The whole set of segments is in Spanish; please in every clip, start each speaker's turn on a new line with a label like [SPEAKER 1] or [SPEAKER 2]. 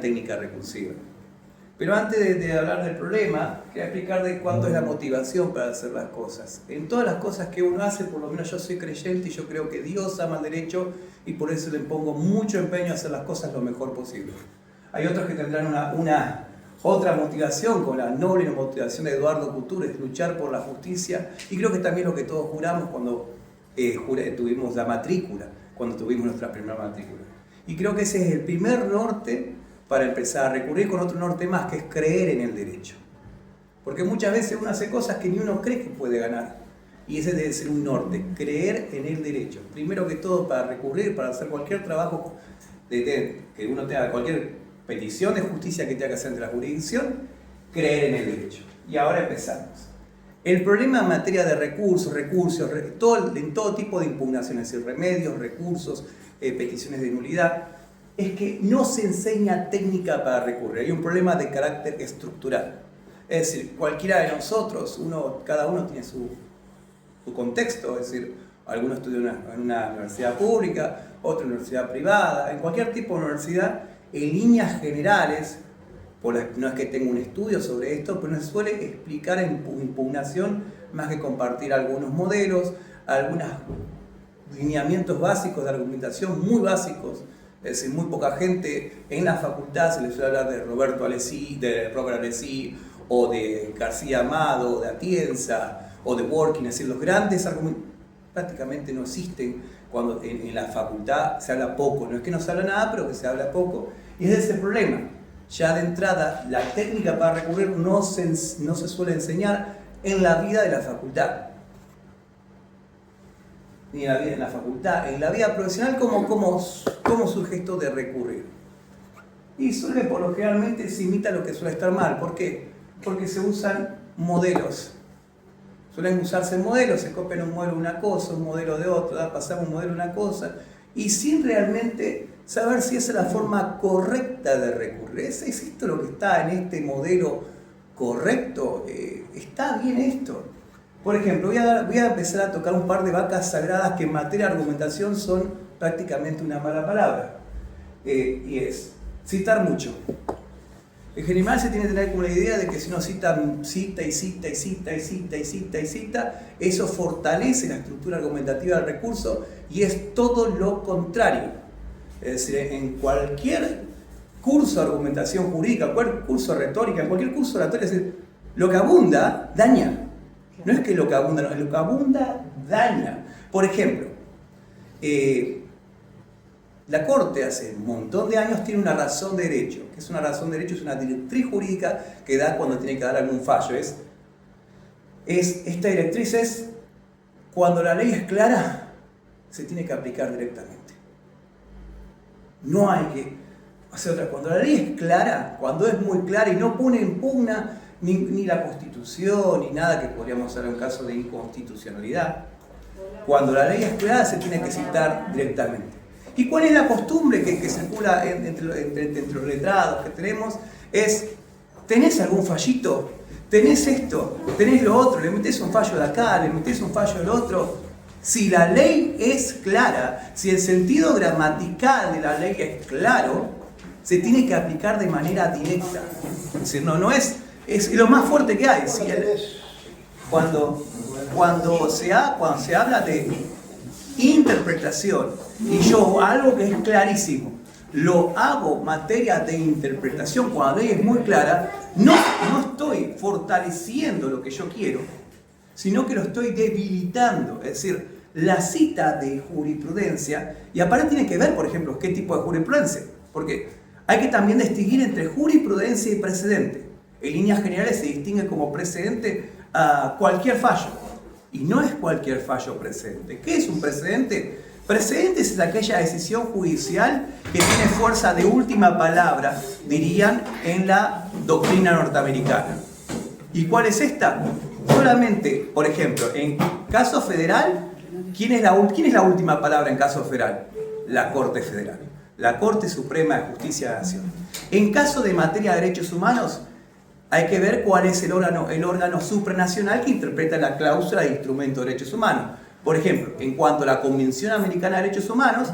[SPEAKER 1] técnica recursiva. Pero antes de hablar del problema, quería explicar de cuánto es la motivación para hacer las cosas. En todas las cosas que uno hace, por lo menos yo soy creyente y yo creo que Dios ama el derecho y por eso le pongo mucho empeño a hacer las cosas lo mejor posible. Hay otros que tendrán otra motivación, con la noble motivación de Eduardo Couture, es luchar por la justicia, y creo que también lo que todos juramos cuando tuvimos la matrícula, cuando tuvimos nuestra primera matrícula. Y creo que ese es el primer norte para empezar a recurrir con otro norte más, que es creer en el derecho. Porque muchas veces uno hace cosas que ni uno cree que puede ganar. Y ese debe ser un norte, creer en el derecho. Primero que todo, para recurrir, para hacer cualquier trabajo que uno tenga, cualquier petición de justicia que tenga que hacer ante la jurisdicción, creer en el derecho. Y ahora empezamos. El problema en materia de recursos, en todo tipo de impugnaciones, es decir, remedios, recursos, peticiones de nulidad, es que no se enseña técnica para recurrir. Hay un problema de carácter estructural. Es decir, cualquiera de nosotros, cada uno tiene su contexto. Es decir, algunos estudian en una universidad pública, otro en una universidad privada. En cualquier tipo de universidad, en líneas generales, no es que tenga un estudio sobre esto, pero nos suele explicar en impugnación más que compartir algunos modelos, algunos lineamientos básicos de argumentación muy básicos. Es decir, muy poca gente en la facultad se les suele hablar de Robert Alessi, o de García Amado, o de Atienza, o de Dworkin. Es decir, los grandes argumentos prácticamente no existen cuando en la facultad se habla poco. No es que no se habla nada, pero que se habla poco. Y ese es el problema. Ya de entrada, la técnica para recurrir no se suele enseñar en la vida de la facultad. Ni en la vida en la facultad, en la vida profesional, ¿cómo surge esto de recurrir? Y por lo generalmente se imita lo que suele estar mal. ¿Por qué? Porque se usan modelos. Suelen usarse modelos, se copian un modelo de una cosa, un modelo de otra, pasamos un modelo de una cosa, y sin realmente saber si esa es la forma correcta de recurrir. ¿Es esto lo que está en este modelo correcto? ¿Está bien esto? Por ejemplo, voy a empezar a tocar un par de vacas sagradas que en materia de argumentación son prácticamente una mala palabra. Y es citar mucho. En general se tiene que tener como la idea de que si uno cita, eso fortalece la estructura argumentativa del recurso, y es todo lo contrario. Es decir, en cualquier curso de argumentación jurídica, cualquier curso de retórica, en cualquier curso de oratoria, es decir, lo que abunda daña. No es que lo que abunda, no, lo que abunda daña. Por ejemplo, la Corte hace un montón de años tiene una razón de derecho. ¿Qué es una razón de derecho? Es una directriz jurídica que da cuando tiene que dar algún fallo. Esta directriz es: cuando la ley es clara, se tiene que aplicar directamente. No hay que hacer otra. Cuando la ley es clara, cuando es muy clara y no pone en pugna ni la Constitución, ni nada que podríamos hacer en caso de inconstitucionalidad. Cuando la ley es clara, se tiene que citar directamente. ¿Y cuál es la costumbre que circula entre los letrados que tenemos? ¿Tenés algún fallito? ¿Tenés esto? ¿Tenés lo otro? ¿Le metés un fallo de acá? ¿Le metés un fallo del otro? Si la ley es clara, si el sentido gramatical de la ley es claro, se tiene que aplicar de manera directa. Es decir, es lo más fuerte que hay. ¿Sí? Cuando se habla de interpretación y yo algo que es clarísimo lo hago materia de interpretación, cuando la ley es muy clara, no estoy fortaleciendo lo que yo quiero, sino que lo estoy debilitando. Es decir, la cita de jurisprudencia, y aparte tiene que ver, por ejemplo, qué tipo de jurisprudencia, porque hay que también distinguir entre jurisprudencia y precedente. En líneas generales se distingue como precedente a cualquier fallo. Y no es cualquier fallo precedente. ¿Qué es un precedente? Precedente es aquella decisión judicial que tiene fuerza de última palabra, dirían en la doctrina norteamericana. ¿Y cuál es esta? Solamente, por ejemplo, en caso federal, ¿quién es la última palabra en caso federal? La Corte Federal. La Corte Suprema de Justicia de la Nación. En caso de materia de derechos humanos, hay que ver cuál es el órgano supranacional que interpreta la cláusula de instrumento de derechos humanos. Por ejemplo, en cuanto a la Convención Americana de Derechos Humanos,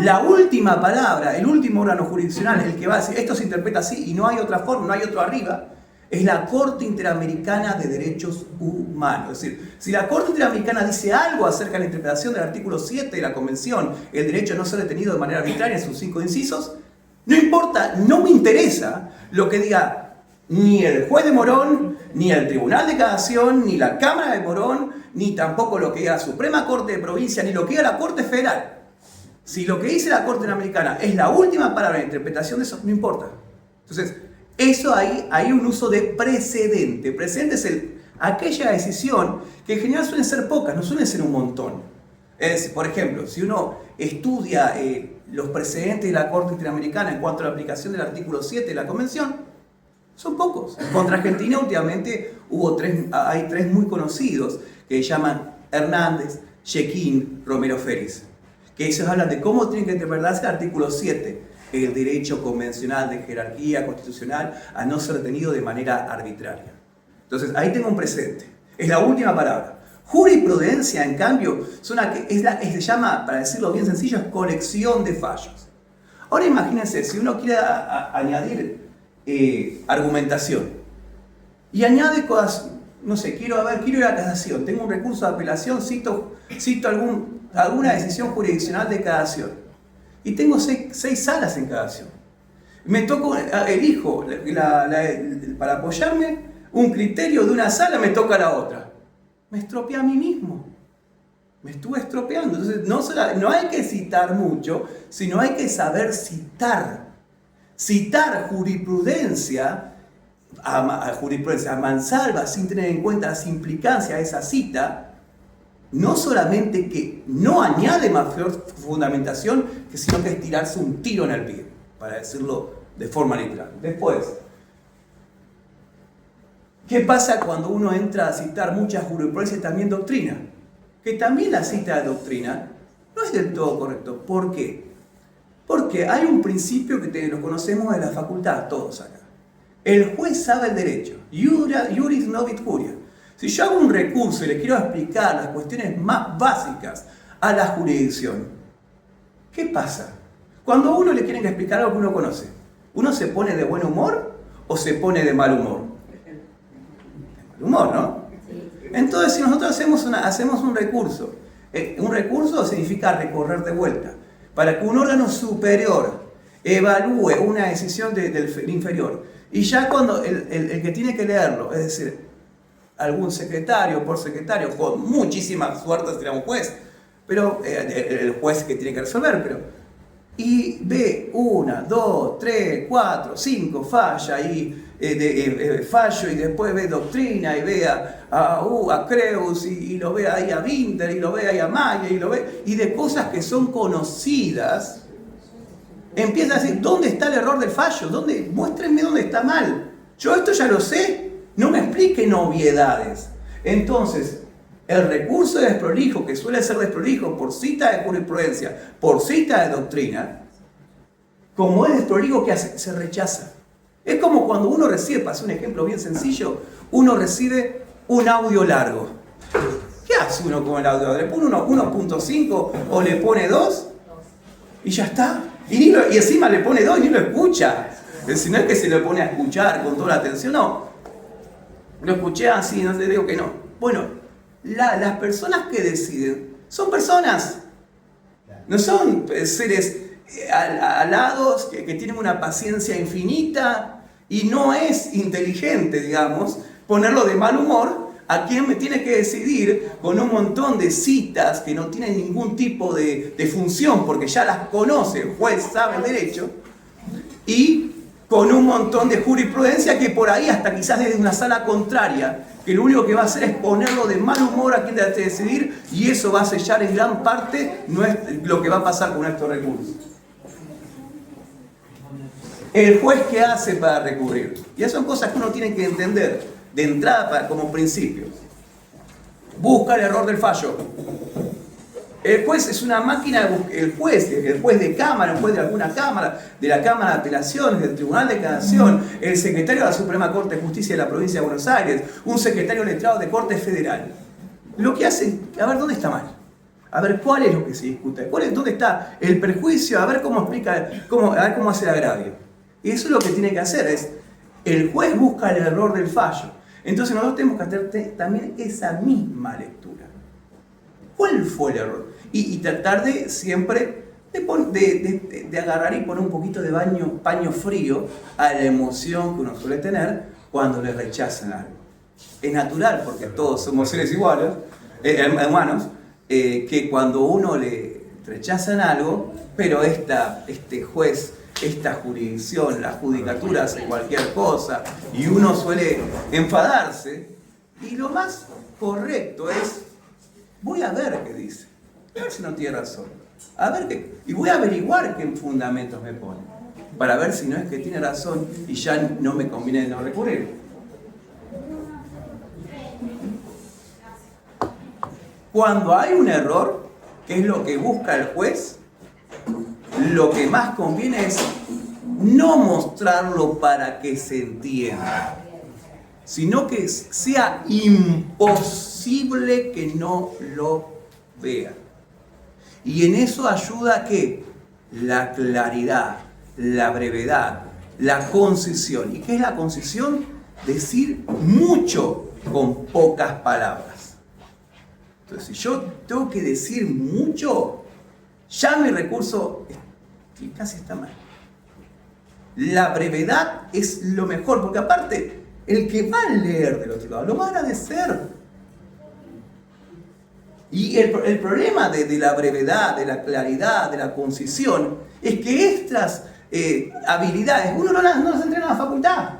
[SPEAKER 1] La última palabra, el último órgano jurisdiccional, el que va a decir esto se interpreta así y no hay otra forma, no hay otro arriba, es la Corte Interamericana de Derechos Humanos. Es decir, si la Corte Interamericana dice algo acerca de la interpretación del artículo 7 de la Convención, el derecho a no ser detenido de manera arbitraria en sus 5 incisos, no importa, no me interesa lo que diga ni el juez de Morón, ni el Tribunal de Casación, ni la Cámara de Morón, ni tampoco lo que diga la Suprema Corte de Provincia, ni lo que diga la Corte Federal. Si lo que dice la Corte Interamericana es la última palabra de interpretación de eso, no importa. Entonces, eso ahí hay un uso de precedente. Precedente es aquella decisión que en general suelen ser pocas, no suelen ser un montón. Por ejemplo, si uno estudia los precedentes de la Corte Interamericana en cuanto a la aplicación del artículo 7 de la Convención, son pocos. Contra Argentina últimamente hay 3 muy conocidos que se llaman Hernández, Jequín, Romero Félix, que ellos hablan de cómo tiene que interpretarse el artículo 7, el derecho convencional de jerarquía constitucional a no ser detenido de manera arbitraria. Entonces, ahí tengo un precedente. Es la última palabra. Jurisprudencia, en cambio, se llama, para decirlo bien sencillo, es colección de fallos. Ahora imagínense, si uno quiere añadir argumentación y añade cosas, no sé, quiero ir a casación, tengo un recurso de apelación, cito alguna decisión jurisdiccional de casación y tengo 6 salas en casación. Elijo para apoyarme un criterio de una sala, me toca la otra. Me estropeé a mí mismo. Me estuve estropeando. Entonces, no hay que citar mucho, sino hay que saber citar. Citar jurisprudencia a mansalva sin tener en cuenta las implicancias de esa cita, no solamente que no añade mayor fundamentación, sino que es tirarse un tiro en el pie, para decirlo de forma literal. Después, ¿qué pasa cuando uno entra a citar mucha jurisprudencia y también doctrina? Que también la cita de doctrina no es del todo correcto. ¿Por qué? Porque hay un principio que lo conocemos de la facultad, todos acá. El juez sabe el derecho. Iuris novit curia. Si yo hago un recurso y le quiero explicar las cuestiones más básicas a la jurisdicción, ¿qué pasa? Cuando a uno le quieren explicar algo que uno conoce, ¿uno se pone de buen humor o se pone de mal humor? De mal humor, ¿no? Entonces, si nosotros hacemos un recurso significa recorrer de vuelta, para que un órgano superior evalúe una decisión del inferior. Y ya cuando el que tiene que leerlo, es decir, algún secretario por secretario, con muchísima suerte será un juez, pero el juez que tiene que resolver, y ve 1, 2, 3, 4, 5, falla, fallo, y después ve doctrina, y ve a Creus, y lo ve ahí a Winter, y lo ve ahí a Maya, y de cosas que son conocidas, empieza a decir, ¿dónde está el error del fallo? Muéstrenme dónde está mal. Yo esto ya lo sé, no me expliquen obviedades. Entonces, el recurso de desprolijo, que suele ser desprolijo por cita de jurisprudencia, por cita de doctrina, como es desprolijo, ¿qué hace? Se rechaza. Es como cuando uno recibe, para hacer un ejemplo bien sencillo, uno recibe un audio largo. ¿Qué hace uno con el audio? ¿Le pone 1.5 o le pone 2? Y ya está. Y encima le pone 2 y ni lo escucha. Si no es que se lo pone a escuchar con toda la atención, no. Lo escuché así, no te digo que no. Bueno, las personas que deciden son personas. No son seres alados que tienen una paciencia infinita y no es inteligente, digamos, ponerlo de mal humor a quien me tiene que decidir con un montón de citas que no tienen ningún tipo de función porque ya las conoce, el juez sabe el derecho, y con un montón de jurisprudencia que por ahí hasta quizás desde una sala contraria, que lo único que va a hacer es ponerlo de mal humor a quien debe decidir, y eso va a sellar en gran parte lo que va a pasar con estos recursos. El juez, ¿qué hace para recurrir? Y esas son cosas que uno tiene que entender de entrada como principio. Busca el error del fallo. El juez es una máquina, el juez de cámara, el juez de alguna cámara, de la Cámara de Apelaciones, del Tribunal de Casación, el secretario de la Suprema Corte de Justicia de la Provincia de Buenos Aires, un secretario letrado de Corte Federal. Lo que hacen, a ver, ¿dónde está mal? A ver cuál es lo que se discute, dónde está el perjuicio, a ver cómo explica, a ver cómo hace el agravio. Y eso es lo que tiene que hacer, el juez busca el error del fallo. Entonces nosotros tenemos que hacer también esa misma lectura. ¿Cuál fue el error? Y tratar de siempre de agarrar y poner un poquito de paño frío a la emoción que uno suele tener cuando le rechazan algo. Es natural, porque todos somos seres iguales, humanos, que cuando uno le rechazan algo, pero este juez, esta jurisdicción, la judicatura hace cualquier cosa y uno suele enfadarse, y lo más correcto es, voy a ver qué dice, a ver si no tiene razón, y voy a averiguar qué fundamentos me pone, para ver si no es que tiene razón y ya no me conviene no recurrir. Cuando hay un error, que es lo que busca el juez, lo que más conviene es no mostrarlo para que se entienda, sino que sea imposible que no lo vea. Y en eso ayuda ¿qué? La claridad, la brevedad, la concisión. ¿Y qué es la concisión? Decir mucho con pocas palabras. Entonces, si yo tengo que decir mucho, ya mi recurso casi está mal. La brevedad es lo mejor, porque aparte, el que va a leer del otro lado lo va a agradecer. Y el problema de la brevedad, de la claridad, de la concisión, es que estas habilidades uno no las entrena en la facultad.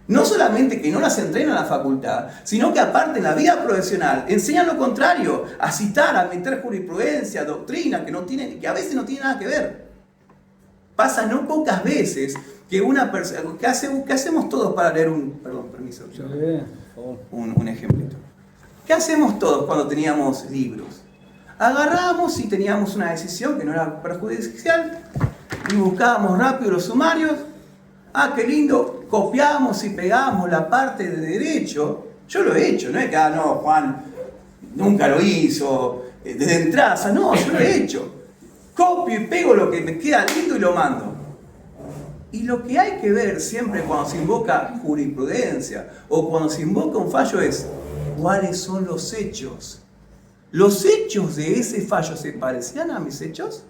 [SPEAKER 1] No solamente que no las entrena en la facultad, sino que aparte en la vida profesional enseñan lo contrario, a citar, a meter jurisprudencia, doctrina, que a veces no tiene nada que ver. Pasa no pocas veces que una persona, ¿qué hacemos todos para leer un ejemplito? ¿Qué hacemos todos cuando teníamos libros? Agarrábamos y teníamos una decisión que no era perjudicial y buscábamos rápido los sumarios. Ah, qué lindo, copiábamos y pegábamos la parte de derecho. Yo lo he hecho, no es que, no, Juan nunca lo hizo, desde entrada, no, yo lo he hecho. Copio y pego lo que me queda lindo y lo mando. Y lo que hay que ver siempre cuando se invoca jurisprudencia o cuando se invoca un fallo es cuáles son los hechos. ¿Los hechos de ese fallo se parecían a mis hechos?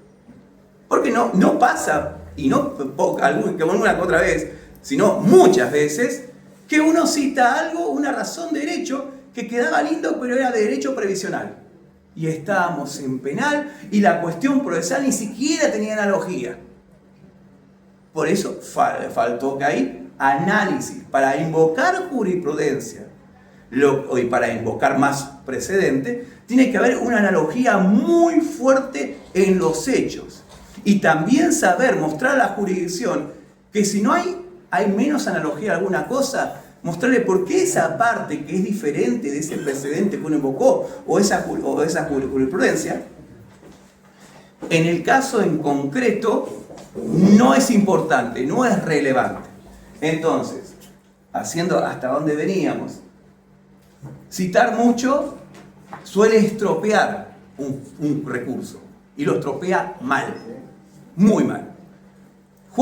[SPEAKER 1] Porque no pasa, y no alguna que otra vez, sino muchas veces, que uno cita algo, una razón de derecho, que quedaba lindo, pero era de derecho previsional. Y estábamos en penal, y la cuestión procesal ni siquiera tenía analogía. Por eso faltó que hay análisis. Para invocar jurisprudencia, y para invocar más precedente, tiene que haber una analogía muy fuerte en los hechos. Y también saber mostrar a la jurisdicción que si no hay menos analogía de alguna cosa, mostrarle por qué esa parte que es diferente de ese precedente que uno invocó o esa jurisprudencia, en el caso en concreto no es importante, no es relevante. Entonces, haciendo hasta dónde veníamos, citar mucho suele estropear un recurso y lo estropea mal. Muy mal.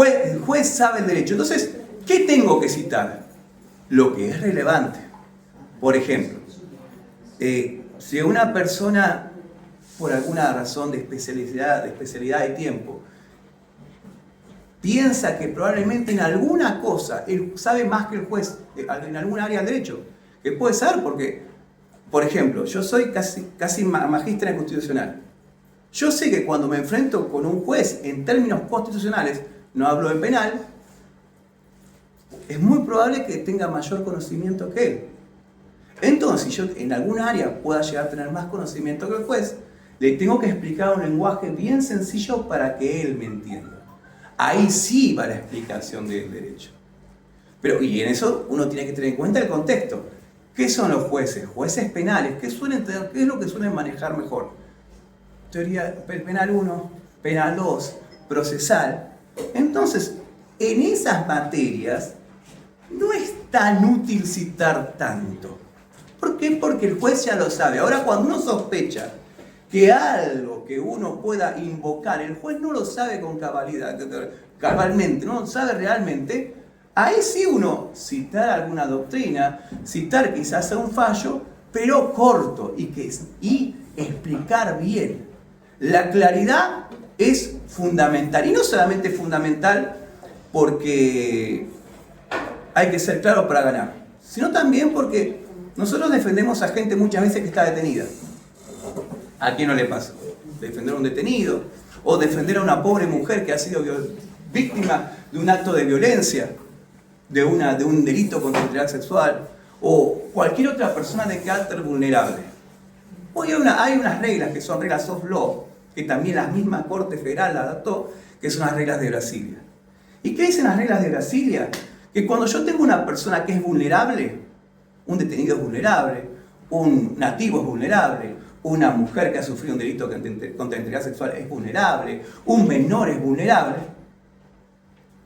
[SPEAKER 1] El juez sabe el derecho. Entonces, ¿qué tengo que citar? Lo que es relevante. Por ejemplo, si una persona, por alguna razón de especialidad de tiempo, piensa que probablemente en alguna cosa él sabe más que el juez, en algún área del derecho, que puede ser porque, por ejemplo, yo soy casi magíster en constitucional. Yo sé que cuando me enfrento con un juez en términos constitucionales, no hablo de penal, es muy probable que tenga mayor conocimiento que él. Entonces, si yo en algún área pueda llegar a tener más conocimiento que el juez, le tengo que explicar un lenguaje bien sencillo para que él me entienda. Ahí sí va la explicación del derecho. Y en eso uno tiene que tener en cuenta el contexto. ¿Qué son los jueces? Jueces penales. ¿Qué es lo que suelen manejar mejor? Teoría penal 1, penal 2, procesal. Entonces, en esas materias no es tan útil citar tanto. ¿Por qué? Porque el juez ya lo sabe. Ahora, cuando uno sospecha que algo que uno pueda invocar, el juez no lo sabe con cabalmente, no lo sabe realmente, ahí sí uno citar alguna doctrina, citar quizás a un fallo, pero corto y explicar bien. La claridad es fundamental, y no solamente fundamental porque hay que ser claro para ganar, sino también porque nosotros defendemos a gente muchas veces que está detenida. ¿A quién no le pasa? Defender a un detenido, o defender a una pobre mujer que ha sido víctima de un acto de violencia, de un delito contra la integridad sexual, o cualquier otra persona de carácter vulnerable. Hoy hay unas reglas que son reglas soft law, que también la misma Corte Federal la adaptó, que son las reglas de Brasilia. ¿Y qué dicen las reglas de Brasilia? Que cuando yo tengo una persona que es vulnerable, un detenido es vulnerable, un nativo es vulnerable, una mujer que ha sufrido un delito contra la integridad sexual es vulnerable, un menor es vulnerable,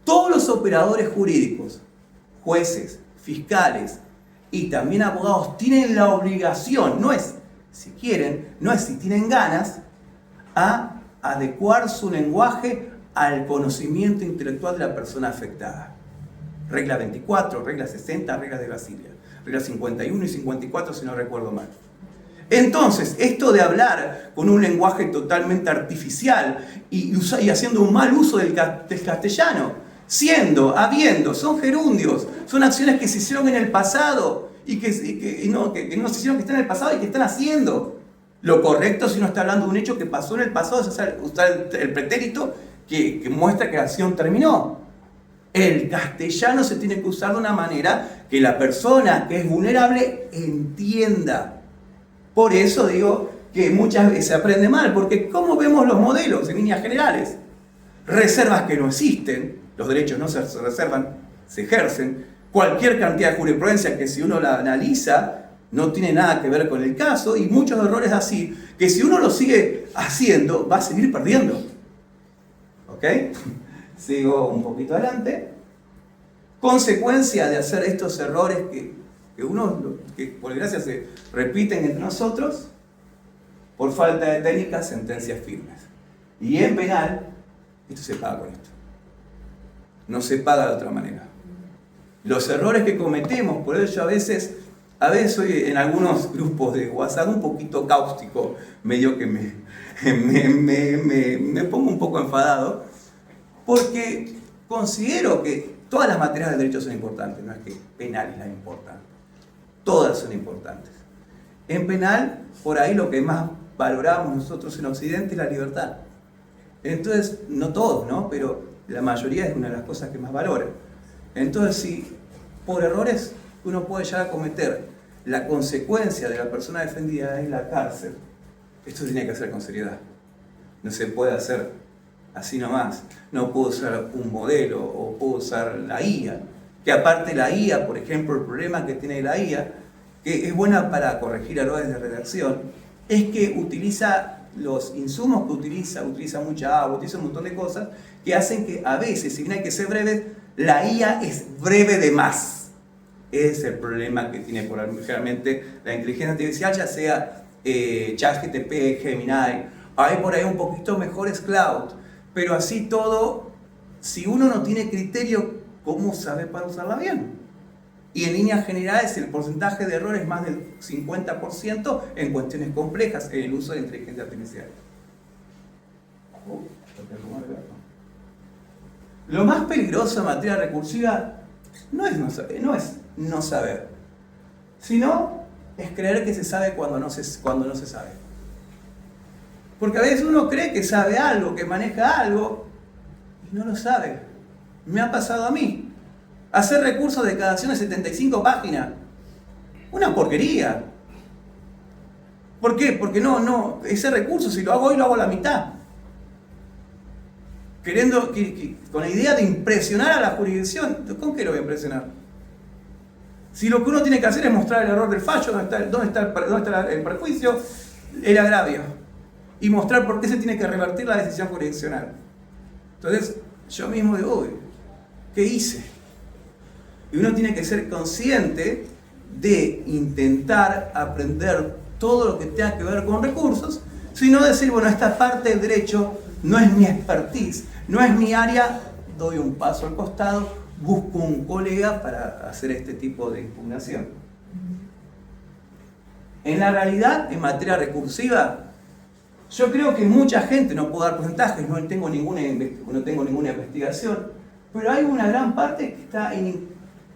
[SPEAKER 1] todos los operadores jurídicos, jueces, fiscales y también abogados tienen la obligación, no es si quieren, no es si tienen ganas, a adecuar su lenguaje al conocimiento intelectual de la persona afectada. Regla 24, regla 60, reglas de Brasilia. Regla 51 y 54 si no recuerdo mal. Entonces, esto de hablar con un lenguaje totalmente artificial y haciendo un mal uso del castellano, habiendo, son gerundios, son acciones que se hicieron en el pasado y que no se hicieron, que están en el pasado y que están haciendo. Lo correcto, si uno está hablando de un hecho que pasó en el pasado, es usar el pretérito que muestra que la acción terminó. El castellano se tiene que usar de una manera que la persona que es vulnerable entienda. Por eso digo que muchas veces se aprende mal, porque ¿cómo vemos los modelos en líneas generales? Reservas que no existen, los derechos no se reservan, se ejercen. Cualquier cantidad de jurisprudencia que si uno la analiza no tiene nada que ver con el caso, y muchos errores así, que si uno lo sigue haciendo, va a seguir perdiendo. ¿Ok? Sigo un poquito adelante. Consecuencia de hacer estos errores que por desgracia se repiten entre nosotros, por falta de técnicas, sentencias firmes. Y en penal, esto se paga con esto. No se paga de otra manera. Los errores que cometemos, por ello a veces soy en algunos grupos de WhatsApp un poquito cáustico, medio que me pongo un poco enfadado, porque considero que todas las materias del derecho son importantes, no es que penal es la importante, todas son importantes. En penal, por ahí lo que más valoramos nosotros en Occidente es la libertad. Entonces, no todos, ¿no? Pero la mayoría es una de las cosas que más valoran. Entonces, si por errores uno puede llegar a cometer, la consecuencia de la persona defendida es la cárcel, esto se tiene que hacer con seriedad. No se puede hacer así nomás. No puedo usar un modelo o puedo usar la IA, que aparte la IA, por ejemplo, el problema que tiene la IA, que es buena para corregir errores de redacción, es que utiliza los insumos que utiliza mucha agua, utiliza un montón de cosas que hacen que a veces, si bien hay que ser breves, la IA es breve de más. Es el problema que tiene generalmente la inteligencia artificial, ya sea ChatGPT, Gemini, hay por ahí un poquito mejores Cloud, pero así todo, si uno no tiene criterio, ¿cómo sabe para usarla bien? Y en líneas generales el porcentaje de error es más del 50% en cuestiones complejas en el uso de la inteligencia artificial. Lo más peligroso en materia recursiva no es no saber, sino es creer que se sabe cuando no se sabe. Porque a veces uno cree que sabe algo, que maneja algo, y no lo sabe. Me ha pasado a mí. Hacer recursos de declaración de 75 páginas. Una porquería. ¿Por qué? Porque ese recurso, si lo hago hoy, lo hago a la mitad. Con la idea de impresionar a la jurisdicción. ¿Con qué lo voy a impresionar? Si lo que uno tiene que hacer es mostrar el error del fallo, dónde está el perjuicio, el agravio, y mostrar por qué se tiene que revertir la decisión jurisdiccional. Entonces, yo mismo digo, uy, ¿qué hice? Y uno tiene que ser consciente de intentar aprender todo lo que tenga que ver con recursos, sino decir, bueno, esta parte del derecho no es mi expertise, no es mi área, doy un paso al costado, busco un colega para hacer este tipo de impugnación. En la realidad, en materia recursiva, yo creo que mucha gente, no puedo dar porcentajes, no tengo ninguna investigación, pero hay una gran parte que está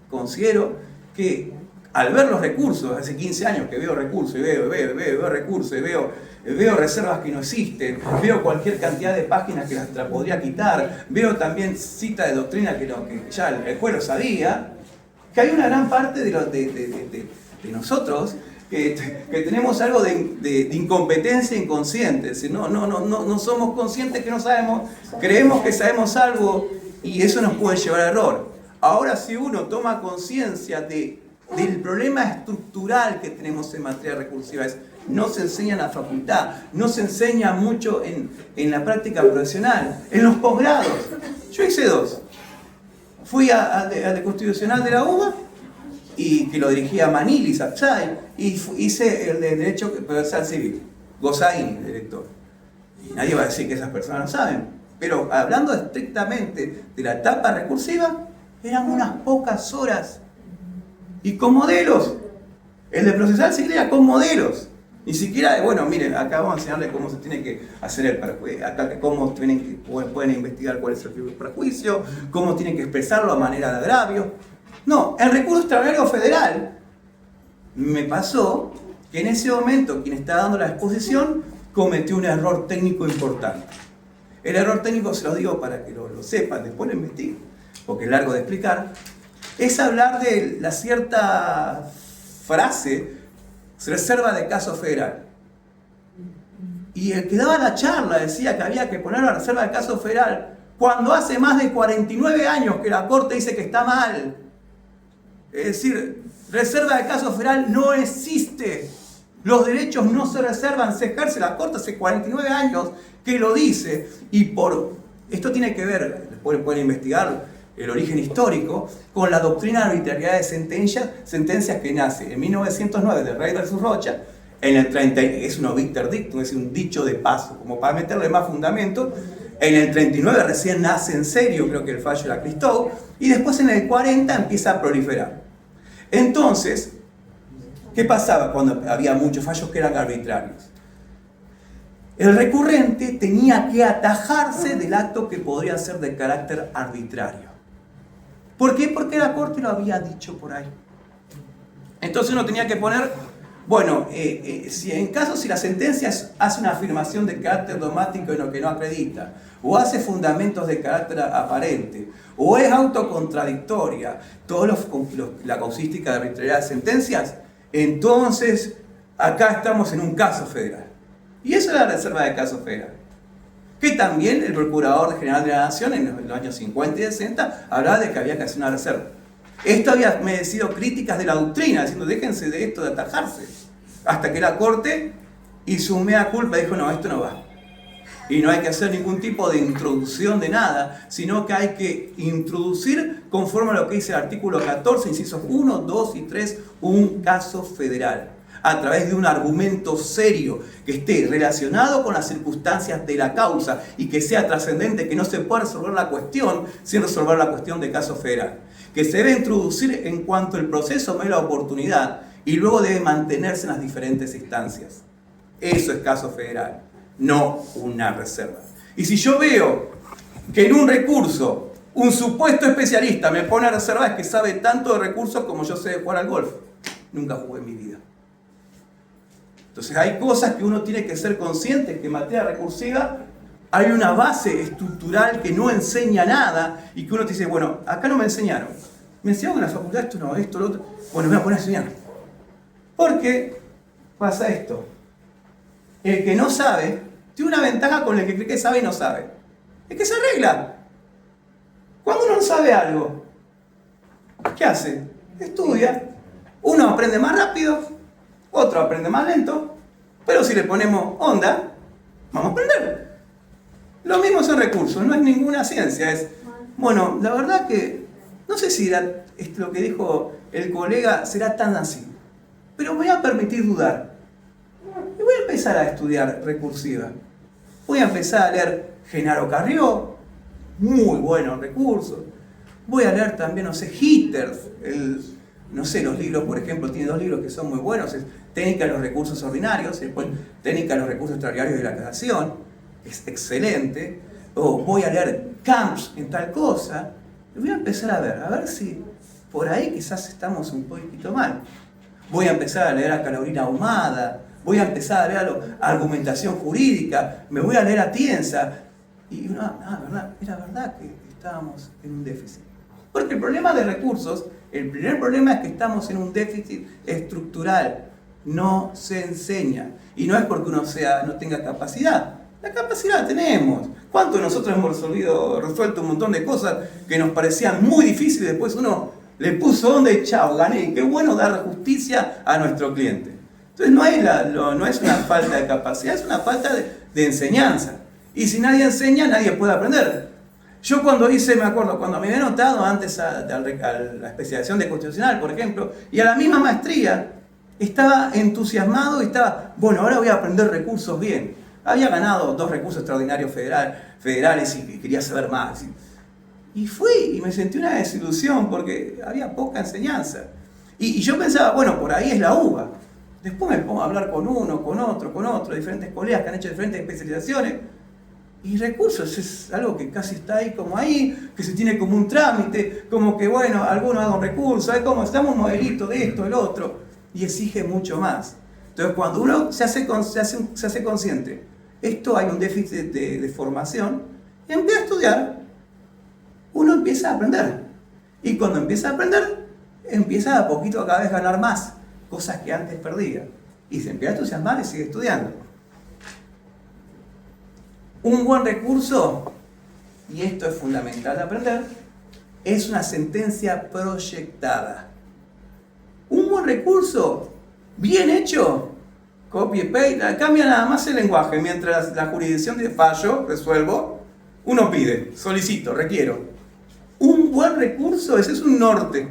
[SPEAKER 1] considero que al ver los recursos, hace 15 años que veo recursos y veo recursos y veo reservas que no existen, veo cualquier cantidad de páginas que las podría quitar, veo también citas de doctrina que ya el pueblo sabía, que hay una gran parte de nosotros que tenemos algo de incompetencia inconsciente, es decir, no somos conscientes que no sabemos, creemos que sabemos algo y eso nos puede llevar a error. Ahora, si uno toma conciencia del problema estructural que tenemos en materia recursiva, no se enseña en la facultad, no se enseña mucho en la práctica profesional, en los posgrados. Yo hice 2. Fui al Constitucional de la UBA, y que lo dirigía Manili, Sapsay, y hice el de Derecho Procesal Civil, Gozaín, el director. Y nadie va a decir que esas personas no saben, pero hablando estrictamente de la etapa recursiva, eran unas pocas horas. Y con modelos. El de Procesal Civil era con modelos. Ni siquiera, bueno, miren, acá vamos a enseñarles cómo se tiene que hacer el perjuicio, acá cómo pueden investigar cuál es el perjuicio, cómo tienen que expresarlo a manera de agravio. No, el recurso extraordinario federal me pasó que en ese momento quien estaba dando la exposición cometió un error técnico importante. El error técnico, se lo digo para que lo sepan, después lo investiguen, porque es largo de explicar, es hablar de la cierta frase, reserva de caso federal. Y el que daba la charla decía que había que poner la reserva de caso federal cuando hace más de 49 años que la Corte dice que está mal. Es decir, reserva de caso federal no existe. Los derechos no se reservan, se ejerce. La Corte hace 49 años que lo dice. Y esto tiene que ver, después pueden investigar el origen histórico, con la doctrina de arbitrariedad de sentencias que nace en 1909 de Rey versus Rocha, en el 30, es un obiter dictum, es un dicho de paso, como para meterle más fundamento. En el 39 recién nace en serio, creo que el fallo de la Cristou, y después en el 40 empieza a proliferar. Entonces, ¿qué pasaba cuando había muchos fallos que eran arbitrarios? El recurrente tenía que atajarse del acto que podría ser de carácter arbitrario. ¿Por qué? Porque la Corte lo había dicho por ahí. Entonces uno tenía que poner, bueno, si la sentencia hace una afirmación de carácter dogmático en lo que no acredita, o hace fundamentos de carácter aparente, o es autocontradictoria, la causística de arbitrariedad de sentencias, entonces acá estamos en un caso federal. Y eso es la reserva de caso federal. Que también el Procurador General de la Nación en los años 50 y 60 hablaba de que había que hacer una reserva. Esto había merecido críticas de la doctrina, diciendo déjense de esto de atajarse. Hasta que la Corte hizo un mea culpa y dijo no, esto no va. Y no hay que hacer ningún tipo de introducción de nada, sino que hay que introducir, conforme a lo que dice el artículo 14, incisos 1, 2 y 3, un caso federal, a través de un argumento serio que esté relacionado con las circunstancias de la causa y que sea trascendente, que no se pueda resolver la cuestión sin resolver la cuestión de caso federal, que se debe introducir en cuanto el proceso me da la oportunidad y luego debe mantenerse en las diferentes instancias. Eso es caso federal, no una reserva. Y si yo veo que en un recurso un supuesto especialista me pone a reserva, es que sabe tanto de recursos como yo sé de jugar al golf. Nunca jugué en mi vida. Entonces hay cosas que uno tiene que ser consciente, que en materia recursiva hay una base estructural que no enseña nada y que uno te dice, bueno, acá no me enseñaron. Me enseñaron en la facultad esto, no, esto, lo otro. Bueno, me voy a poner a enseñar. Porque pasa esto. El que no sabe, tiene una ventaja con el que cree que sabe y no sabe. Es que se arregla. Cuando uno no sabe algo, ¿qué hace? Estudia. Uno aprende más rápido, otro aprende más lento, pero si le ponemos onda, vamos a aprender. Lo mismo son recursos, no es ninguna ciencia. Es, bueno, la verdad que no sé si lo que dijo el colega será tan así, pero me voy a permitir dudar. Y voy a empezar a estudiar recursiva. Voy a empezar a leer Genaro Carrió, muy buenos recursos. Voy a leer también, no sé, Hitters, no sé, los libros, por ejemplo, tiene 2 libros que son muy buenos, es Técnica de los recursos ordinarios, y después Técnica de los recursos extraordinarios de la creación, es excelente. O voy a leer Camps en tal cosa, y voy a empezar a ver si por ahí quizás estamos un poquito mal. Voy a empezar a leer a Carolina Ahumada, voy a empezar a leer argumentación jurídica, me voy a leer a Tienza, y era verdad que estábamos en un déficit. Porque el problema de recursos, el primer problema es que estamos en un déficit estructural. No se enseña. Y no es porque uno no tenga capacidad. La capacidad la tenemos. ¿Cuánto de nosotros hemos resuelto un montón de cosas que nos parecían muy difíciles? Después uno le puso onda y chao, gané. Qué bueno dar justicia a nuestro cliente. Entonces no es una falta de capacidad, es una falta de enseñanza. Y si nadie enseña, nadie puede aprender. Yo cuando me acuerdo, cuando me había anotado antes a la especialización de constitucional, por ejemplo, y a la misma maestría, estaba entusiasmado y estaba, bueno, ahora voy a aprender recursos bien. Había ganado 2 recursos extraordinarios federales y quería saber más. Y fui y me sentí una desilusión porque había poca enseñanza. Y yo pensaba, bueno, por ahí es la uva. Después me pongo a hablar con uno, con otro, diferentes colegas que han hecho diferentes especializaciones. Y recursos es algo que casi está ahí, que se tiene como un trámite, como que bueno, algunos hagan recursos, es como estamos un modelito de esto, el otro, y exige mucho más. Entonces cuando uno se hace consciente, esto hay un déficit de formación, y empieza a estudiar, uno empieza a aprender. Y cuando empieza a aprender, empieza a poquito a cada vez ganar más, cosas que antes perdía. Y se empieza a entusiasmar y sigue estudiando. Un buen recurso, y esto es fundamental de aprender, es una sentencia proyectada. Un buen recurso, bien hecho, copy and paste, cambia nada más el lenguaje. Mientras la jurisdicción de fallo, resuelvo, uno pide, solicito, requiero. Un buen recurso, ese es un norte.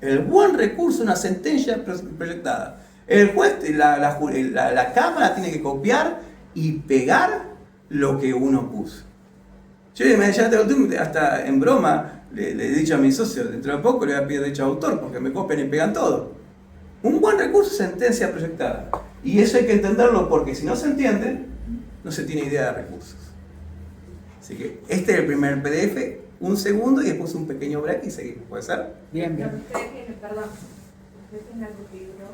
[SPEAKER 1] El buen recurso, una sentencia proyectada. El juez, la cámara tiene que copiar y pegar lo que uno puso. Yo hasta en broma le he dicho a mis socios, dentro de poco le voy a pedir derecho de autor porque me copian y pegan todo. Un buen recurso es sentencia proyectada. Y eso hay que entenderlo porque si no se entiende, no se tiene idea de recursos. Así que este es el primer PDF, un segundo y después un pequeño break y seguimos. ¿Puede ser?
[SPEAKER 2] Bien.
[SPEAKER 3] Perdón, ¿usted tiene algún libro?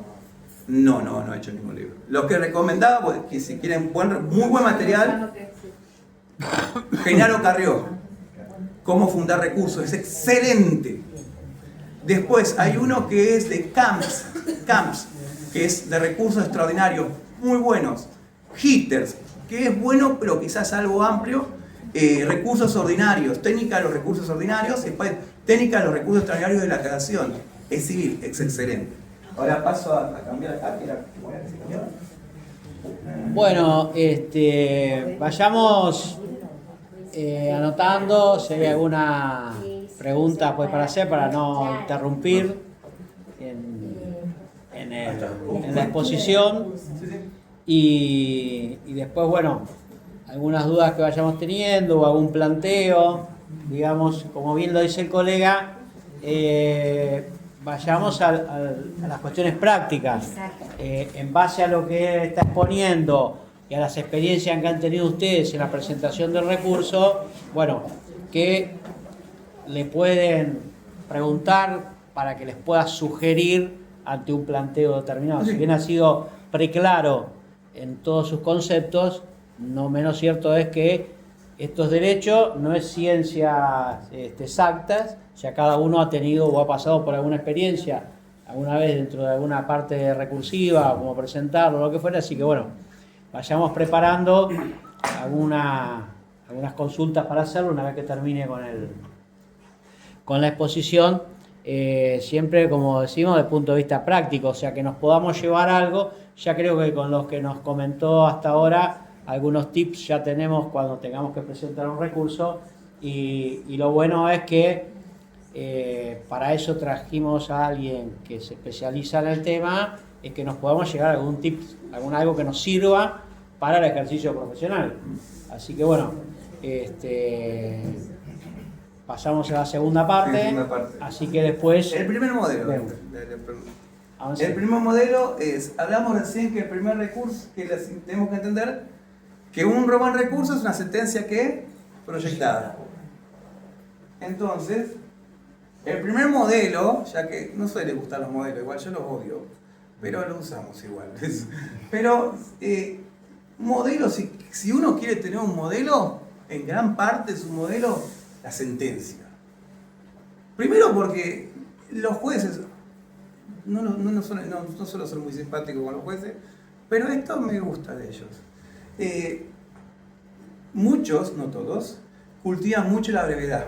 [SPEAKER 1] No he hecho ningún libro. Lo que recomendaba, pues, que si quieren muy buen material, Genaro Carrió, Cómo fundar recursos, es excelente. Después hay uno que es de Camps, que es de recursos extraordinarios, muy buenos. Hitters, que es bueno pero quizás algo amplio. Recursos ordinarios, técnica de los recursos ordinarios, y después técnica de los recursos extraordinarios de la creación. Es civil, es excelente. Ahora paso a cambiar acá, que era que se cambiaba.
[SPEAKER 2] Bueno, vayamos anotando si hay alguna pregunta pues para hacer, para no interrumpir en la exposición. Y después, bueno, algunas dudas que vayamos teniendo o algún planteo, digamos, como bien lo dice el colega, vayamos a las cuestiones prácticas. En base a lo que él está exponiendo y a las experiencias que han tenido ustedes en la presentación del recurso, bueno, ¿qué le pueden preguntar para que les pueda sugerir ante un planteo determinado? Si bien ha sido preclaro en todos sus conceptos, no menos cierto es que esto es derecho, no es ciencias exactas. O sea, cada uno ha tenido o ha pasado por alguna experiencia alguna vez dentro de alguna parte recursiva, como presentarlo, lo que fuera. Así que bueno, vayamos preparando algunas consultas para hacerlo una vez que termine con la exposición. Siempre, como decimos, desde el punto de vista práctico, o sea, que nos podamos llevar algo. Ya creo que con los que nos comentó hasta ahora, algunos tips ya tenemos cuando tengamos que presentar un recurso, y lo bueno es que para eso trajimos a alguien que se especializa en el tema, es que nos podamos llegar a algún tip, algo que nos sirva para el ejercicio profesional. Así que bueno, pasamos a la segunda parte,
[SPEAKER 1] segunda parte.
[SPEAKER 2] Así que después...
[SPEAKER 1] El primer modelo.
[SPEAKER 2] Vemos.
[SPEAKER 1] El primer modelo es, hablamos recién que el primer recurso, que tenemos que entender que un buen recurso es una sentencia que proyectada. Entonces, el primer modelo, ya que no suele gustar los modelos, igual yo los odio, pero los usamos igual. Pero, modelo, si uno quiere tener un modelo, en gran parte de su modelo, la sentencia. Primero porque los jueces no suelo ser muy simpático con los jueces, pero esto me gusta de ellos. Muchos, no todos, cultivan mucho la brevedad.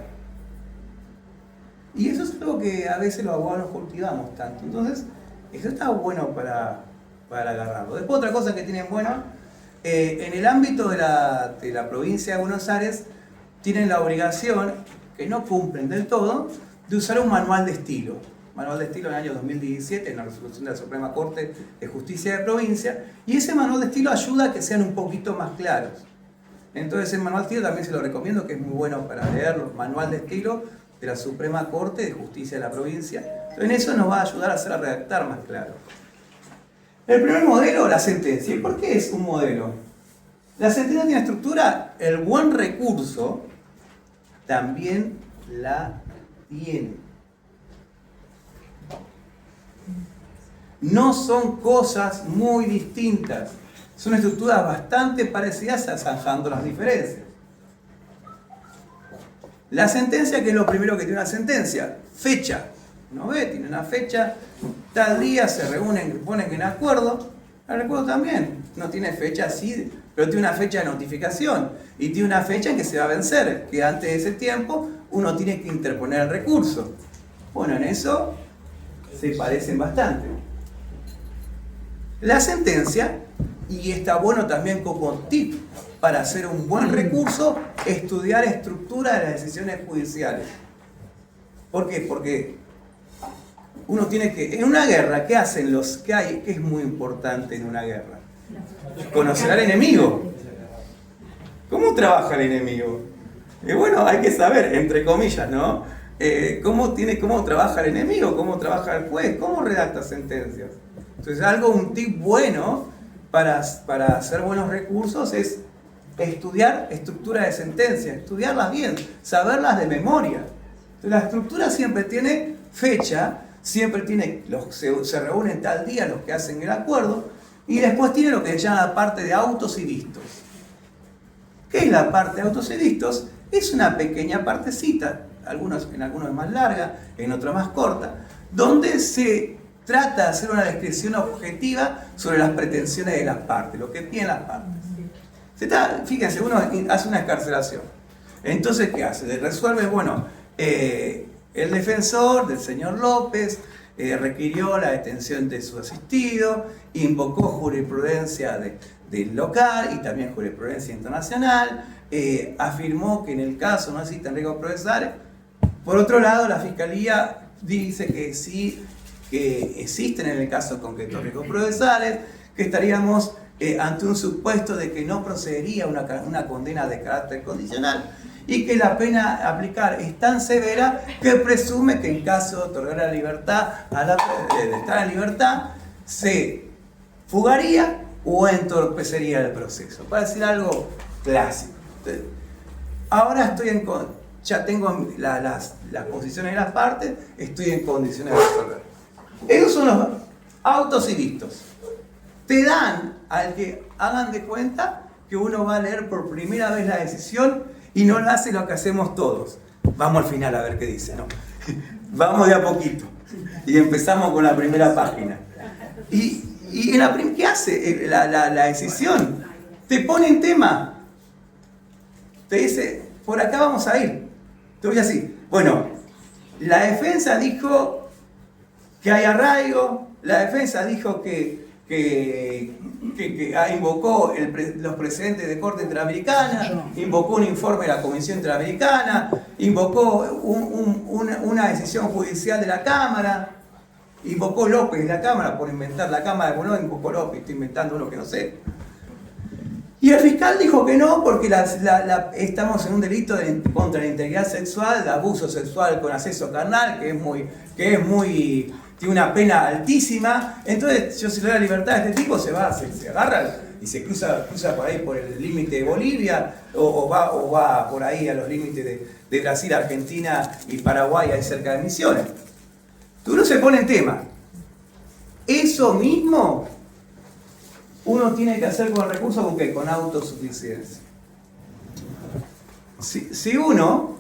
[SPEAKER 1] Y eso es algo que a veces los abogados no cultivamos tanto. Entonces, eso está bueno para agarrarlo. Después otra cosa que tienen bueno, en el ámbito de la provincia de Buenos Aires, tienen la obligación, que no cumplen del todo, de usar un manual de estilo. Manual de estilo en el año 2017, en la resolución de la Suprema Corte de Justicia de Provincia, y ese manual de estilo ayuda a que sean un poquito más claros. Entonces el manual de estilo también se lo recomiendo, que es muy bueno para leerlo, manual de estilo de la Suprema Corte de Justicia de la Provincia. Entonces en eso nos va a ayudar a hacer a redactar más claro. El primer modelo, la sentencia. ¿Y por qué es un modelo? La sentencia tiene estructura, el buen recurso también la tiene. No son cosas muy distintas, son estructuras bastante parecidas, zanjando las diferencias. La sentencia, que es lo primero que tiene una sentencia, fecha, ¿no ve? Tiene una fecha, tal día se reúnen, ponen en acuerdo. El acuerdo también no tiene fecha, sí, pero tiene una fecha de notificación y tiene una fecha en que se va a vencer, que antes de ese tiempo uno tiene que interponer el recurso. Bueno, en eso se parecen bastante. La sentencia, y está bueno también como tip para hacer un buen recurso, estudiar estructura de las decisiones judiciales. ¿Por qué? Porque uno tiene que... En una guerra, ¿qué hacen los que hay? ¿Qué es muy importante en una guerra? Conocer al enemigo. ¿Cómo trabaja el enemigo? Bueno, hay que saber, entre comillas, ¿no? ¿Cómo trabaja el enemigo? ¿Cómo trabaja el juez? ¿Cómo redacta sentencias? Entonces, un tip bueno para hacer buenos recursos es estudiar estructura de sentencias, estudiarlas bien, saberlas de memoria. Entonces, la estructura siempre tiene fecha, siempre tiene, se reúnen tal día los que hacen el acuerdo, y después tiene lo que se llama la parte de autos y vistos. ¿Qué es la parte de autos y vistos? Es una pequeña partecita, en algunos es más larga, en otros más corta, donde se trata de hacer una descripción objetiva sobre las pretensiones de las partes, lo que piden las partes. Fíjense, uno hace una excarcelación. Entonces, ¿qué hace? Resuelve, el defensor del señor López requirió la detención de su asistido, invocó jurisprudencia del local y también jurisprudencia internacional, afirmó que en el caso no existen riesgos procesales. Por otro lado, la Fiscalía dice que sí, que existen en el caso concreto riesgos procesales, que estaríamos ante un supuesto de que no procedería una condena de carácter condicional y que la pena a aplicar es tan severa que presume que en caso de otorgar la libertad, de estar en libertad, se fugaría o entorpecería el proceso. Para decir algo clásico. Entonces, ahora ya tengo las posiciones de las partes, estoy en condiciones de resolver. Esos son los autos y vistos. Te dan al que hagan de cuenta que uno va a leer por primera vez la decisión y no la hace lo que hacemos todos. Vamos al final a ver qué dice, ¿no? Vamos de a poquito. Y empezamos con la primera página. Y ¿qué hace la decisión? Te pone en tema. Te dice, por acá vamos a ir. Te voy así. Bueno, la defensa dijo que hay arraigo. La defensa dijo que invocó los precedentes de Corte Interamericana, invocó un informe de la Comisión Interamericana, invocó una decisión judicial de la Cámara, invocó López de la Cámara por inventar la Cámara, bueno, invocó López, estoy inventando uno que no sé. Y el fiscal dijo que no, porque estamos en un delito contra la integridad sexual, de abuso sexual con acceso carnal, tiene una pena altísima. Entonces, yo si le doy la libertad a este tipo, se agarra y se cruza por ahí por el límite de Bolivia, o va por ahí a los límites de Brasil, Argentina y Paraguay, ahí cerca de Misiones. Uno se pone en tema. Eso mismo uno tiene que hacer con el recurso, ¿con qué? Con autosuficiencia. Si uno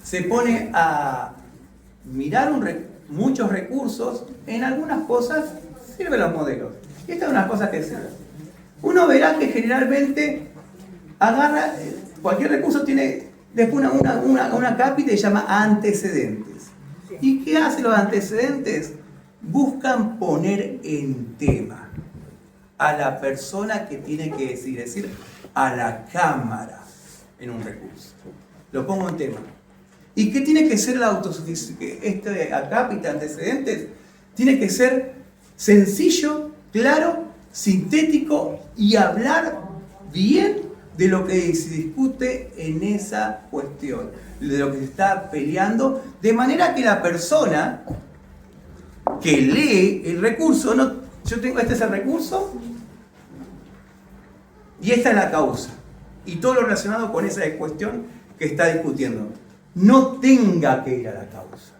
[SPEAKER 1] se pone a mirar muchos recursos, en algunas cosas sirven los modelos. Y estas son unas cosas que sirven. Uno verá que generalmente agarra, cualquier recurso tiene después una cápita que se llama antecedentes. ¿Y qué hacen los antecedentes? Buscan poner en tema a la persona que tiene que decir, es decir, a la Cámara en un recurso. Lo pongo en tema. ¿Y qué tiene que ser la autosuficiencia? Este acápita, antecedentes, tiene que ser sencillo, claro, sintético y hablar bien de lo que se discute en esa cuestión, de lo que se está peleando, de manera que la persona que lee el recurso, este es el recurso y esta es la causa, y todo lo relacionado con esa cuestión que está discutiendo, no tenga que ir a la causa.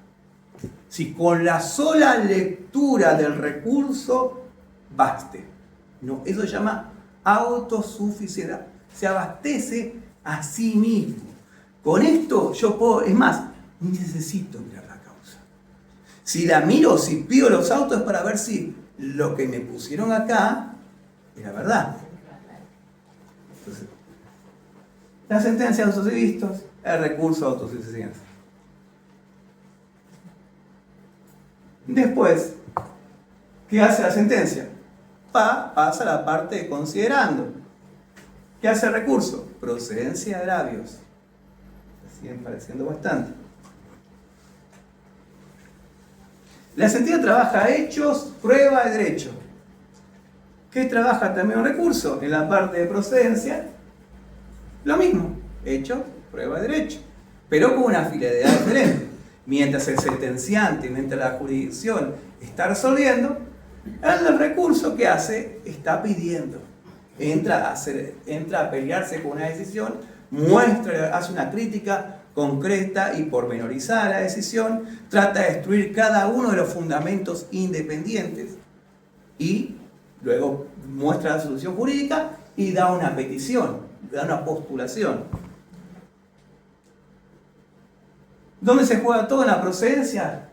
[SPEAKER 1] Si con la sola lectura del recurso baste. No, eso se llama autosuficiencia. Se abastece a sí mismo. Con esto yo puedo, es más, ni necesito mirar la causa. Si la miro, si pido los autos es para ver si lo que me pusieron acá era verdad. Entonces, la sentencia de autosuficientes, el recurso de autosuficiencia. Después, ¿qué hace la sentencia? Pasa a la parte de considerando. ¿Qué hace el recurso? Procedencia de agravios. Se siguen pareciendo bastante. La sentencia trabaja hechos, prueba y derecho. ¿Qué trabaja también un recurso? En la parte de procedencia, lo mismo. Hechos, prueba y derecho. Pero con una finalidad diferente. Mientras el sentenciante, mientras la jurisdicción está resolviendo, el recurso que hace está pidiendo. Entra a pelearse con una decisión, hace una crítica concreta y pormenorizada a la decisión, trata de destruir cada uno de los fundamentos independientes y luego muestra la solución jurídica y da una petición, da una postulación. ¿Dónde se juega todo en la procedencia?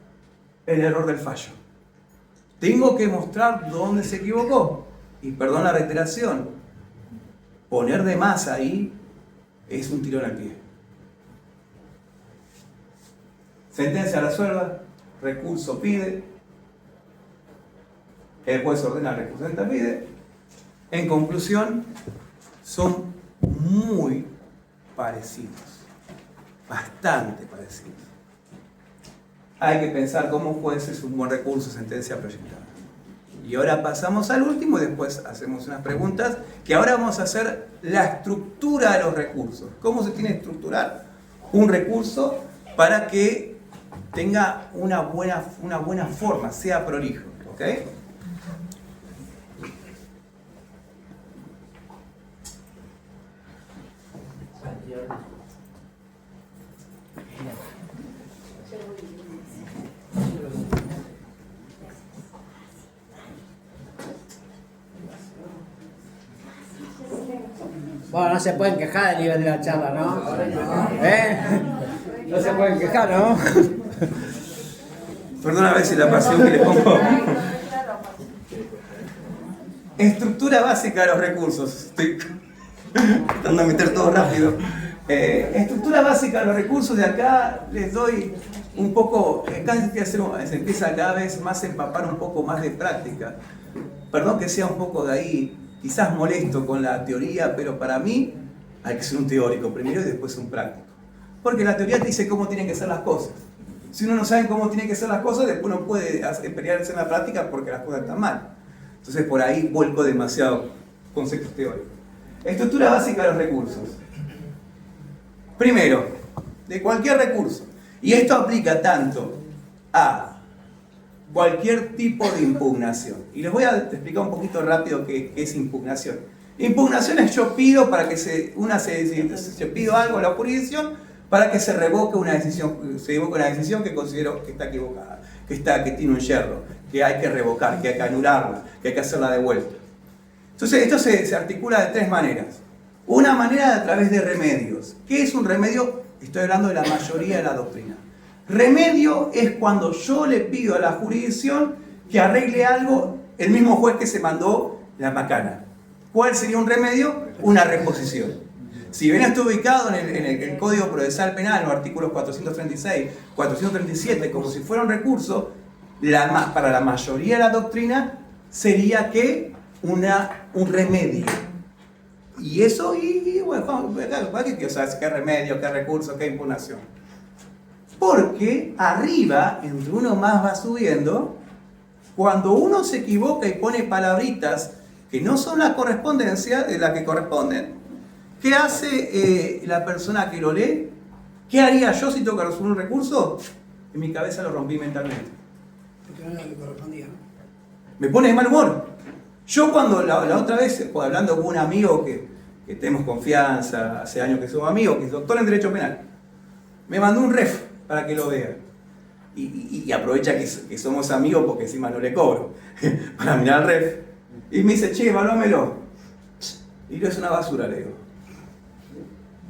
[SPEAKER 1] El error del fallo. Tengo que mostrar dónde se equivocó. Y perdón la reiteración, poner de más ahí es un tirón al pie. Sentencia resuelva, recurso pide, el juez ordena, el recursante pide. En conclusión, son muy parecidos, bastante parecidos. Hay que pensar cómo juez es un buen recurso, sentencia proyectada. Y ahora pasamos al último y después hacemos unas preguntas, que ahora vamos a hacer la estructura de los recursos. ¿Cómo se tiene que estructurar un recurso para que tenga una buena forma, sea prolijo? ¿Ok?
[SPEAKER 2] Bueno, no se pueden quejar del nivel de la charla, ¿no? No se pueden quejar, ¿no?
[SPEAKER 1] Perdona a ver si la pasión que le pongo. Estructura básica de los recursos. Estoy tratando de meter todo rápido. Estructura básica de los recursos, de acá les doy un poco, se empieza cada vez más a empapar un poco más de práctica. Perdón que sea un poco de ahí, quizás molesto con la teoría, pero para mí hay que ser un teórico primero y después un práctico. Porque la teoría te dice cómo tienen que ser las cosas. Si uno no sabe cómo tienen que ser las cosas, después no puede pelearse en la práctica porque las cosas están mal. Entonces por ahí vuelco demasiado conceptos teóricos. Estructura básica de los recursos. Primero, de cualquier recurso. Y esto aplica tanto a cualquier tipo de impugnación. Y les voy a explicar un poquito rápido qué es impugnación. Impugnación es yo pido para que yo pido algo a la jurisdicción para que se revoque una decisión que considero que está equivocada, que tiene un yerro, que hay que revocar, que hay que anularla, que hay que hacerla de vuelta. Entonces esto se articula de tres maneras. Una manera a través de remedios. ¿Qué es un remedio? Estoy hablando de la mayoría de la doctrina. Remedio es cuando yo le pido a la jurisdicción que arregle algo el mismo juez que se mandó la macana. ¿Cuál sería un remedio? Una reposición. Si bien está ubicado en el Código Procesal Penal, los artículos 436, 437, como si fuera un recurso, para la mayoría de la doctrina sería que un remedio. Y eso, bueno, ¿qué sabes? ¿Qué remedio, qué recurso, qué impugnación? Porque arriba, entre uno más va subiendo, cuando uno se equivoca y pone palabritas que no son la correspondencia de la que corresponden, ¿qué hace la persona que lo lee? ¿Qué haría yo si tengo que resolver un recurso? En mi cabeza lo rompí mentalmente.
[SPEAKER 4] Porque no era lo que correspondía, ¿no?
[SPEAKER 1] Me pone de mal humor. Yo cuando la otra vez, hablando con un amigo que tenemos confianza, hace años que somos amigos, que es doctor en Derecho Penal, me mandó un ref para que lo vea. Y aprovecha que somos amigos porque encima no le cobro para mirar el ref. Y me dice, che, evalúamelo. Y yo, es una basura, le digo.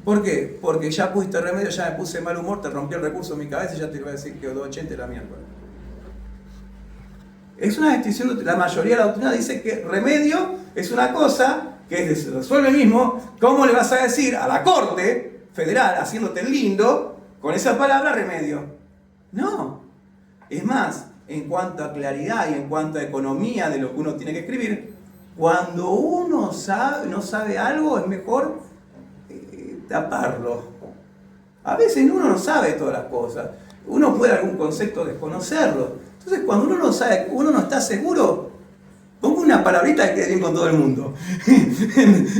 [SPEAKER 1] ¿Por qué? Porque ya pusiste remedio, ya me puse de mal humor, te rompí el recurso en mi cabeza y ya te iba a decir que 280 la mierda. Es una distinción, la mayoría de la doctrina dice que remedio es una cosa que se resuelve mismo. ¿Cómo le vas a decir a la Corte Federal, haciéndote el lindo, con esa palabra remedio? No. Es más, en cuanto a claridad y en cuanto a economía de lo que uno tiene que escribir, cuando uno no sabe algo, es mejor taparlo. A veces uno no sabe todas las cosas. Uno puede algún concepto desconocerlo. Entonces, cuando uno no sabe, uno no está seguro, pongo una palabrita que quede bien con todo el mundo.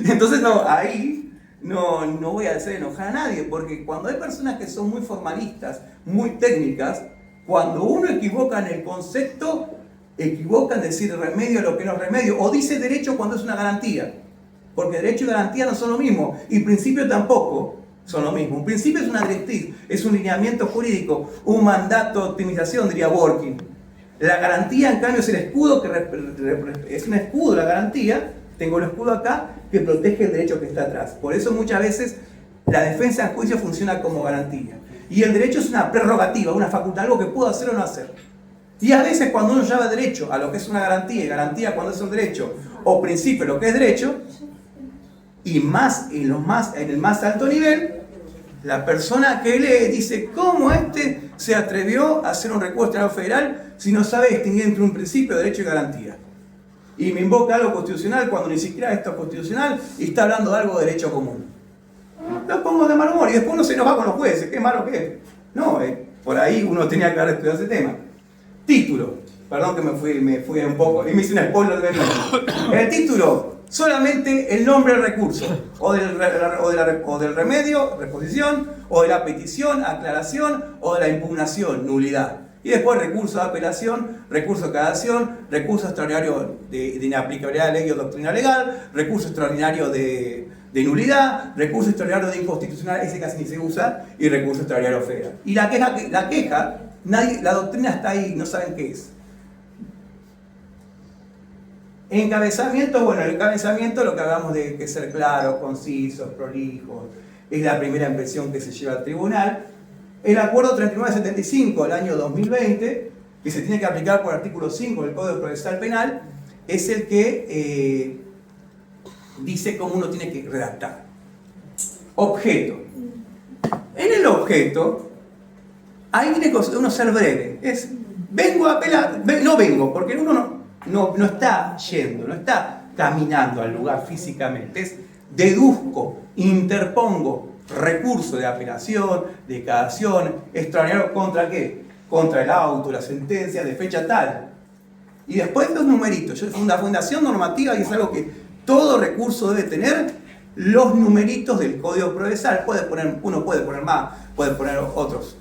[SPEAKER 1] Entonces, ahí no voy a hacer enojar a nadie, porque cuando hay personas que son muy formalistas, muy técnicas, cuando uno equivoca en el concepto, equivoca en decir remedio a lo que no es remedio, o dice derecho cuando es una garantía, porque derecho y garantía no son lo mismo, y principio tampoco son lo mismo. Un principio es una directriz, es un lineamiento jurídico, un mandato de optimización, diría Working. La garantía, en cambio, es el escudo, es un escudo la garantía, tengo el escudo acá, que protege el derecho que está atrás. Por eso muchas veces la defensa en juicio funciona como garantía. Y el derecho es una prerrogativa, una facultad, algo que puedo hacer o no hacer. Y a veces cuando uno llama derecho a lo que es una garantía, y garantía cuando es un derecho, o principio lo que es derecho, y más en el más alto nivel, la persona que lee dice, ¿cómo se atrevió a hacer un recurso al Tribunal Federal si no sabe distinguir entre un principio, derecho y garantía? Y me invoca algo constitucional cuando ni siquiera esto es constitucional y está hablando de algo de derecho común. Lo pongo de mal humor y después uno se nos va con los jueces, qué malo que es. No, por ahí uno tenía que haber estudiado ese tema. Título, perdón que me fui un poco y me hice un spoiler de mí. El título, solamente el nombre del recurso, o del remedio, reposición, o de la petición, aclaración, o de la impugnación, nulidad. Y después recurso de apelación, recurso de cassación, recurso extraordinario de inaplicabilidad de ley o doctrina legal, recurso extraordinario de nulidad, recurso extraordinario de inconstitucional, ese casi ni se usa, y recurso extraordinario federal. Y la queja, la doctrina está ahí, no saben qué es. Encabezamiento, bueno, el encabezamiento lo que hagamos de que ser claros, concisos, prolijos, es la primera impresión que se lleva al tribunal. El acuerdo 3975 del año 2020, que se tiene que aplicar por el artículo 5 del Código Procesal Penal, es el que dice cómo uno tiene que redactar. Objeto. En el objeto, ahí tiene que uno ser breve. Es, vengo a apelar, no vengo, porque uno no está yendo, no está caminando al lugar físicamente. Es deduzco, interpongo recurso de apelación, de cassación, extraordinario, ¿contra qué? Contra el auto, la sentencia de fecha tal. Y después los numeritos. Yo, una fundación normativa, y es algo que todo recurso debe tener los numeritos del Código Procesal. Uno puede poner más, puede poner otros,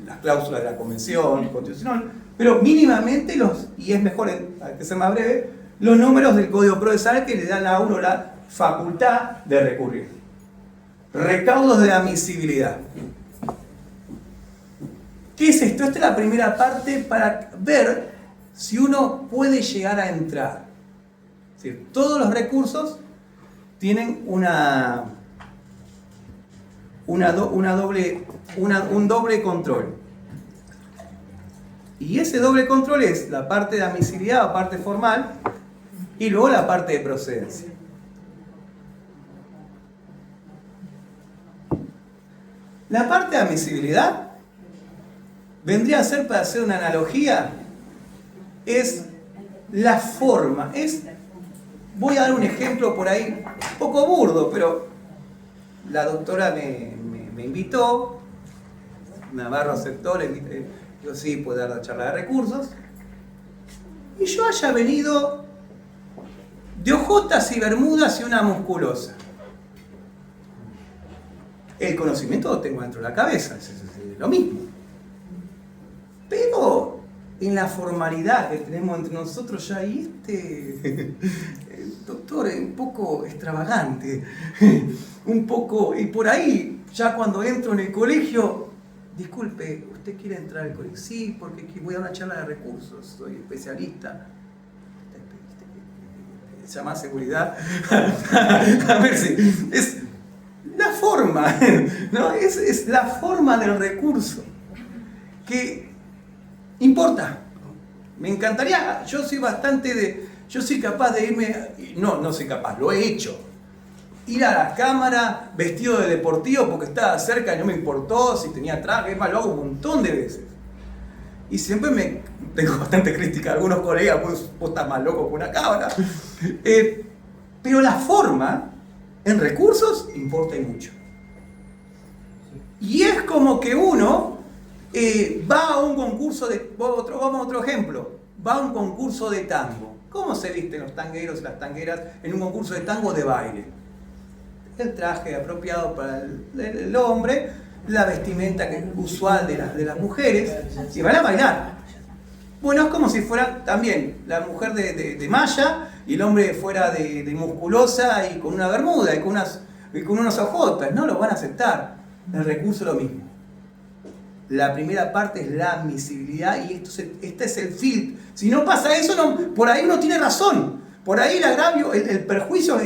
[SPEAKER 1] las cláusulas de la Convención Constitucional, pero mínimamente y es mejor, hay que ser más breve, los números del Código Procesal que le dan a uno la facultad de recurrir. Recaudos de admisibilidad. ¿Qué es esto? Esta es la primera parte para ver si uno puede llegar a entrar. Es decir, todos los recursos tienen un doble control. Y ese doble control es la parte de admisibilidad o parte formal y luego la parte de procedencia. La parte de admisibilidad vendría a ser, para hacer una analogía, es la forma. Voy a dar un ejemplo por ahí, un poco burdo, pero la doctora me invitó, Navarro aceptó, yo sí puedo dar la charla de recursos, y yo haya venido de ojotas y bermudas y una musculosa. El conocimiento lo tengo dentro de la cabeza, es lo mismo. Pero en la formalidad que tenemos entre nosotros ya el doctor es un poco extravagante, un poco, y por ahí, ya cuando entro en el colegio, disculpe, ¿usted quiere entrar al colegio? Sí, porque voy a una charla de recursos, soy especialista. Se llama seguridad. A ver si es la forma, ¿no? Es la forma del recurso que importa. Me encantaría, yo soy capaz de irme, no soy capaz, lo he hecho. Ir a la cámara vestido de deportivo porque estaba cerca y no me importó si tenía traje, es más, lo hago un montón de veces. Y siempre tengo bastante crítica a algunos colegas, pues vos estás más loco que una cabra. Pero la forma, en recursos, importa y mucho. Y es como que uno va a un concurso vamos a otro ejemplo, va a un concurso de tango. ¿Cómo se visten los tangueros y las tangueras en un concurso de tango de baile? El traje apropiado para el hombre, la vestimenta usual de las mujeres, y van a bailar. Bueno, es como si fuera también la mujer de malla y el hombre fuera de musculosa y con una bermuda y con unos ojotas. No lo van a aceptar. El recurso es lo mismo. La primera parte es la admisibilidad y este es el filtro. Si no pasa eso, por ahí uno tiene razón. Por ahí el agravio, el perjuicio,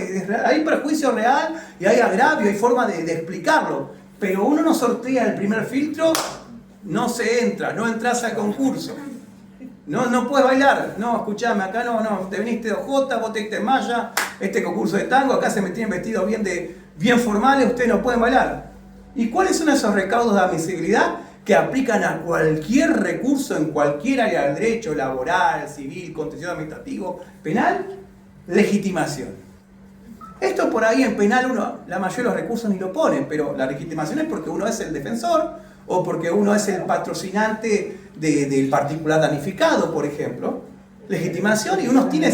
[SPEAKER 1] hay perjuicio real y hay agravio, hay forma de explicarlo. Pero uno no sortea el primer filtro, no se entra, no entras al concurso. No puedes bailar, no, escuchame, acá no, te viniste de ojota, vos te diste malla, este concurso de tango, acá se me tienen vestidos bien formales, ustedes no pueden bailar. ¿Y cuáles son esos recaudos de admisibilidad que aplican a cualquier recurso en cualquier área del derecho, laboral, civil, contencioso administrativo, penal? Legitimación. Esto por ahí en penal la mayoría de los recursos ni lo ponen, pero la legitimación es porque uno es el defensor o porque uno es el patrocinante del particular damnificado, por ejemplo. Legitimación, y uno tiene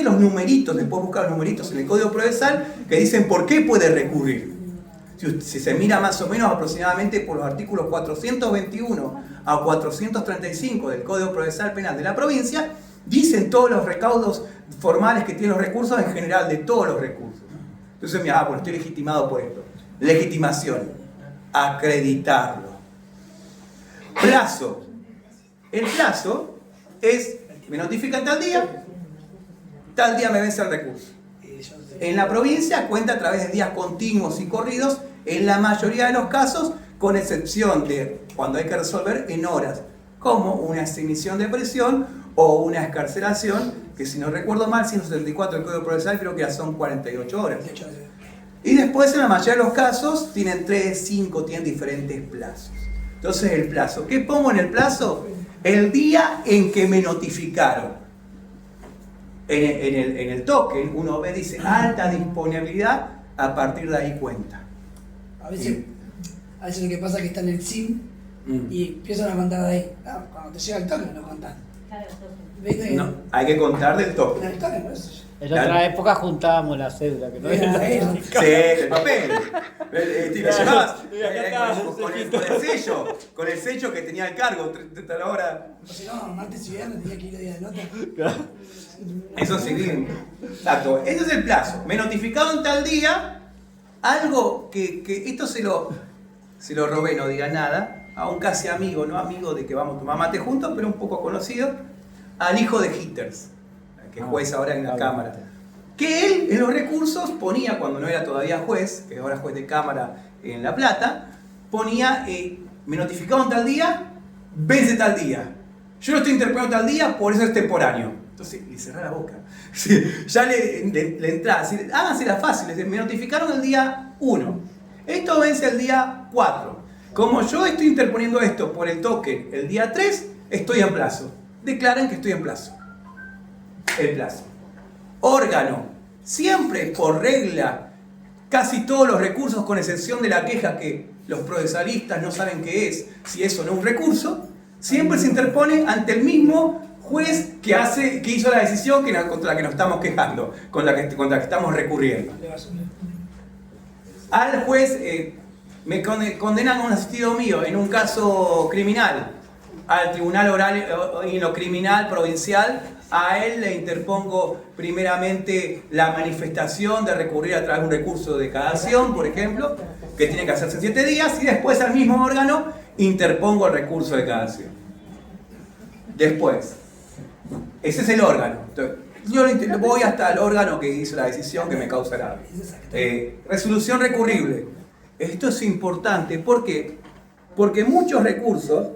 [SPEAKER 1] los numeritos, después buscar los numeritos en el Código Procesal que dicen por qué puede recurrir. Si se mira más o menos aproximadamente por los artículos 421 a 435 del Código Procesal Penal de la provincia, dicen todos los recaudos formales que tienen los recursos en general, de todos los recursos. Entonces, mira, bueno, estoy legitimado por esto. Legitimación, acreditarlo. Plazo. El plazo es, me notifican tal día me vence el recurso. En la provincia cuenta a través de días continuos y corridos, en la mayoría de los casos, con excepción de cuando hay que resolver en horas, como una exhibición de prisión o una excarcelación, que si no recuerdo mal, 174 del Código Procesal creo que ya son 48 horas. Y después en la mayoría de los casos tienen 3, 5, tienen diferentes plazos. Entonces el plazo, ¿qué pongo en el plazo? El día en que me notificaron. En el token uno ve, dice alta disponibilidad, a partir de ahí cuenta.
[SPEAKER 4] A veces lo que pasa es que está en el SIM y empiezan a contar de ahí. Cuando te llega el token no contan.
[SPEAKER 3] Claro,
[SPEAKER 1] No, hay que contar del token.
[SPEAKER 4] En el token, ¿no?
[SPEAKER 2] En otra época juntábamos la cédula, que no
[SPEAKER 4] Era eso.
[SPEAKER 1] Sí, el papel. Te lo llevabas con el sello que tenía el cargo, a la hora.
[SPEAKER 4] O si no, martes y viernes tenía que ir a día de nota.
[SPEAKER 1] Eso sí, bien. Exacto. Ese es el plazo. Me notificaron tal día algo que esto se lo robé, no diga nada, a un casi amigo, no amigo de que vamos a tomar mate juntos, pero un poco conocido, al hijo de Hitters, que es juez ahora en la Cámara. Que él en los recursos ponía, cuando no era todavía juez, que ahora es juez de Cámara en La Plata, ponía, me notificaron tal día, vence tal día. Yo lo estoy interpretando tal día, por eso es temporáneo. Entonces le cerré la boca. Sí, ya le entraba, háganse la fácil, me notificaron el día 1. Esto vence el día 4. Como yo estoy interponiendo esto por el toque el día 3, estoy en plazo. Declaren que estoy en plazo. El plazo. Órgano. Siempre por regla, casi todos los recursos, con excepción de la queja que los procesalistas no saben qué es, si eso no es un recurso, siempre se interpone ante el mismo juez que hizo la decisión contra la que nos estamos quejando, contra la que estamos recurriendo. Al juez me condenan a un asistido mío en un caso criminal, al tribunal oral en lo criminal provincial. A él le interpongo primeramente la manifestación de recurrir a través de un recurso de cadación, por ejemplo, que tiene que hacerse en 7 días, y después al mismo órgano interpongo el recurso de cadación. Después, ese es el órgano. Entonces, yo voy hasta el órgano que hizo la decisión que me causa grave. Resolución recurrible. Esto es importante, ¿por qué? Porque muchos recursos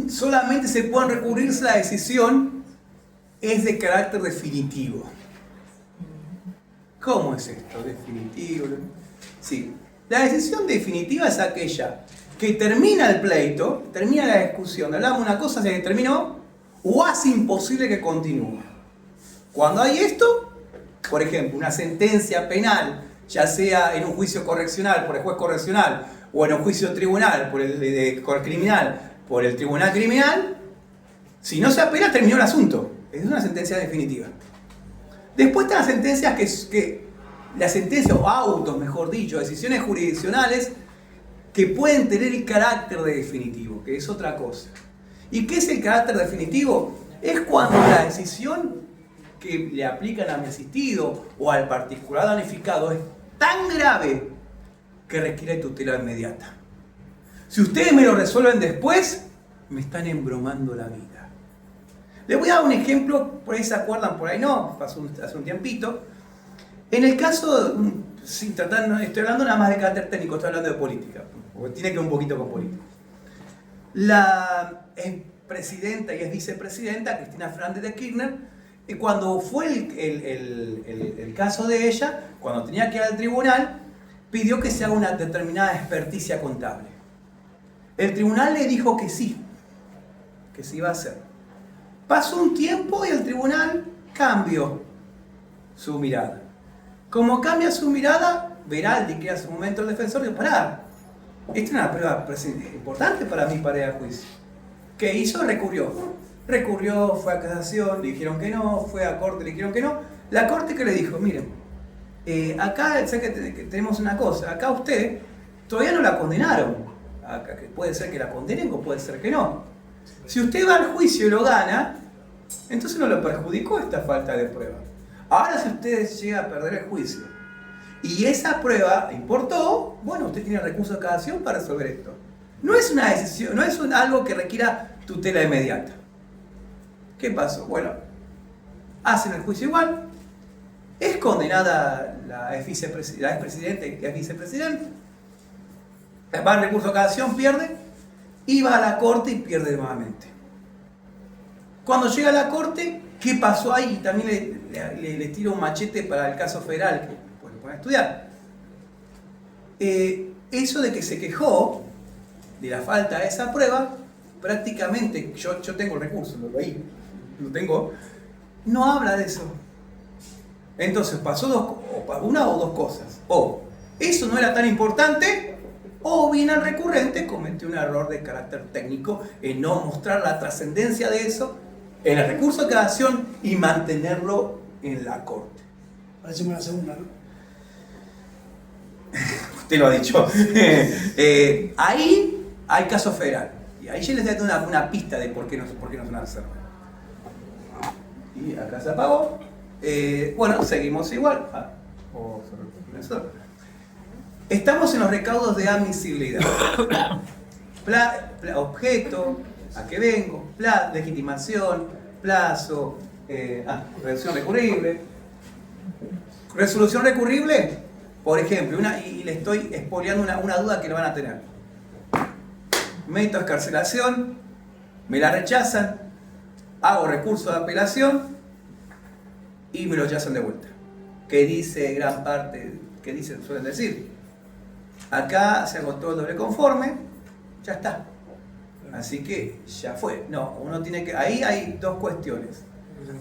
[SPEAKER 1] solamente se pueden recurrir si la decisión es de carácter definitivo. ¿Cómo es esto? ¿Definitivo? Sí. La decisión definitiva es aquella que termina el pleito, termina la discusión, hablamos una cosa, se terminó, o hace imposible que continúe. Cuando hay esto, por ejemplo, una sentencia penal, ya sea en un juicio correccional por el juez correccional, o en un juicio tribunal por el criminal, por el tribunal criminal, si no se apela, terminó el asunto. Es una sentencia definitiva. Después están las sentencias las sentencias o autos, mejor dicho, decisiones jurisdiccionales que pueden tener el carácter de definitivo, que es otra cosa. ¿Y qué es el carácter definitivo? Es cuando la decisión que le aplican a mi asistido o al particular damnificado es tan grave que requiere tutela inmediata. Si ustedes me lo resuelven después, me están embromando la vida. Les voy a dar un ejemplo, por ahí se acuerdan, por ahí no, pasó hace un tiempito. En el caso, estoy hablando nada más de carácter técnico, estoy hablando de política, porque tiene que ver un poquito con política. La presidenta y es vicepresidenta, Cristina Fernández de Kirchner, cuando fue el caso de ella, cuando tenía que ir al tribunal, pidió que se haga una determinada experticia contable. El tribunal le dijo que sí, que se iba a hacer. Pasó un tiempo y el tribunal cambió su mirada. Como cambia su mirada, Veraldi, que en su momento el defensor, dijo, pará, esta es una prueba importante para mí para ir al juicio. ¿Qué hizo? Recurrió, fue a casación, le dijeron que no, fue a corte, le dijeron que no. La corte que le dijo, miren, acá sé que tenemos una cosa, acá usted todavía no la condenaron. Acá, que puede ser que la condenen o puede ser que no. Si usted va al juicio y lo gana, entonces no lo perjudicó esta falta de prueba. Ahora si usted llega a perder el juicio y esa prueba importó, bueno, usted tiene recurso de cadación para resolver esto. No es una decisión, no es algo que requiera tutela inmediata. ¿Qué pasó? Bueno, hacen el juicio igual, es condenada la expresidenta y es vicepresidente, va al recurso de cadación, pierde, y va a la corte y pierde nuevamente. Cuando llega a la corte, ¿qué pasó ahí? También le tiro un machete para el caso federal, que pues, lo pueden estudiar. Eso de que se quejó de la falta de esa prueba, prácticamente, yo tengo el recurso, lo tengo, no habla de eso. Entonces pasó una o dos cosas. O eso no era tan importante, o bien el recurrente cometió un error de carácter técnico en no mostrar la trascendencia de eso en el recurso de cassación y mantenerlo en la Corte.
[SPEAKER 4] Parecemos la segunda, ¿no?
[SPEAKER 1] Usted lo ha dicho. Ahí hay caso federal. Y ahí ya les doy una pista de por qué no son hacerlo. Y acá se apagó. Bueno, seguimos igual. Estamos en los recaudos de admisibilidad. Objeto, a qué vengo, legitimación, plazo, resolución recurrible. Resolución recurrible, por ejemplo, y le estoy expoliando una duda que le van a tener. Meto excarcelación, me la rechazan, hago recurso de apelación y me lo rechazan de vuelta. ¿Qué dice gran parte? ¿Qué dicen? Suelen decir. Acá se agotó el doble conforme, ya está. Así que ya fue. No, uno tiene que. Ahí hay dos cuestiones.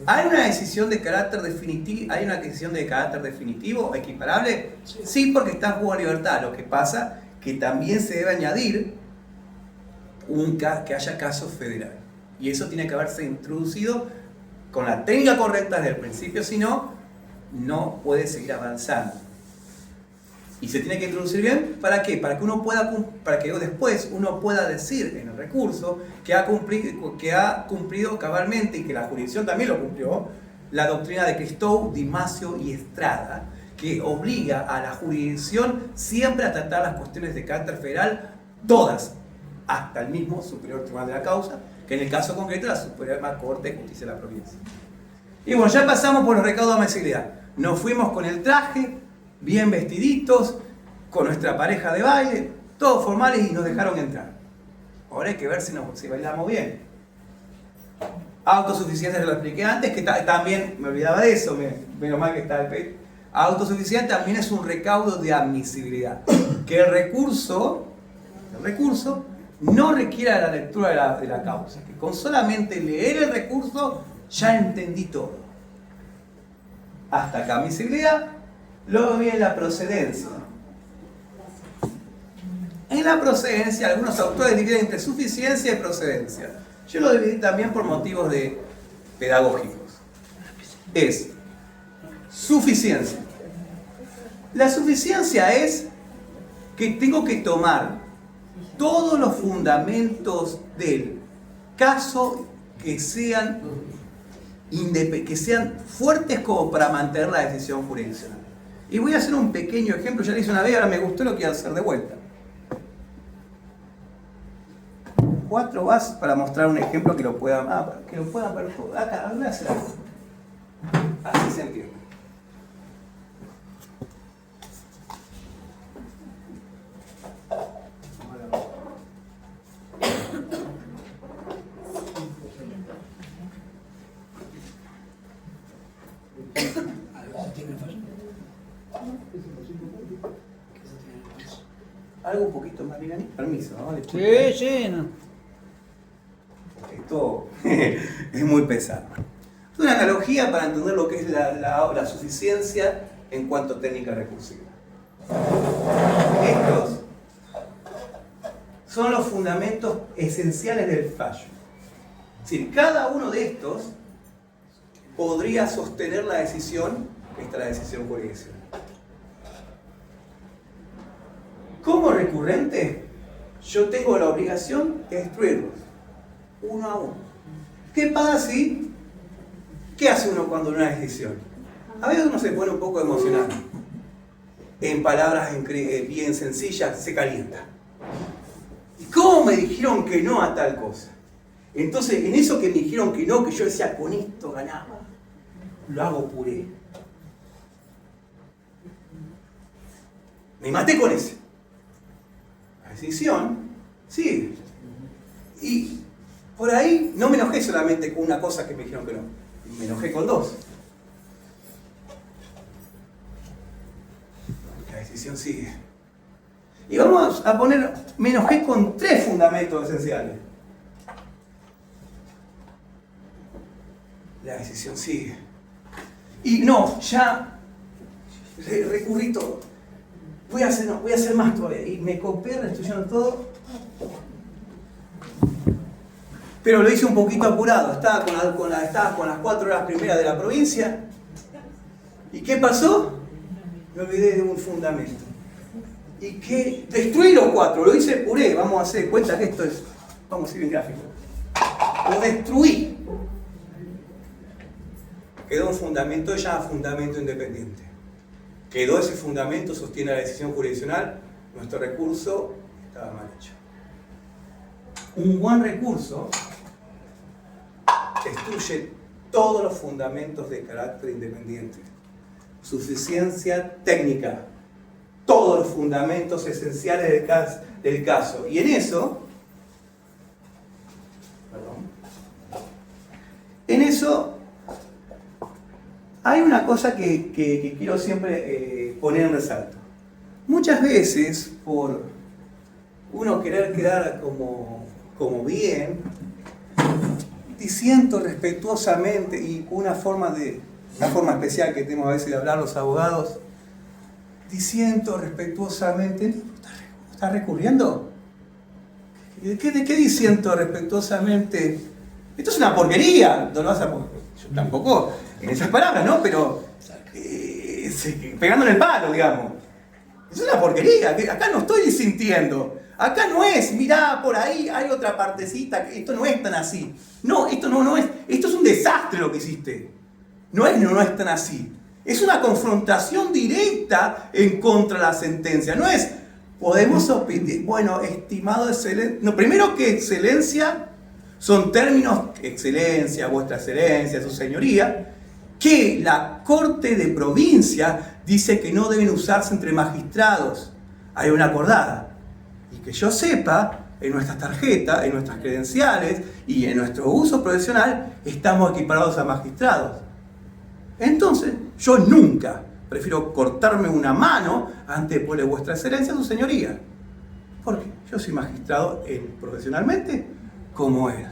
[SPEAKER 1] ¿Hay una decisión de carácter definitivo? ¿Hay una decisión de carácter definitivo, equiparable? Sí, porque está en juego de libertad. Lo que pasa que también se debe añadir que haya caso federal. Y eso tiene que haberse introducido con la técnica correcta desde el principio, si no, no puede seguir avanzando. Y se tiene que introducir bien, ¿para qué? Para que después uno pueda decir en el recurso que ha cumplido cabalmente, y que la jurisdicción también lo cumplió, la doctrina de Christou, Di Masio y Estrada, que obliga a la jurisdicción siempre a tratar las cuestiones de carácter federal, todas, hasta el mismo superior tribunal de la causa, que en el caso concreto la Suprema Corte de Justicia de la Provincia. Y bueno, ya pasamos por los recaudos de admisibilidad. Nos fuimos con el traje, bien vestiditos, con nuestra pareja de baile, todos formales, y nos dejaron entrar. Ahora hay que ver si bailamos bien. Autosuficiencia, ya lo expliqué antes, que también me olvidaba de eso, menos mal que está el pecho. Autosuficiencia también es un recaudo de admisibilidad. Que el recurso no requiera la lectura de la causa. Que con solamente leer el recurso ya entendí todo. Hasta acá admisibilidad. Luego viene la procedencia. En la procedencia, algunos autores dividen entre suficiencia y procedencia. Yo lo dividí también por motivos pedagógicos. Es suficiencia. La suficiencia es que tengo que tomar todos los fundamentos del caso que sean fuertes como para mantener la decisión jurisdiccional. Y voy a hacer un pequeño ejemplo, ya lo hice una vez, ahora me gustó, lo quiero hacer de vuelta. 4 vas para mostrar un ejemplo que lo puedan ver todo. Acá, voy a hacer algo. Así se entiende. Algo un poquito más, mira, permiso, ¿no?
[SPEAKER 2] Sí, no.
[SPEAKER 1] Esto es muy pesado. Es una analogía para entender lo que es la suficiencia en cuanto a técnica recursiva. Estos son los fundamentos esenciales del fallo. Es decir, cada uno de estos podría sostener la decisión, esta es la decisión jurisdiccional. Como recurrente, yo tengo la obligación de destruirlos, uno a uno. ¿Qué pasa si? ¿Qué hace uno cuando no hay decisión? A veces uno se pone un poco emocionado. En palabras bien sencillas, se calienta. ¿Y cómo me dijeron que no a tal cosa? Entonces, en eso que me dijeron que no, que yo decía, con esto ganaba, lo hago puré. Me maté con ese. Decisión, sí. Y por ahí no me enojé solamente con una cosa que me dijeron que no, me enojé con 2. La decisión sigue. Y vamos a poner, me enojé con 3 fundamentos esenciales. La decisión sigue. Y no, ya recurrí todo. Voy a hacer más todavía. Y me copié restituyendo todo. pero lo hice un poquito apurado. Estaba con las 4 horas primeras de la provincia. ¿Y qué pasó? Me olvidé de un fundamento. Y que destruí los 4, lo hice puré, vamos a hacer cuenta que esto es, vamos a ir en gráfico. Lo destruí. Quedó un fundamento, ya fundamento independiente. Quedó ese fundamento, sostiene la decisión jurisdiccional, nuestro recurso estaba mal hecho. Un buen recurso destruye todos los fundamentos de carácter independiente. Suficiencia técnica, todos los fundamentos esenciales del caso. Y en eso, hay una cosa que quiero siempre poner en resalto. Muchas veces, por uno querer quedar como bien, diciendo respetuosamente y una forma especial que tenemos a veces de hablar los abogados, diciendo respetuosamente, ¿estás recurriendo? ¿De qué diciendo respetuosamente? Esto es una porquería, no lo vas a poner. Yo tampoco en esas palabras, ¿no? Pero pegándole el palo, digamos. Es una porquería, acá no estoy sintiendo. Acá no es, mirá, por ahí hay otra partecita, esto no es tan así. No, esto no es, esto es un desastre lo que hiciste. No es tan así. Es una confrontación directa en contra de la sentencia. No es, podemos opinar, bueno, estimado excelencia. No, primero que excelencia son términos, excelencia, vuestra excelencia, su señoría, que la Corte de Provincia dice que no deben usarse entre magistrados. Hay una acordada. Y que yo sepa, en nuestras tarjetas, en nuestras credenciales y en nuestro uso profesional, estamos equiparados a magistrados. Entonces, yo nunca prefiero cortarme una mano antes de ponerle vuestra excelencia a su señoría. Porque yo soy magistrado profesionalmente como él.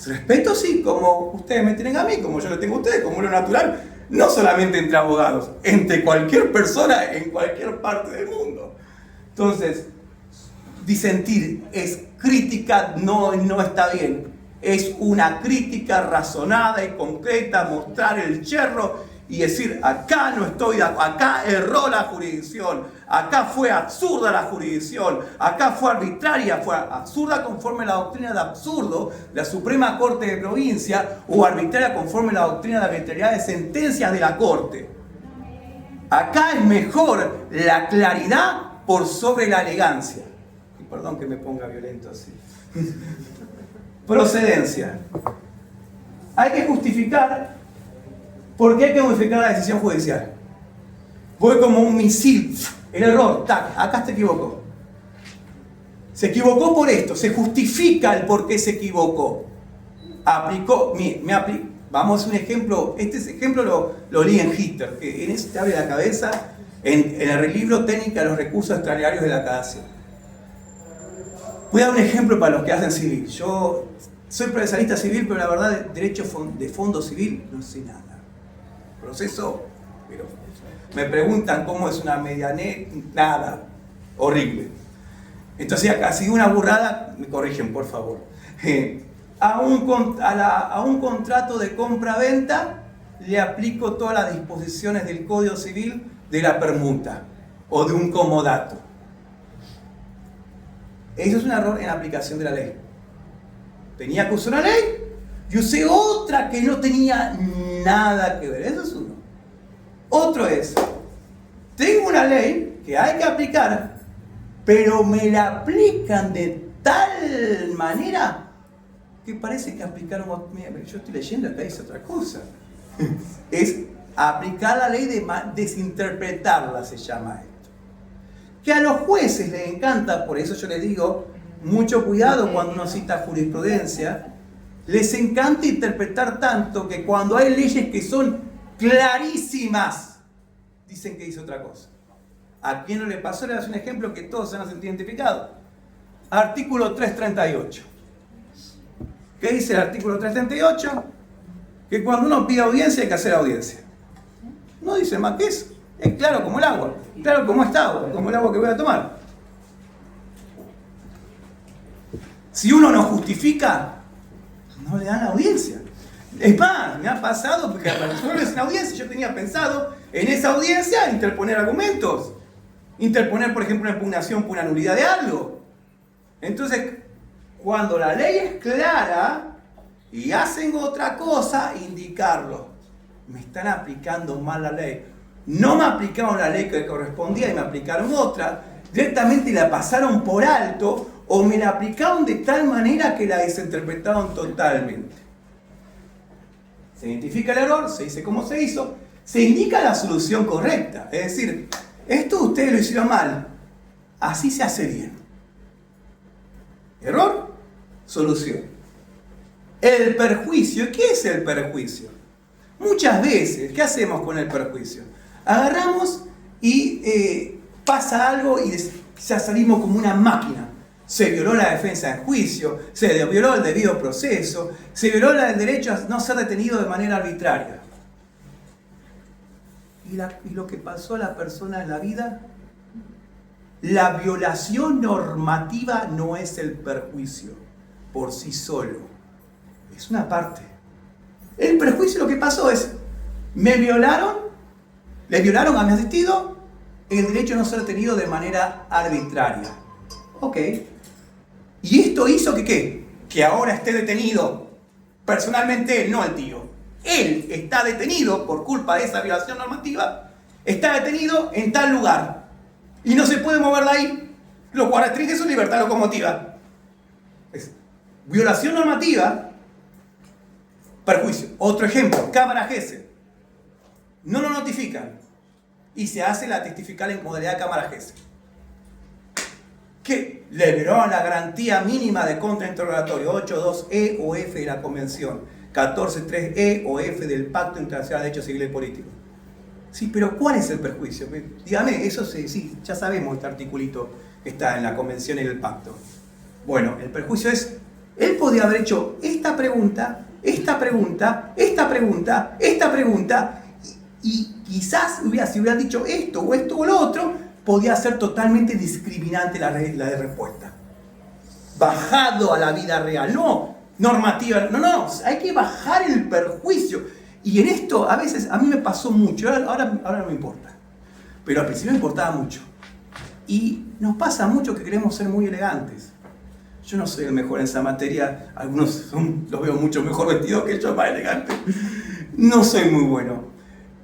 [SPEAKER 1] Respeto sí, como ustedes me tienen a mí, como yo lo tengo a ustedes, como lo natural, no solamente entre abogados, entre cualquier persona en cualquier parte del mundo. Entonces, disentir es crítica, no está bien. Es una crítica razonada y concreta, mostrar el yerro y decir, acá no estoy, acá erró la jurisdicción, acá fue absurda la jurisdicción, acá fue arbitraria, fue absurda conforme a la doctrina de absurdo de la Suprema Corte de Provincia o arbitraria conforme a la doctrina de arbitrariedad de sentencias de la Corte. Acá es mejor la claridad por sobre la elegancia. Y perdón que me ponga violento así. Procedencia. Hay que justificar por qué hay que modificar la decisión judicial. Voy como un misil. El error, tac, acá se equivocó. Se equivocó por esto, se justifica el por qué se equivocó. Aplicó, vamos a un ejemplo, este ejemplo lo leí en Hitter, que en ese te abre la cabeza, en el libro Técnica de los recursos extraordinarios de la Acadacia. Voy a dar un ejemplo para los que hacen civil. Yo soy procesalista civil, pero la verdad de derecho de fondo civil no sé nada. Proceso, pero me preguntan cómo es una medianet, nada, horrible. Entonces, si una burrada, me corrigen, por favor. A un contrato de compra-venta le aplico todas las disposiciones del Código Civil de la permuta o de un comodato. Eso es un error en la aplicación de la ley. Tenía que usar una ley y usé otra que no tenía nada que ver. Eso es uno. Otro es, tengo una ley que hay que aplicar, pero me la aplican de tal manera que parece que aplicaron... Mira, yo estoy leyendo, acá dice otra cosa. Es aplicar la ley, desinterpretarla se llama esto. Que a los jueces les encanta, por eso yo les digo, mucho cuidado cuando uno cita jurisprudencia, les encanta interpretar tanto que cuando hay leyes que son clarísimas, dicen que dice otra cosa. ¿A quién no le pasó? Le das un ejemplo que todos se han sentido identificados. Artículo 338. ¿Qué dice el artículo 338? Que cuando uno pide audiencia hay que hacer audiencia. No dice más que eso. Es claro como el agua. Claro como está agua, como el agua que voy a tomar. Si uno no justifica, no le dan la audiencia. Es más, me ha pasado porque resuelves una audiencia. Yo tenía pensado en esa audiencia interponer argumentos. Interponer, por ejemplo, una impugnación por una nulidad de algo. Entonces, cuando la ley es clara y hacen otra cosa, indicarlo. Me están aplicando mal la ley. No me aplicaron la ley que correspondía y me aplicaron otra. Directamente la pasaron por alto o me la aplicaron de tal manera que la desinterpretaron totalmente. Se identifica el error, se dice cómo se hizo, se indica la solución correcta. Es decir, esto ustedes lo hicieron mal, así se hace bien. Error, solución. El perjuicio, ¿qué es el perjuicio? Muchas veces, ¿qué hacemos con el perjuicio? Agarramos y pasa algo y ya salimos como una máquina. Se violó la defensa en juicio, se violó el debido proceso, se violó el derecho a no ser detenido de manera arbitraria. ¿Y lo que pasó a la persona en la vida? La violación normativa no es el perjuicio por sí solo, es una parte. El perjuicio lo que pasó es, me violaron, le violaron a mi asistido el derecho a no ser detenido de manera arbitraria. Ok. Y esto hizo que ¿qué? Que ahora esté detenido. Personalmente él, no el tío. Él está detenido por culpa de esa violación normativa. Está detenido en tal lugar. Y no se puede mover de ahí. Lo cual restringe su libertad locomotiva. Es violación normativa, perjuicio. Otro ejemplo, cámara GESE. No lo notifican. Y se hace la testifical en modalidad de cámara GESE. Que le violaron la garantía mínima de contrainterrogatorio 8.2e o f de la Convención, 14.3e o f del Pacto Internacional de Derechos Civiles y Políticos. Sí, pero ¿cuál es el perjuicio? Dígame, eso sí, ya sabemos, este articulito está en la Convención y en el Pacto. Bueno, el perjuicio es, él podía haber hecho esta pregunta, esta pregunta, esta pregunta, esta pregunta, y quizás si hubieran dicho esto o lo otro, podía ser totalmente discriminante la de respuesta. Bajado a la vida real, no normativa, no, hay que bajar el perjuicio. Y en esto, a veces, a mí me pasó mucho, ahora no me importa, pero al principio me importaba mucho. Y nos pasa mucho que queremos ser muy elegantes. Yo no soy el mejor en esa materia, algunos los veo mucho mejor vestidos que yo, más elegantes. No soy muy bueno.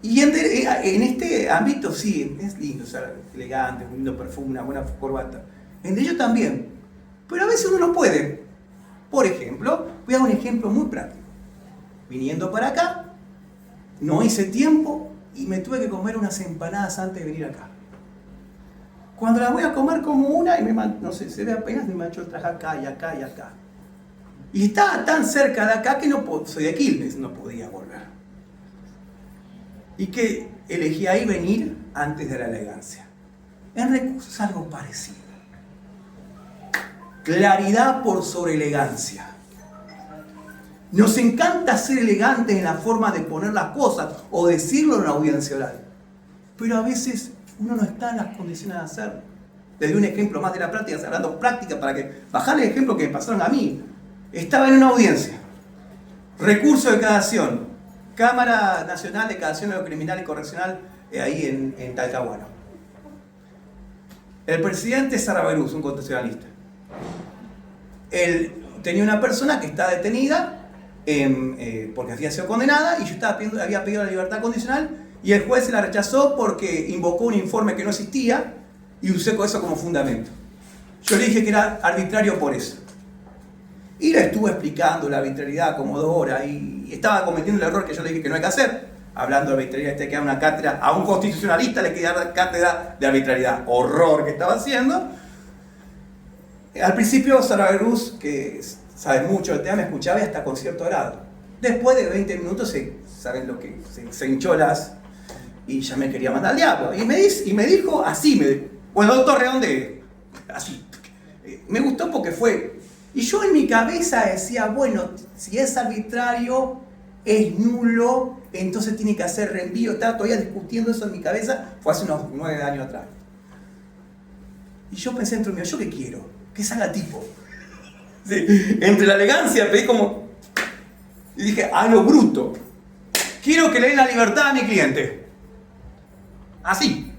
[SPEAKER 1] Y en este ámbito sí, es lindo ser elegante, un lindo perfume, una buena corbata. En ello también. Pero a veces uno no puede. Por ejemplo, voy a dar un ejemplo muy práctico. Viniendo para acá, no hice tiempo y me tuve que comer unas empanadas antes de venir acá. Cuando las voy a comer como una y no sé, se ve apenas, me manchó el traje acá y acá y acá. Y estaba tan cerca de acá que soy de Quilmes, no podía volver. Y que elegí ahí venir antes de la elegancia. En recursos es algo parecido. Claridad por sobre elegancia. Nos encanta ser elegantes en la forma de poner las cosas o decirlo en una audiencia oral. Pero a veces uno no está en las condiciones de hacerlo. Les doy un ejemplo más de la práctica, hablando práctica para que bajarle el ejemplo que me pasaron a mí. Estaba en una audiencia. Recurso de cadación. Cámara Nacional de Cadación de lo Criminal y Correccional, ahí en Talcahuano. El presidente Saraberuz, un constitucionalista. Él tenía una persona que está detenida porque había sido condenada y yo había pedido la libertad condicional y el juez se la rechazó porque invocó un informe que no existía y usé eso como fundamento. Yo le dije que era arbitrario por eso. Y le estuve explicando la arbitrariedad como 2 horas y estaba cometiendo el error que yo le dije que no hay que hacer. Hablando de arbitrariedad, que da una cátedra a un constitucionalista, le quería dar cátedra de arbitrariedad. Horror que estaba haciendo. Al principio Saraberuz, que sabe mucho del tema, me escuchaba y hasta con cierto grado. Después de 20 minutos, ¿saben lo que? Se hinchó y ya me quería mandar al diablo. Y me dijo así, bueno, doctor, redondee. Así. Me gustó porque fue... Y yo en mi cabeza decía, bueno, si es arbitrario, es nulo, entonces tiene que hacer reenvío. Estaba todavía discutiendo eso en mi cabeza, fue hace unos 9 años atrás. Y yo pensé dentro mío, ¿yo qué quiero? Que salga tipo. Sí, entre la elegancia pedí como... Y dije, a lo bruto. Quiero que le den la libertad a mi cliente. Así.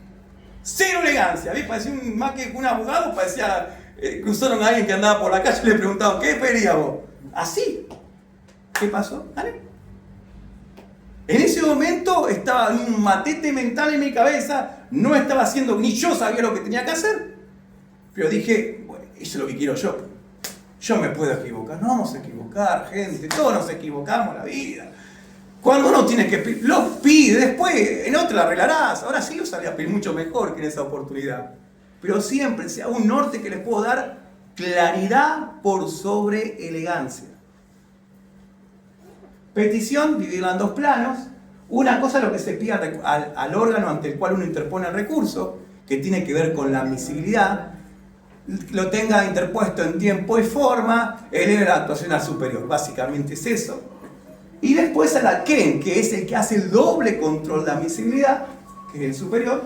[SPEAKER 1] Cero elegancia. ¿Ves? Parecía más que un abogado, parecía... cruzaron a alguien que andaba por la calle y le preguntaban, ¿qué pedías vos? Así. ¿Qué pasó? ¿Vale? En ese momento estaba un matete mental en mi cabeza, no estaba haciendo, ni yo sabía lo que tenía que hacer. Pero dije, bueno, eso es lo que quiero yo. Yo me puedo equivocar, no vamos a equivocar, gente, todos nos equivocamos en la vida. Cuando uno tiene que pedir, los pide, después en otra la arreglarás. Ahora sí lo sabía pedir mucho mejor que en esa oportunidad. Pero siempre sea un norte que les puedo dar claridad por sobre elegancia. Petición, dividirla en dos planos. Una cosa es lo que se pide al órgano ante el cual uno interpone el recurso, que tiene que ver con la admisibilidad, lo tenga interpuesto en tiempo y forma, eleve la actuación al superior. Básicamente es eso. Y después a la QUEN, que es el que hace el doble control de admisibilidad, que es el superior.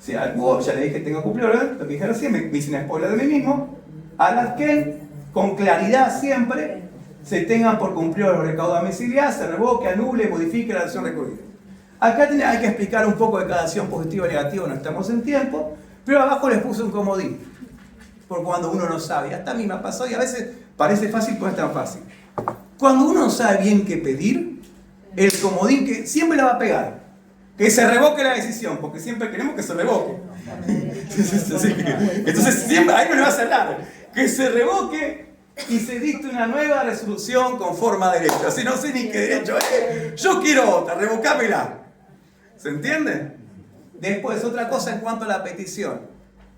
[SPEAKER 1] O sea, ya le dije que tengo cumplido, ¿verdad? Lo que dije recién, me hice una spoiler de mí mismo. A la QUEN, con claridad siempre, se tengan por cumplido los recaudos de admisibilidad, se revoque, anule, modifique la acción recurrida. Acá hay que explicar un poco de cada acción positiva y negativa, no estamos en tiempo, pero abajo les puse un comodín, por cuando uno no sabe. Hasta a mí me ha pasado y a veces parece fácil, pero no es tan fácil. Cuando uno no sabe bien qué pedir, el comodín que siempre le va a pegar, que se revoque la decisión, porque siempre queremos que se revoque. Entonces siempre, ahí no le va a cerrar, que se revoque y se dicte una nueva resolución con forma derecha. Así no sé ni qué derecho es. Yo quiero otra, revocámela. ¿Se entiende? Después, otra cosa en cuanto a la petición.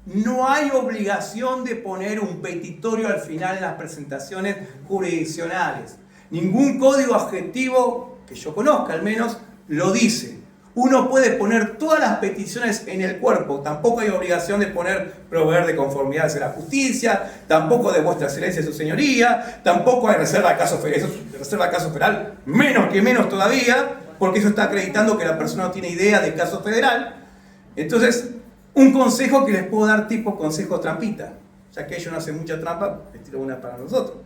[SPEAKER 1] No hay obligación de poner un petitorio al final en las presentaciones jurisdiccionales. Ningún código adjetivo, que yo conozca al menos, lo dice. Uno puede poner todas las peticiones en el cuerpo. Tampoco hay obligación de poner proveer de conformidad hacia la justicia, tampoco de vuestra excelencia su señoría, tampoco hay reserva de caso federal. Eso es reserva de caso federal, menos todavía, porque eso está acreditando que la persona no tiene idea de caso federal. Entonces, un consejo que les puedo dar tipo consejo trampita, ya que ellos no hacen mucha trampa, les tiro una para nosotros.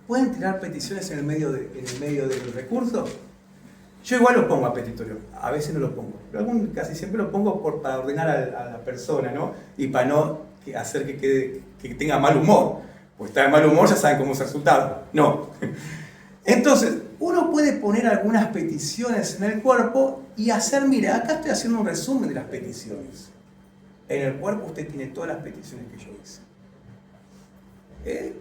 [SPEAKER 1] ¿Pueden tirar peticiones en el medio del recurso? Yo igual lo pongo a petitorio, a veces no lo pongo, pero casi siempre lo pongo para ordenar a la persona, ¿no? Y para no hacer que tenga mal humor, pues está de mal humor ya saben cómo es el resultado. No. Entonces, uno puede poner algunas peticiones en el cuerpo y hacer, mire, acá estoy haciendo un resumen de las peticiones. En el cuerpo usted tiene todas las peticiones que yo hice.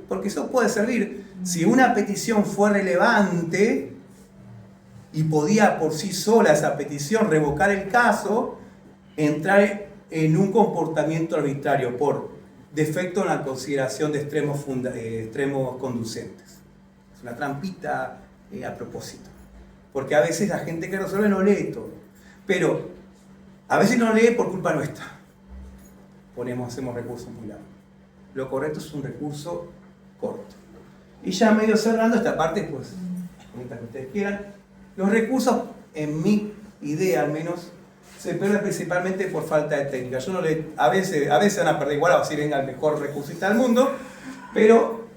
[SPEAKER 1] Porque eso puede servir. Si una petición fue relevante y podía por sí sola esa petición revocar el caso, entrar en un comportamiento arbitrario por defecto en la consideración de extremos conducentes. Es una trampita a propósito. Porque a veces la gente que resuelve no lee todo. Pero a veces no lee por culpa nuestra. Hacemos recursos muy largos. Lo correcto es un recurso corto. Y ya medio cerrando esta parte, pues, preguntas que ustedes quieran. Los recursos, en mi idea al menos, se pierden principalmente por falta de técnica. Yo no a veces van a perder igual, o si venga el mejor recursista del mundo, pero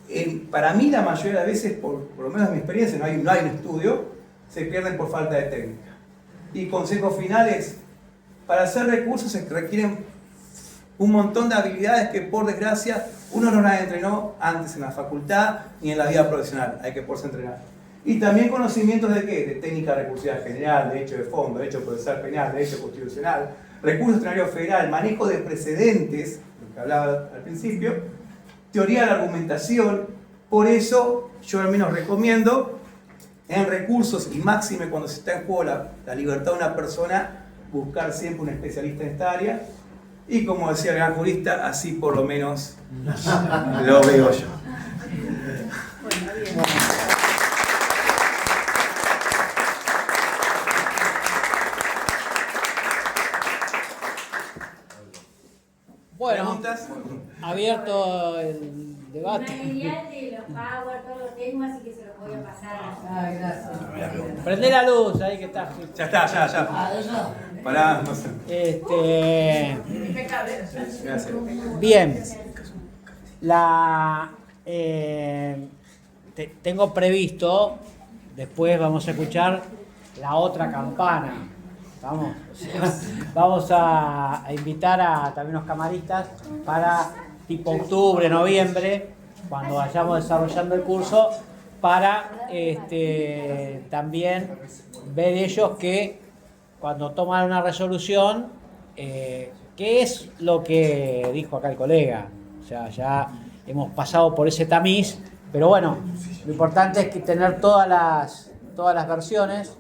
[SPEAKER 1] para mí la mayoría de las veces, por lo menos en mi experiencia, no hay un estudio, se pierden por falta de técnica. Y consejos finales, para hacer recursos se requieren un montón de habilidades que por desgracia uno no las entrenó antes en la facultad ni en la vida profesional, hay que poderse entrenar. Y también conocimientos de qué, de técnica recursiva general, derecho de fondo, derecho procesal penal, derecho constitucional, recurso extraordinario federal, manejo de precedentes, lo que hablaba al principio, teoría de la argumentación. Por eso yo al menos recomiendo en recursos y máxime cuando se está en juego la libertad de una persona, buscar siempre un especialista en esta área. Y como decía el gran jurista, así por lo menos lo veo yo.
[SPEAKER 2] Bueno,
[SPEAKER 1] ¿Preguntas?
[SPEAKER 2] abierto el debate.
[SPEAKER 3] Material de los power, todos los temas, así que se los voy a pasar.
[SPEAKER 4] Ay, gracias.
[SPEAKER 2] Prende la luz, ahí que está.
[SPEAKER 1] Ya está, ya.
[SPEAKER 4] Ah, eso.
[SPEAKER 1] Pará, no sé.
[SPEAKER 3] Impecable.
[SPEAKER 1] Gracias.
[SPEAKER 2] Bien. Tengo previsto, después vamos a escuchar la otra campana. Vamos a invitar a también los camaristas para tipo octubre, noviembre, cuando vayamos desarrollando el curso, para también ver ellos que cuando toman una resolución, ¿qué es lo que dijo acá el colega? O sea, ya hemos pasado por ese tamiz, pero bueno, lo importante es que tener todas las versiones.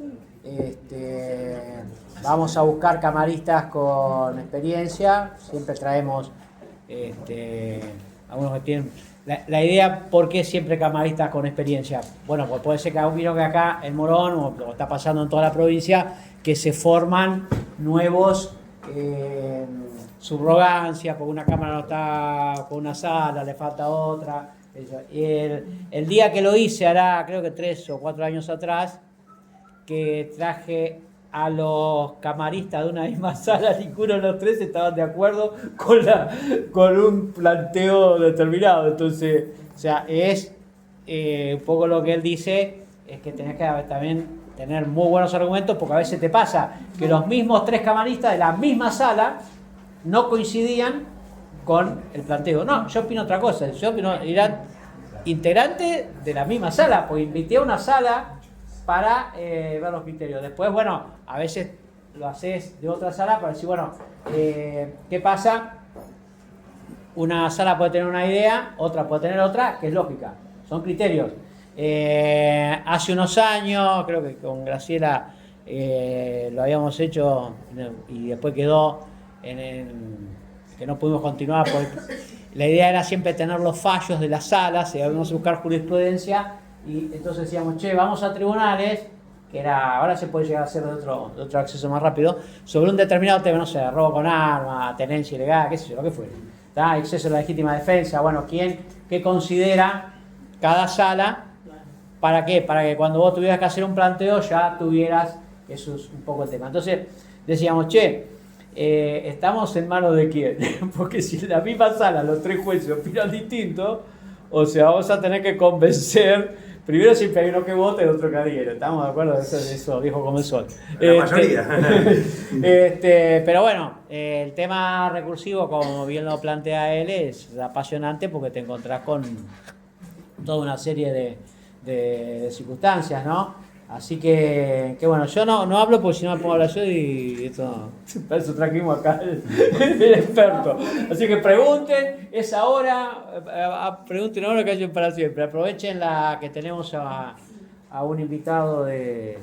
[SPEAKER 2] Vamos a buscar camaristas con experiencia, siempre traemos algunos que tienen... La idea, ¿por qué siempre camaristas con experiencia? Bueno, pues puede ser que vino que acá en Morón, o está pasando en toda la provincia, que se forman nuevos subrogancias, porque una cámara no está con una sala, le falta otra. Y el día que lo hice, hará creo que 3 o 4 años atrás, que traje a los camaristas de una misma sala, ninguno de los 3 estaban de acuerdo con un planteo determinado. Entonces, o sea, es un poco lo que él dice, es que tenés que también tener muy buenos argumentos, porque a veces te pasa que los mismos 3 camaristas de la misma sala no coincidían con el planteo. No, yo opino otra cosa, yo opino, eran integrantes de la misma sala, pues invité a una sala para ver los criterios. Después, bueno, a veces lo haces de otra sala para decir, bueno, ¿qué pasa? Una sala puede tener una idea, otra puede tener otra, que es lógica, son criterios. Hace unos años, creo que con Graciela lo habíamos hecho y después quedó que no pudimos continuar porque la idea era siempre tener los fallos de las salas, íbamos a buscar jurisprudencia. Y entonces decíamos, vamos a tribunales, que ahora se puede llegar a hacer de otro acceso más rápido, sobre un determinado tema, no sé, robo con arma, tenencia ilegal, qué sé yo, lo que fuera. Exceso de la legítima defensa, bueno, ¿qué considera cada sala? ¿Para qué? Para que cuando vos tuvieras que hacer un planteo ya tuvieras, eso es un poco el tema. Entonces decíamos, ¿estamos en manos de quién? Porque si en la misma sala los 3 jueces opinan distinto, o sea, vamos a tener que convencer. Primero siempre hay uno que vote y otro que adhiere. ¿Estamos de acuerdo? Eso viejo como el sol.
[SPEAKER 1] La mayoría.
[SPEAKER 2] Pero bueno, el tema recursivo, como bien lo plantea él, es apasionante porque te encontrás con toda una serie de circunstancias, ¿no? Así que bueno, yo no hablo porque si no me pongo a hablar yo y esto, para eso trajimos acá el experto. Así que pregunten, es ahora, pregunten ahora que hay para siempre. Aprovechen que tenemos a un invitado de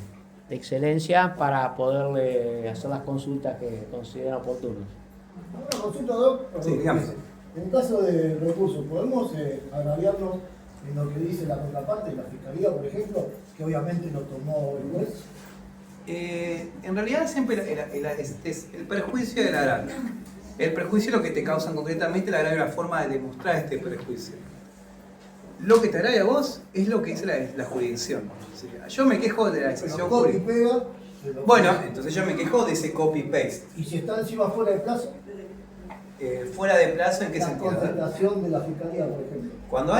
[SPEAKER 2] excelencia para poderle hacer las consultas que consideren oportunas.
[SPEAKER 5] Una consulta, Doc.
[SPEAKER 1] Sí, dígame.
[SPEAKER 5] En caso de recursos, ¿podemos agraviarnos en lo que dice la contraparte de la Fiscalía, por ejemplo, que obviamente lo tomó el juez?
[SPEAKER 1] En realidad siempre es el prejuicio del agravio. El prejuicio es lo que te causan concretamente, el agravio es la forma de demostrar este prejuicio. Lo que te agravia a vos es lo que dice la jurisdicción. O sea, yo me quejo de la decisión jurídica. Bueno, entonces yo me quejo de ese copy-paste.
[SPEAKER 5] ¿Y si está encima fuera de plazo?
[SPEAKER 1] ¿Fuera de plazo en qué sentido?
[SPEAKER 5] La contestación de la Fiscalía, por ejemplo.
[SPEAKER 1] Cuando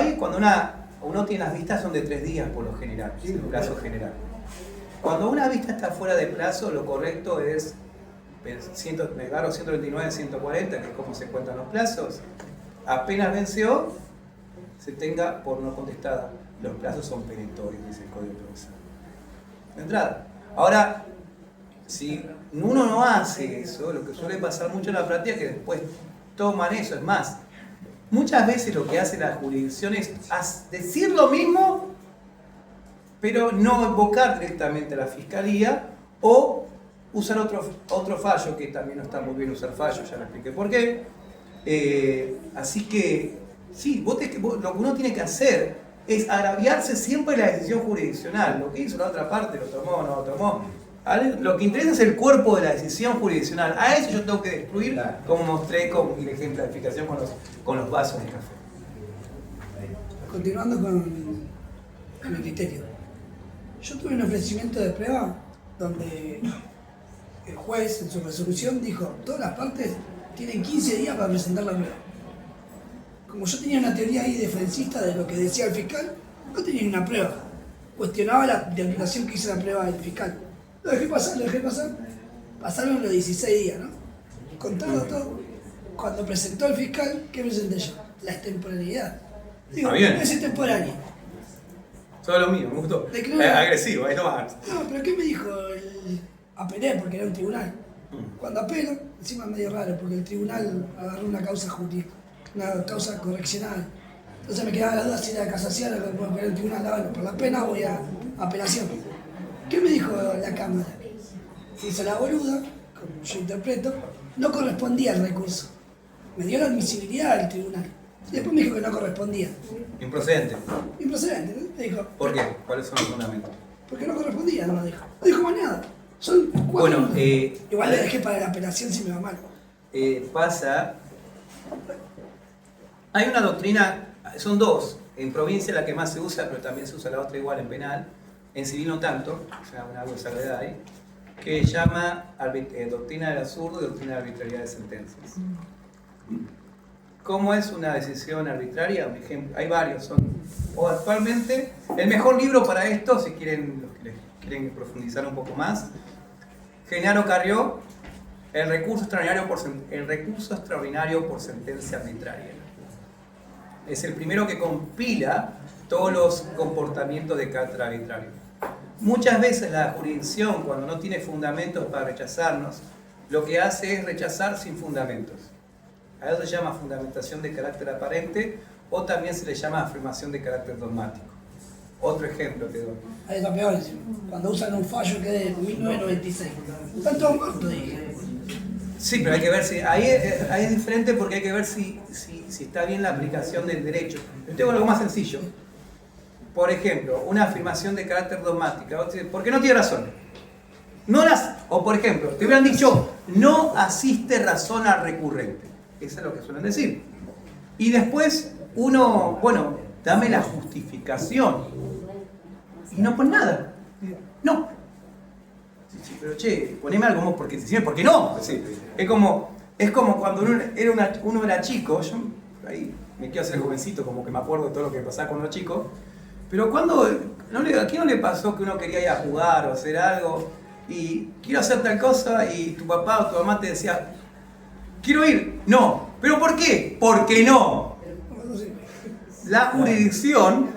[SPEAKER 1] uno tiene las vistas son de 3 días por lo general, sí, el plazo general. Cuando una vista está fuera de plazo, lo correcto es me agarro 129, 140, que es como se cuentan los plazos. Apenas venció, se tenga por no contestada. Los plazos son perentorios, dice el Código Procesal. De entrada. Ahora, si uno no hace eso, lo que suele pasar mucho en la práctica es que después toman eso. Es más, muchas veces lo que hace la jurisdicción es decir lo mismo, pero no invocar directamente a la Fiscalía o usar otro fallo, que también no está muy bien usar fallos, ya lo expliqué por qué. Así que, sí, lo que uno tiene que hacer es agraviarse siempre la decisión jurisdiccional. Lo que hizo la otra parte, lo tomó o no lo tomó. Lo que interesa es el cuerpo de la decisión jurisdiccional. A eso yo tengo que destruir, como mostré con mi ejemplificación con los vasos de café.
[SPEAKER 4] Continuando con el criterio. Yo tuve un ofrecimiento de prueba donde el juez en su resolución dijo todas las partes tienen 15 días para presentar la prueba. como yo tenía una teoría ahí defensista de lo que decía el fiscal, no tenía ni una prueba. Cuestionaba la interpretación que hizo la prueba del fiscal. Lo dejé pasar. Pasaron los 16 días, ¿no? Contado todo. Cuando presentó el fiscal, ¿qué presenté yo? La extemporaneidad. Digo,
[SPEAKER 1] Está bien.
[SPEAKER 4] no es extemporánea.
[SPEAKER 1] Todo lo mío, me gustó. Agresivo, ahí nomás.
[SPEAKER 4] No, pero ¿qué me dijo? Apelé porque era un tribunal. Cuando apelo, encima es medio raro, porque el tribunal agarró una causa correccional. Entonces me quedaba la duda si era de casación o porque era el tribunal. Bueno, por la pena voy a apelación. ¿Qué me dijo la Cámara? Se hizo la boluda, como yo interpreto, no correspondía al recurso. Me dio la admisibilidad del tribunal. Y después me dijo que no correspondía.
[SPEAKER 1] Improcedente.
[SPEAKER 4] Improcedente, ¿no? Me dijo,
[SPEAKER 1] ¿Por qué? ¿Cuáles son los fundamentos?
[SPEAKER 4] porque no correspondía, no lo dijo. No dijo más nada. Son 4
[SPEAKER 1] Bueno,
[SPEAKER 4] minutos. Igual le dejé para la apelación si me va mal.
[SPEAKER 1] Pasa. Hay una doctrina, son dos. En provincia la que más se usa, pero también se usa la otra igual en penal. En civil no tanto, o sea, una algo de salvedad ahí, que llama doctrina del absurdo y doctrina de arbitrariedad de sentencias. ¿Cómo es una decisión arbitraria? Un ejemplo, hay varios. O actualmente, el mejor libro para esto, si quieren, los que quieren profundizar un poco más, Genaro Carrió, el recurso extraordinario por sentencia arbitraria. Es el primero que compila todos los comportamientos de carácter arbitrario. Muchas veces la jurisdicción, cuando no tiene fundamentos para rechazarnos, lo que hace es rechazar sin fundamentos. A eso se llama fundamentación de carácter aparente o también se le llama afirmación de carácter dogmático. Otro ejemplo te doy.
[SPEAKER 4] Ahí está peor, cuando usan un fallo que es de 1996. Están todos muertos, dije.
[SPEAKER 1] Sí, pero hay que ver si... Ahí es diferente porque hay que ver si está bien la aplicación del derecho. Yo tengo algo más sencillo. Por ejemplo, una afirmación de carácter dogmática. ¿Por qué no tiene razón? O por ejemplo, te hubieran dicho, no asiste razón al recurrente. Eso es lo que suelen decir. Y después uno, bueno, dame la justificación. Y no pon nada. No. Sí, pero che, poneme algo porque no. Es como cuando uno era chico, yo ahí me quiero hacer jovencito, como que me acuerdo de todo lo que pasaba cuando era chico, pero ¿a quién no le pasó que uno quería ir a jugar o hacer algo y quiero hacer tal cosa y tu papá o tu mamá te decía, quiero ir? No. ¿Pero por qué? Porque no. La jurisdicción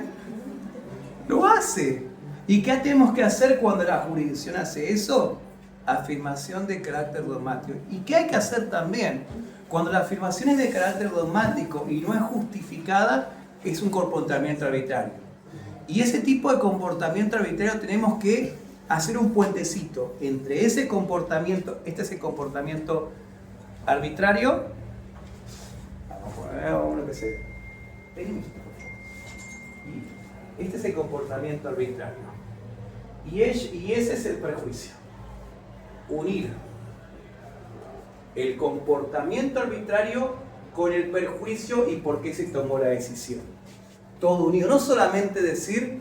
[SPEAKER 1] lo hace. ¿Y qué tenemos que hacer cuando la jurisdicción hace eso? Afirmación de carácter dogmático. ¿Y qué hay que hacer también? Cuando la afirmación es de carácter dogmático y no es justificada, es un comportamiento arbitrario. Y ese tipo de comportamiento arbitrario tenemos que hacer un puentecito entre ese comportamiento, este es el comportamiento arbitrario. Vamos a poner uno que se... Este es el comportamiento arbitrario. Y ese es el prejuicio. Unir el comportamiento arbitrario con el perjuicio y por qué se tomó la decisión. Todo unido. No solamente decir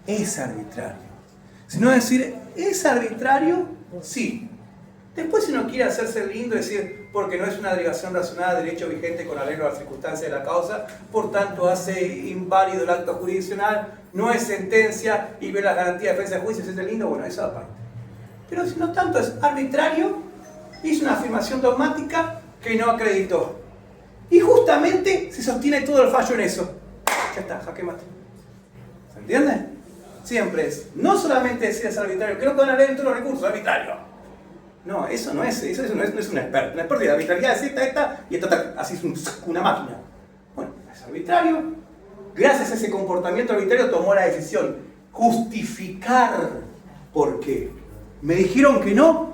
[SPEAKER 1] es arbitrario, sino decir es arbitrario, sí. Después, si uno quiere hacerse lindo, decir porque no es una derivación razonada de derecho vigente con arreglo a las circunstancias de la causa, por tanto hace inválido el acto jurisdiccional, no es sentencia y ve las garantías de defensa de juicio, es lindo, bueno, eso aparte. Pero si no tanto es arbitrario, hizo una afirmación dogmática que no acreditó. Y justamente se sostiene todo el fallo en eso. Ya está, jaque mate. ¿Se entiende? Siempre es, no solamente decir es arbitrario, creo que van a leer en todos los recursos, arbitrario. No, eso no es un experto. Un experto de arbitrariedad es esta, y esta, así es una máquina. Bueno, es arbitrario. Gracias a ese comportamiento arbitrario tomó la decisión. Justificar por qué. Me dijeron que no.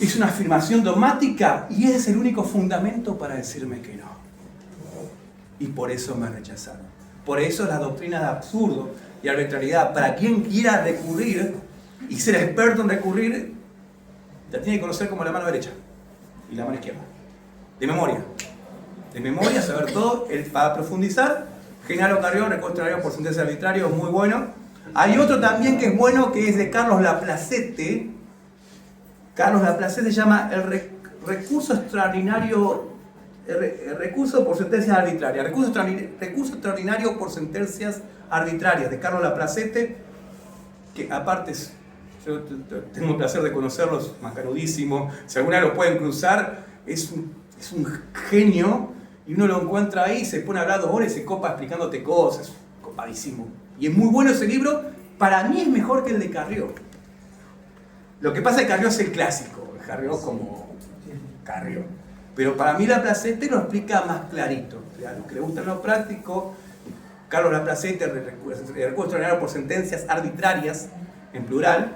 [SPEAKER 1] Hice una afirmación dogmática y ese es el único fundamento para decirme que no. Y por eso me rechazaron. Por eso la doctrina de absurdo y arbitrariedad, para quien quiera recurrir y ser experto en recurrir, la tiene que conocer como la mano derecha y la mano izquierda. De memoria. De memoria, saber todo. Para profundizar, Genaro Carrió, recurso extraordinario por sentencia arbitraria, muy bueno. Hay otro también que es bueno, que es de Carlos Laplacete. Carlos Laplacete se llama el recurso extraordinario El recurso por sentencias arbitrarias. Recurso extraordinario por sentencias arbitrarias de Carlos Laplacete, que aparte yo tengo el placer de conocerlos, macanudísimo. Si alguna vez lo pueden cruzar, es un genio, y uno lo encuentra ahí, se pone a hablar 2 horas y se copa explicándote cosas. Copadísimo. Y es muy bueno ese libro. Para mí es mejor que el de Carrió. Lo que pasa es que Carrió es el clásico. Carrió como Carrió. Pero para mí Laplacete lo explica más clarito. A los que les gusta lo práctico, Carlos Laplacete, el recurso extraordinario por sentencias arbitrarias, en plural,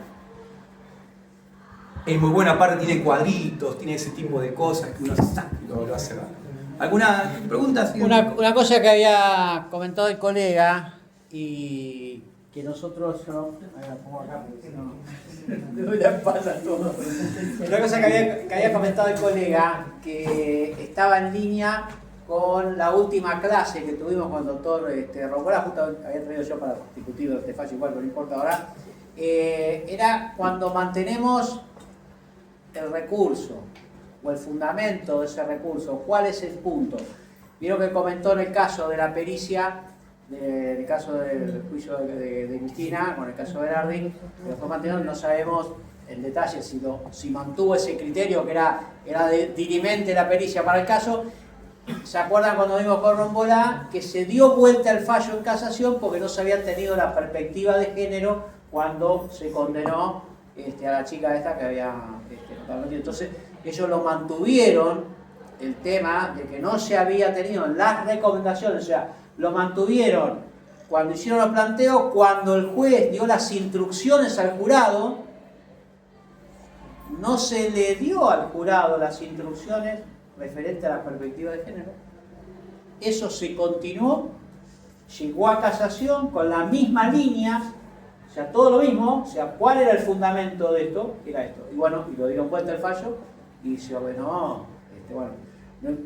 [SPEAKER 1] es muy buena, aparte tiene cuadritos, tiene ese tipo de cosas que uno lo hace. ¿Alguna pregunta?
[SPEAKER 2] Una cosa que había comentado el colega y que nosotros... la pongo acá porque no ya pasa todo. Una cosa que había comentado el colega, que estaba en línea con la última clase que tuvimos con el doctor Rombolá, justo había traído yo para discutir este fallo igual, pero no importa ahora, era cuando mantenemos el recurso o el fundamento de ese recurso, ¿cuál es el punto? Vieron que comentó en el caso de la pericia, el caso del juicio de Cristina, con el caso de Larding, que lo fue manteniendo, no sabemos en detalle si mantuvo ese criterio que era dirimente la pericia para el caso. ¿Se acuerdan cuando vimos con Rombolá que se dio vuelta el fallo en casación porque no se había tenido la perspectiva de género cuando se condenó a la chica esta que había entonces ellos lo mantuvieron, el tema de que no se había tenido las recomendaciones, o sea, lo mantuvieron cuando hicieron los planteos, cuando el juez dio las instrucciones al jurado, no se le dio al jurado las instrucciones referentes a la perspectiva de género. Eso se continuó, llegó a casación con la misma línea, o sea, todo lo mismo, o sea, ¿cuál era el fundamento de esto? Era esto. Y bueno, y lo dieron vuelta el fallo y se ordenó, bueno,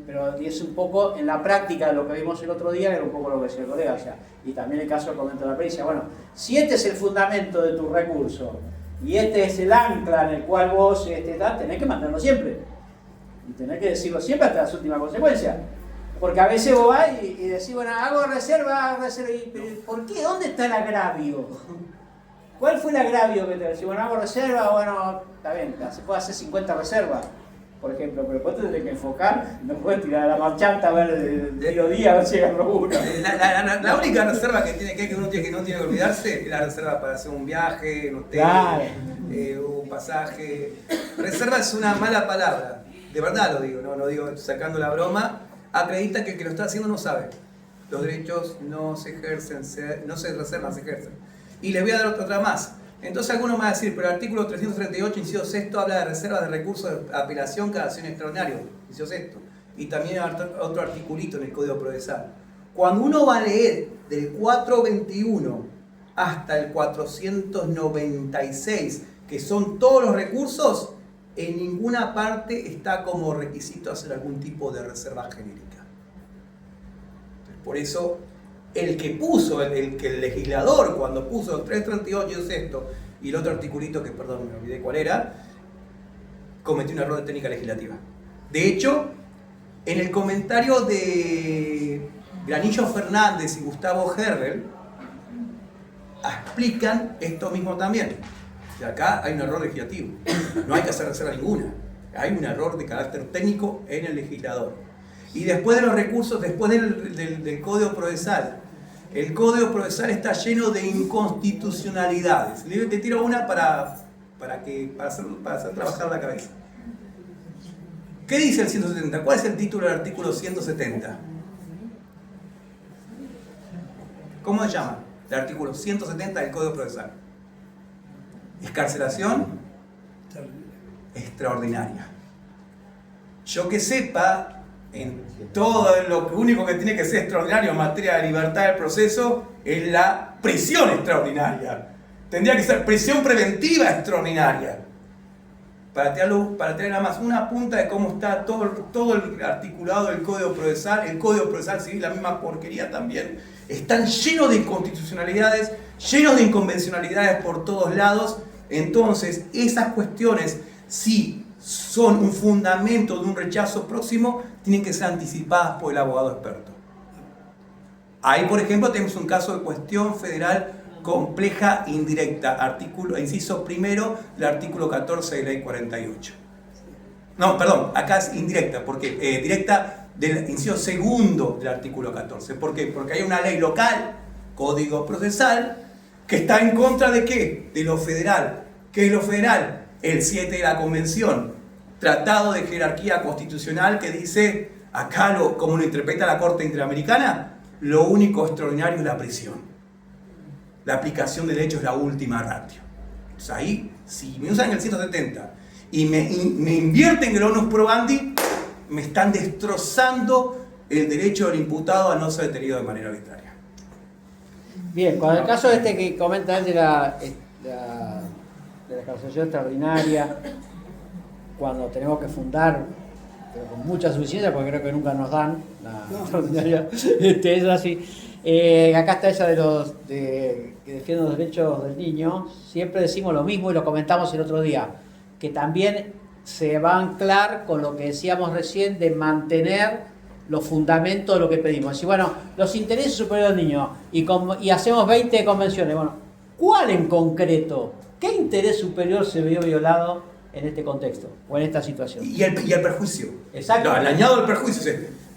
[SPEAKER 2] pero es un poco en la práctica lo que vimos el otro día, era un poco lo que decía el colega, o sea, y también el caso del comento de la pericia, bueno, si este es el fundamento de tu recurso y este es el ancla en el cual vos tenés que mantenerlo siempre. Y tenés que decirlo siempre hasta las últimas consecuencias. Porque a veces vos vas y decís, bueno, hago reserva, y ¿por qué? ¿Dónde está el agravio? ¿Cuál fue el agravio que te decís? Bueno, hago reserva, bueno, está bien, se puede hacer 50 reservas, por ejemplo, pero después te tenés que enfocar, no puedes tirar a la marchanta a ver el mediodía a ver si agarro uno.
[SPEAKER 1] La única reserva que uno tiene que olvidarse es la reserva para hacer un viaje, un hotel,
[SPEAKER 2] claro.
[SPEAKER 1] Un pasaje. Reserva es una mala palabra, de verdad lo digo, no lo digo sacando la broma. Acredita que el que lo está haciendo no sabe. Los derechos no se ejercen, no se reservan, se ejercen. Y les voy a dar otra más. Entonces algunos van a decir, pero el artículo 338, inciso sexto, habla de reservas de recursos de apelación cada acción extraordinario, inciso sexto. Y también otro articulito en el Código Procesal. Cuando uno va a leer del 421 hasta el 496, que son todos los recursos, en ninguna parte está como requisito hacer algún tipo de reserva genérica. Por eso, el legislador, cuando puso el 338 y esto, y el otro articulito que, perdón, me olvidé cuál era, cometió un error de técnica legislativa. De hecho, en el comentario de Granillo Fernández y Gustavo Herrel, explican esto mismo también. Y acá hay un error legislativo. No hay que hacer reserva ninguna. Hay un error de carácter técnico en el legislador. Y después de los recursos, después del Código Procesal, el Código Procesal está lleno de inconstitucionalidades. Te tiro una para hacer trabajar la cabeza. ¿Qué dice el 170? ¿Cuál es el título del artículo 170? ¿Cómo se llama? El artículo 170 del Código Procesal. Excarcelación extraordinaria. Yo que sepa, en todo lo único que tiene que ser extraordinario en materia de libertad del proceso es la prisión extraordinaria. Tendría que ser prisión preventiva extraordinaria. Para tener nada más una punta de cómo está todo el articulado del Código Procesal, el Código Procesal Civil, la misma porquería también. Están llenos de inconstitucionalidades, llenos de inconvencionalidades por todos lados. Entonces, esas cuestiones, si son un fundamento de un rechazo próximo, tienen que ser anticipadas por el abogado experto. Ahí, por ejemplo, tenemos un caso de cuestión federal compleja indirecta, inciso primero del artículo 14 de ley 48. No, perdón, acá es indirecta, porque directa del inciso segundo del artículo 14. ¿Por qué? Porque hay una ley local, Código Procesal, que está en contra de ¿qué? De lo federal. ¿Qué es lo federal? El 7 de la Convención, Tratado de Jerarquía Constitucional, que dice, acá como lo interpreta la Corte Interamericana, lo único extraordinario es la prisión. La aplicación del hecho es la última ratio. O sea, ahí, si me usan el 170 y me invierten el onus probandi, me están destrozando el derecho del imputado a no ser detenido de manera arbitraria.
[SPEAKER 2] Bien, con el caso este que comenta él de la causación extraordinaria, cuando tenemos que fundar, pero con mucha suficiencia, porque creo que nunca nos dan la extraordinaria, es así. Acá está esa que defiende los derechos del niño. Siempre decimos lo mismo y lo comentamos el otro día, que también se va a anclar con lo que decíamos recién de mantener los fundamentos de lo que pedimos. Si bueno, los intereses superiores del niño y hacemos 20 convenciones, bueno, ¿cuál en concreto? ¿Qué interés superior se vio violado en este contexto o en esta situación?
[SPEAKER 1] Y el perjuicio.
[SPEAKER 2] Exacto.
[SPEAKER 1] No, el añado del perjuicio.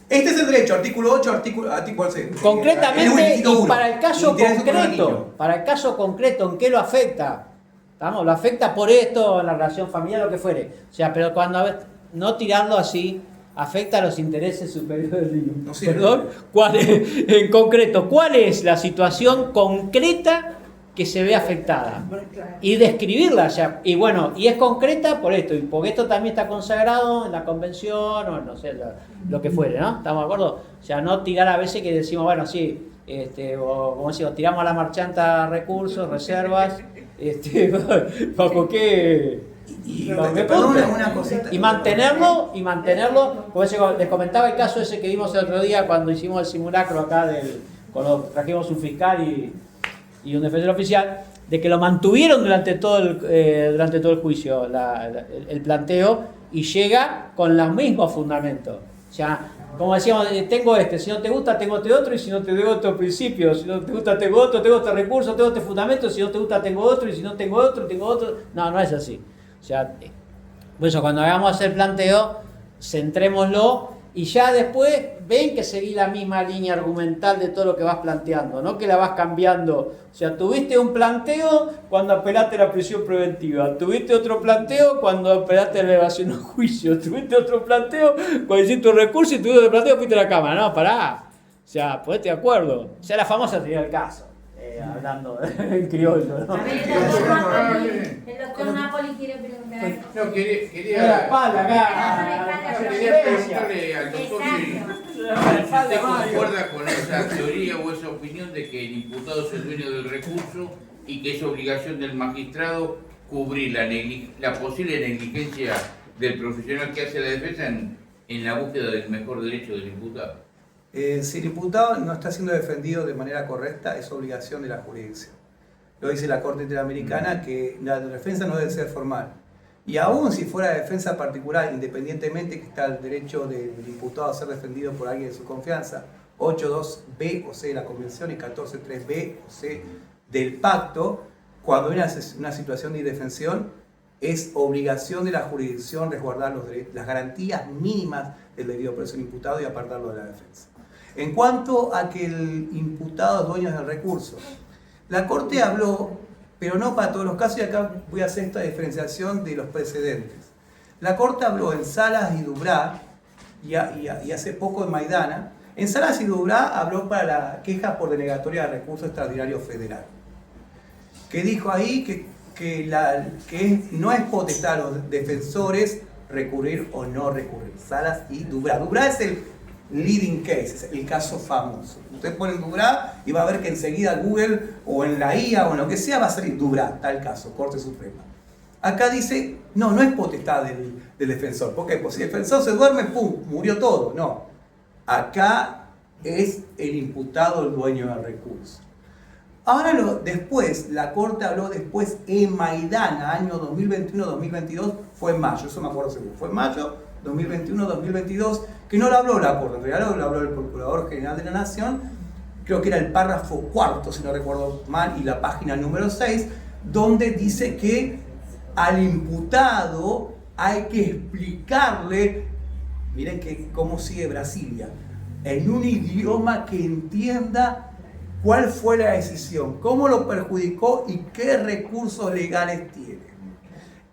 [SPEAKER 1] Este es el derecho, artículo 8, artículo 6.
[SPEAKER 2] Concretamente, y para el caso concreto, ¿en qué lo afecta? ¿Estamos? Lo afecta por esto, en la relación familiar, lo que fuere. O sea, pero cuando no tirarlo así, afecta a los intereses superiores del niño.
[SPEAKER 1] No sirve.
[SPEAKER 2] Perdón, en concreto, ¿cuál es la situación concreta que se ve afectada? Y describirla ya. Y bueno, y es concreta por esto, y porque esto también está consagrado en la convención, o no sé, lo que fuere, ¿no? ¿Estamos de acuerdo? O sea, no tirar a veces que decimos, bueno, sí, o como decimos, tiramos a la marchanta recursos, reservas, ¿bajo qué? Y mantenerlo, como les comentaba el caso ese que vimos el otro día cuando hicimos el simulacro acá, cuando trajimos un fiscal y un defensor oficial, de que lo mantuvieron durante todo el juicio, el planteo, y llega con los mismos fundamentos. O sea, como decíamos, tengo si no te gusta, tengo este otro, y si no te doy otro principio, si no te gusta, tengo este recurso, tengo este fundamento, si no te gusta, tengo otro, y si no tengo otro, tengo otro. No, no es así. O sea, por eso cuando hagamos el planteo, centrémoslo, y ya después ven que seguí la misma línea argumental de todo lo que vas planteando, no que la vas cambiando. O sea, tuviste un planteo cuando apelaste a la prisión preventiva, tuviste otro planteo cuando apelaste a la elevación a juicio, tuviste otro planteo cuando hiciste un recurso y tuviste otro planteo fuiste a la Cámara. No, pará. O sea, ponete de acuerdo. O sea, la famosa teoría del caso, hablando en criollo, ¿no?
[SPEAKER 3] A ver, el doctor Napoli quiere preguntar algo.
[SPEAKER 6] No, quería
[SPEAKER 2] La espalda
[SPEAKER 3] acá.
[SPEAKER 6] quería preguntarle al doctor si usted concuerda con esa teoría o esa opinión de que el imputado es el dueño del recurso y que es obligación del magistrado cubrir la posible negligencia del profesional que hace la defensa en la búsqueda del mejor derecho del imputado.
[SPEAKER 1] Si el imputado no está siendo defendido de manera correcta, es obligación de la jurisdicción. Lo dice la Corte Interamericana, que la defensa no debe ser formal. Y aún si fuera defensa particular, independientemente que está el derecho del imputado a ser defendido por alguien de su confianza, 8.2b o c de la Convención y 14.3b o c del Pacto, cuando hay una situación de indefensión, es obligación de la jurisdicción resguardar las garantías mínimas del debido proceso del imputado y apartarlo de la defensa. En cuanto a que el imputado es dueño del recurso, la Corte habló, pero no para todos los casos, y acá voy a hacer esta diferenciación de los precedentes. La Corte habló en Salas y Dubrá, y hace poco en Maidana. En Salas y Dubrá habló para la queja por denegatoria de recurso extraordinario federal, que dijo ahí que no es potestad a los defensores recurrir o no recurrir. Salas y Dubrá. Dubrá es el leading case, es el caso famoso. Usted pone Dubrá y va a ver que enseguida Google o en la IA o en lo que sea va a salir Dubrá, tal caso, Corte Suprema. Acá dice, no es potestad del defensor. ¿Por qué? Pues si el defensor se duerme, ¡pum!, murió todo. No. Acá es el imputado el dueño del recurso. Ahora después, la Corte habló después en Maidana, año 2021-2022, fue en mayo, eso me acuerdo seguro, fue en mayo 2021-2022, que no lo habló la Corte, en realidad lo habló el Procurador General de la Nación, creo que era el párrafo cuarto, si no recuerdo mal, y la página número 6, donde dice que al imputado hay que explicarle, miren cómo sigue Brasilia, en un idioma que entienda cuál fue la decisión, cómo lo perjudicó y qué recursos legales tiene.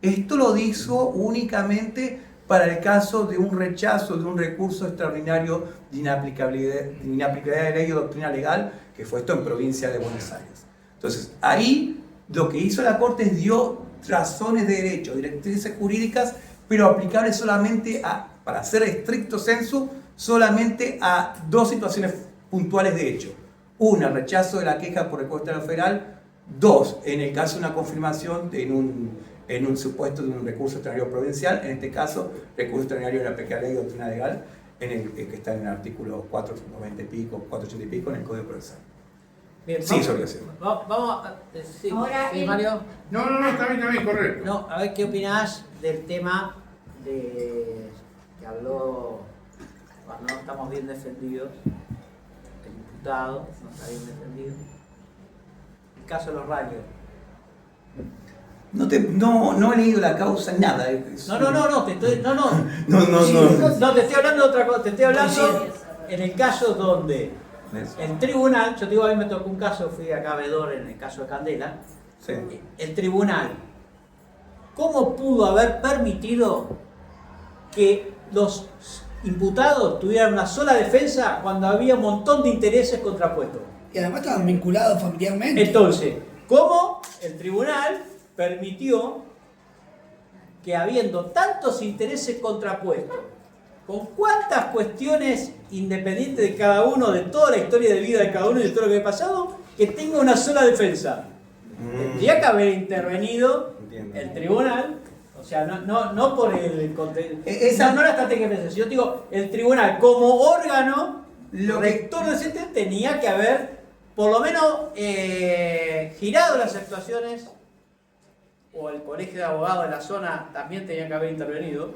[SPEAKER 1] Esto lo hizo únicamente para el caso de un rechazo de un recurso extraordinario de inaplicabilidad de ley o doctrina legal, que fue esto en provincia de Buenos Aires. Entonces, ahí lo que hizo la Corte es dio razones de derecho, directrices jurídicas, pero aplicables solamente para ser estricto sensu, solamente a dos situaciones puntuales de hecho. Una, rechazo de la queja por recurso federal. Dos, en el caso de una confirmación en un supuesto de un recurso extraordinario provincial, en este caso, recurso extraordinario de la aplicabilidad de doctrina legal, que está en el artículo 490 y pico, 480 y pico en el Código Procesal.
[SPEAKER 2] Bien,
[SPEAKER 1] Sí, obligación.
[SPEAKER 2] Vamos a... Sí,
[SPEAKER 3] Ahora,
[SPEAKER 2] sí, Mario.
[SPEAKER 6] No, está bien, correcto.
[SPEAKER 2] No, a ver qué opinás del tema que habló cuando no estamos bien defendidos, el imputado no está bien defendido. El caso de los rayos.
[SPEAKER 1] No he leído la causa, nada.
[SPEAKER 2] No, te estoy hablando de otra cosa, te estoy hablando en el caso donde el tribunal, yo te digo, a mí me tocó un caso, fui acá veedor en el caso de Candela,
[SPEAKER 1] Sí.
[SPEAKER 2] el tribunal, ¿cómo pudo haber permitido que los imputados tuvieran una sola defensa cuando había un montón de intereses contrapuestos?
[SPEAKER 4] Y además estaban vinculados familiarmente.
[SPEAKER 2] Entonces, ¿cómo el tribunal permitió que habiendo tantos intereses contrapuestos, con cuántas cuestiones independientes de cada uno, de toda la historia de vida de cada uno y de todo lo que ha pasado, que tenga una sola defensa? Tendría que haber intervenido el tribunal, o sea, no por el contenido, no la estrategia de defensa. Yo digo, el tribunal como órgano rector decente tenía que haber por lo menos girado las actuaciones, o el colegio de abogados de la zona también tenía que haber intervenido,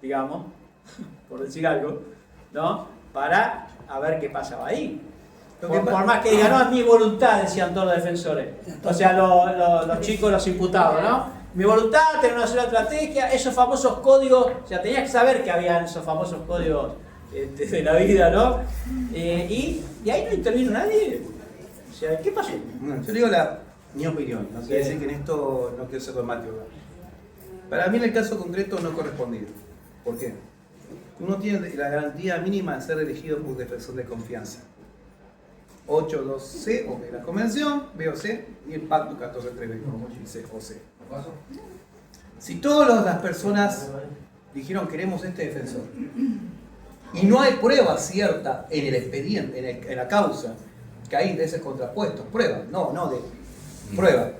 [SPEAKER 2] digamos, por decir algo, ¿no? Para a ver qué pasaba ahí. Por más que digan, no, es mi voluntad, decían todos los defensores. O sea, los chicos, los imputados, ¿no? Mi voluntad, tener una sola estrategia, esos famosos códigos, o sea, tenías que saber que habían esos famosos códigos de la vida, ¿no? Y ahí no intervino nadie. O sea, ¿qué pasó?
[SPEAKER 1] Bueno, yo digo mi opinión, no quiere decir que en esto no quiero ser dogmático. Para mí en el caso concreto no correspondido. ¿Por qué? Uno tiene la garantía mínima de ser elegido por defensor de confianza. 8.2c o de la convención, B o C, y el pacto 14.3b, como C o C. Si todas las personas dijeron queremos este defensor y no hay prueba cierta en el expediente, en la causa, que hay intereses contrapuestos, prueba, prueba.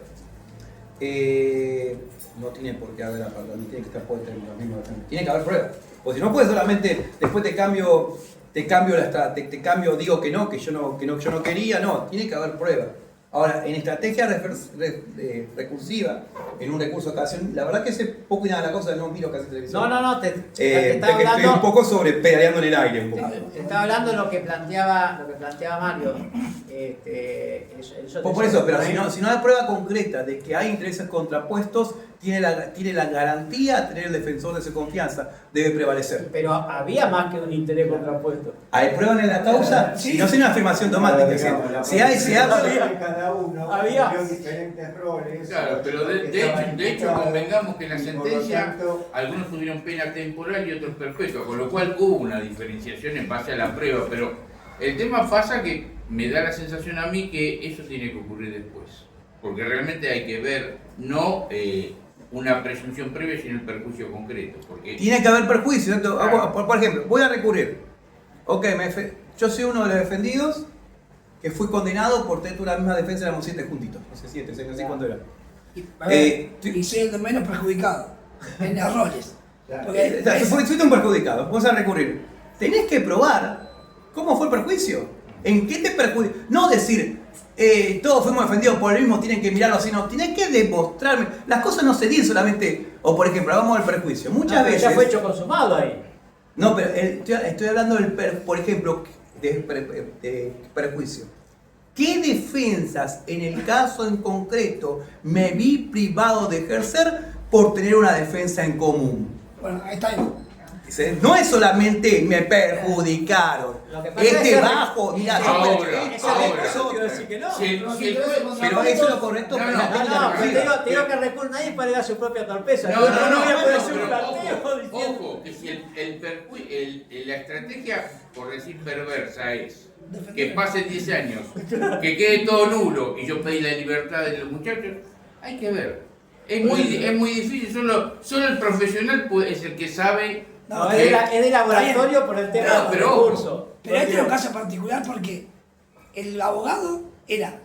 [SPEAKER 1] No tiene por qué haber apartado, ni tiene que estar puesto en los mismos. Tiene que haber prueba. Porque si no puedes solamente, después te cambio, digo que no, que yo no quería, no, tiene que haber prueba. Ahora, en estrategia recursiva, en un recurso de cassación, la verdad que sé poco y nada la cosa, no miro casi televisión.
[SPEAKER 2] No, te estaba hablando.
[SPEAKER 1] Estoy un poco pedaleando en el aire. Un poco.
[SPEAKER 2] Te estaba hablando de lo que planteaba Mario.
[SPEAKER 1] Por eso, pero si no hay prueba concreta de que hay intereses contrapuestos, tiene la garantía de tener el defensor de su confianza, debe prevalecer.
[SPEAKER 2] Pero había más que un interés contrapuesto.
[SPEAKER 1] ¿Hay prueba en la causa?
[SPEAKER 4] Sí.
[SPEAKER 1] No es una afirmación dogmática. Si hay, se habla.
[SPEAKER 7] Cada uno
[SPEAKER 2] Había
[SPEAKER 7] diferentes roles.
[SPEAKER 6] Claro, pero de hecho convengamos que en la sentencia algunos tuvieron pena temporal y otros perpetua, con lo cual hubo una diferenciación en base a la prueba, pero el tema pasa que me da la sensación a mí que eso tiene que ocurrir después, porque realmente hay que ver no una presunción previa sino el perjuicio concreto. Porque
[SPEAKER 1] Tiene que haber perjuicio. ¿Cierto?
[SPEAKER 6] Claro.
[SPEAKER 1] Por ejemplo, voy a recurrir. Ok, yo soy uno de los defendidos que fui condenado por tener la misma defensa, éramos 7 juntitos. No sé, 7, no sé cuánto era.
[SPEAKER 4] Y soy el menos perjudicado en errores. Porque
[SPEAKER 1] Fuiste un perjudicado, vamos a recurrir. Tenés que probar cómo fue el perjuicio. ¿En qué te perjudicó? No decir, todos fuimos defendidos por el mismo, tienen que mirarlo así, no, tienen que demostrarme. Las cosas no se dicen solamente, o por ejemplo, vamos al perjuicio. Muchas veces.
[SPEAKER 2] Ya fue hecho consumado ahí.
[SPEAKER 1] No, pero estoy hablando por ejemplo, de perjuicio. ¿Qué defensas en el caso en concreto me vi privado de ejercer por tener una defensa en común?
[SPEAKER 4] Bueno, ahí está.
[SPEAKER 1] No es solamente me perjudicaron.
[SPEAKER 2] Lo que pasa es que
[SPEAKER 1] bajo, mira,
[SPEAKER 6] ahora,
[SPEAKER 2] Eso quiero decir que no.
[SPEAKER 1] pero eso es lo correcto.
[SPEAKER 6] No,
[SPEAKER 1] que
[SPEAKER 6] no,
[SPEAKER 1] la
[SPEAKER 2] No,
[SPEAKER 1] técnica
[SPEAKER 2] no,
[SPEAKER 1] perjudica.
[SPEAKER 2] pero te digo que recurso, nadie paga su propia torpeza.
[SPEAKER 6] No, no,
[SPEAKER 2] voy a poder hacer
[SPEAKER 6] pero
[SPEAKER 2] un planteo diciendo.
[SPEAKER 6] ojo, que si la estrategia, por decir perversa, es que pasen 10 años, que quede todo nulo y yo pedí la libertad de los muchachos, hay que ver. Es muy difícil, solo el profesional es el que sabe.
[SPEAKER 2] No, es de laboratorio por el tema
[SPEAKER 6] No,
[SPEAKER 2] del
[SPEAKER 6] pero
[SPEAKER 2] recurso.
[SPEAKER 4] Pero este es un caso particular porque el abogado era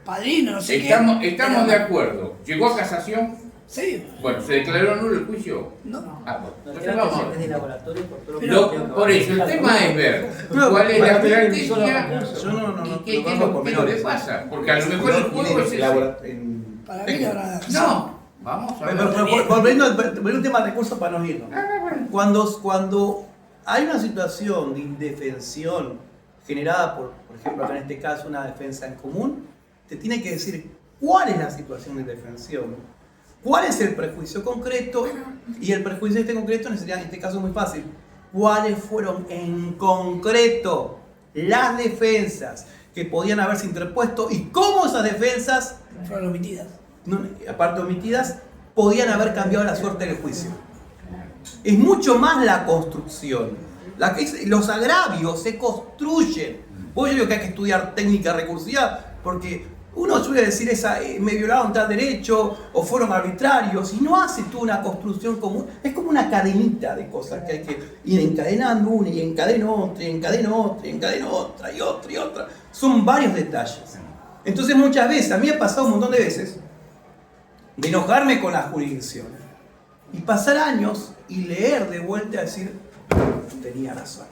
[SPEAKER 4] padrino, no sé
[SPEAKER 6] Estamos
[SPEAKER 4] qué.
[SPEAKER 6] de acuerdo. ¿Llegó a casación?
[SPEAKER 4] Sí,
[SPEAKER 6] Bueno, ¿se declaró nulo el juicio?
[SPEAKER 4] no.
[SPEAKER 6] Ah, bueno.
[SPEAKER 2] No,
[SPEAKER 6] Entonces
[SPEAKER 2] creo
[SPEAKER 6] vamos.
[SPEAKER 2] que es de laboratorio por todo
[SPEAKER 6] Por eso, el tema es ver cuál es la estrategia
[SPEAKER 1] Yo no,
[SPEAKER 6] y qué es lo que le pasa. Porque a lo mejor el juego es ese.
[SPEAKER 4] Para mí la verdad.
[SPEAKER 6] No, vamos a ver.
[SPEAKER 1] Volviendo al tema de recursos para no irnos. Cuando hay una situación de indefensión generada por ejemplo, acá en este caso una defensa en común, te tiene que decir cuál es la situación de indefensión, cuál es el prejuicio concreto, y el prejuicio concreto sería en este caso muy fácil. ¿Cuáles fueron en concreto las defensas que podían haberse interpuesto y cómo esas defensas,
[SPEAKER 4] Fueron omitidas.
[SPEAKER 1] aparte omitidas, podían haber cambiado la suerte del juicio? Es mucho más la construcción. Los agravios se construyen. Vos yo digo que hay que estudiar técnica recursiva porque uno suele decir me violaron tal derecho o fueron arbitrarios y no hace tú una construcción común. Es como una cadenita de cosas que hay que ir encadenando una y encadeno otra y encadeno otra y encadeno otra y otra y otra. Son varios detalles. Entonces muchas veces, a mí me ha pasado un montón de veces de enojarme con la jurisdicción y pasar años y leer de vuelta a decir tenía razón.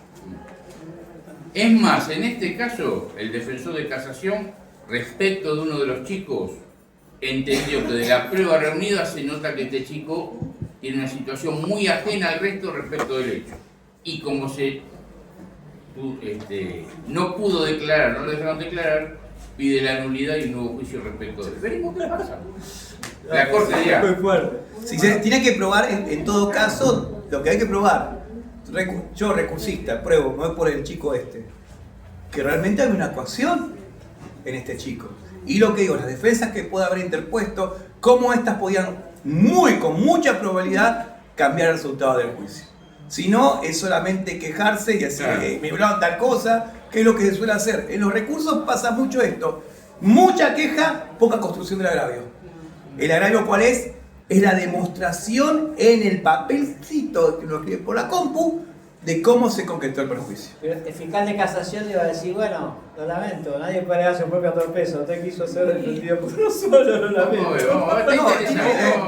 [SPEAKER 6] Es más, en este caso, el defensor de casación, respecto de uno de los chicos, entendió que de la prueba reunida se nota que este chico tiene una situación muy ajena al resto respecto del hecho. Y como no pudo declarar, no lo dejaron declarar, pide la nulidad y un nuevo juicio respecto de él. Veremos qué pasa. La Corte dirá.
[SPEAKER 2] Muy fuerte.
[SPEAKER 1] Si se tiene que probar, en todo caso, lo que hay que probar, yo recursista, pruebo, no es por el chico que realmente hay una coacción en este chico. Y lo que digo, las defensas que puede haber interpuesto, cómo estas podían con mucha probabilidad cambiar el resultado del juicio. Si no, es solamente quejarse y decir, me violaron tal cosa, que es lo que se suele hacer. En los recursos pasa mucho esto. Mucha queja, poca construcción del agravio. ¿El agravio cuál es? Es la demostración en el papelcito que lo escribe por la compu de cómo se concretó el perjuicio.
[SPEAKER 2] Pero el fiscal de casación le iba a decir, bueno, lo lamento, nadie puede dar su propia torpeza, usted quiso hacer defendido por uno solo, lo lamento.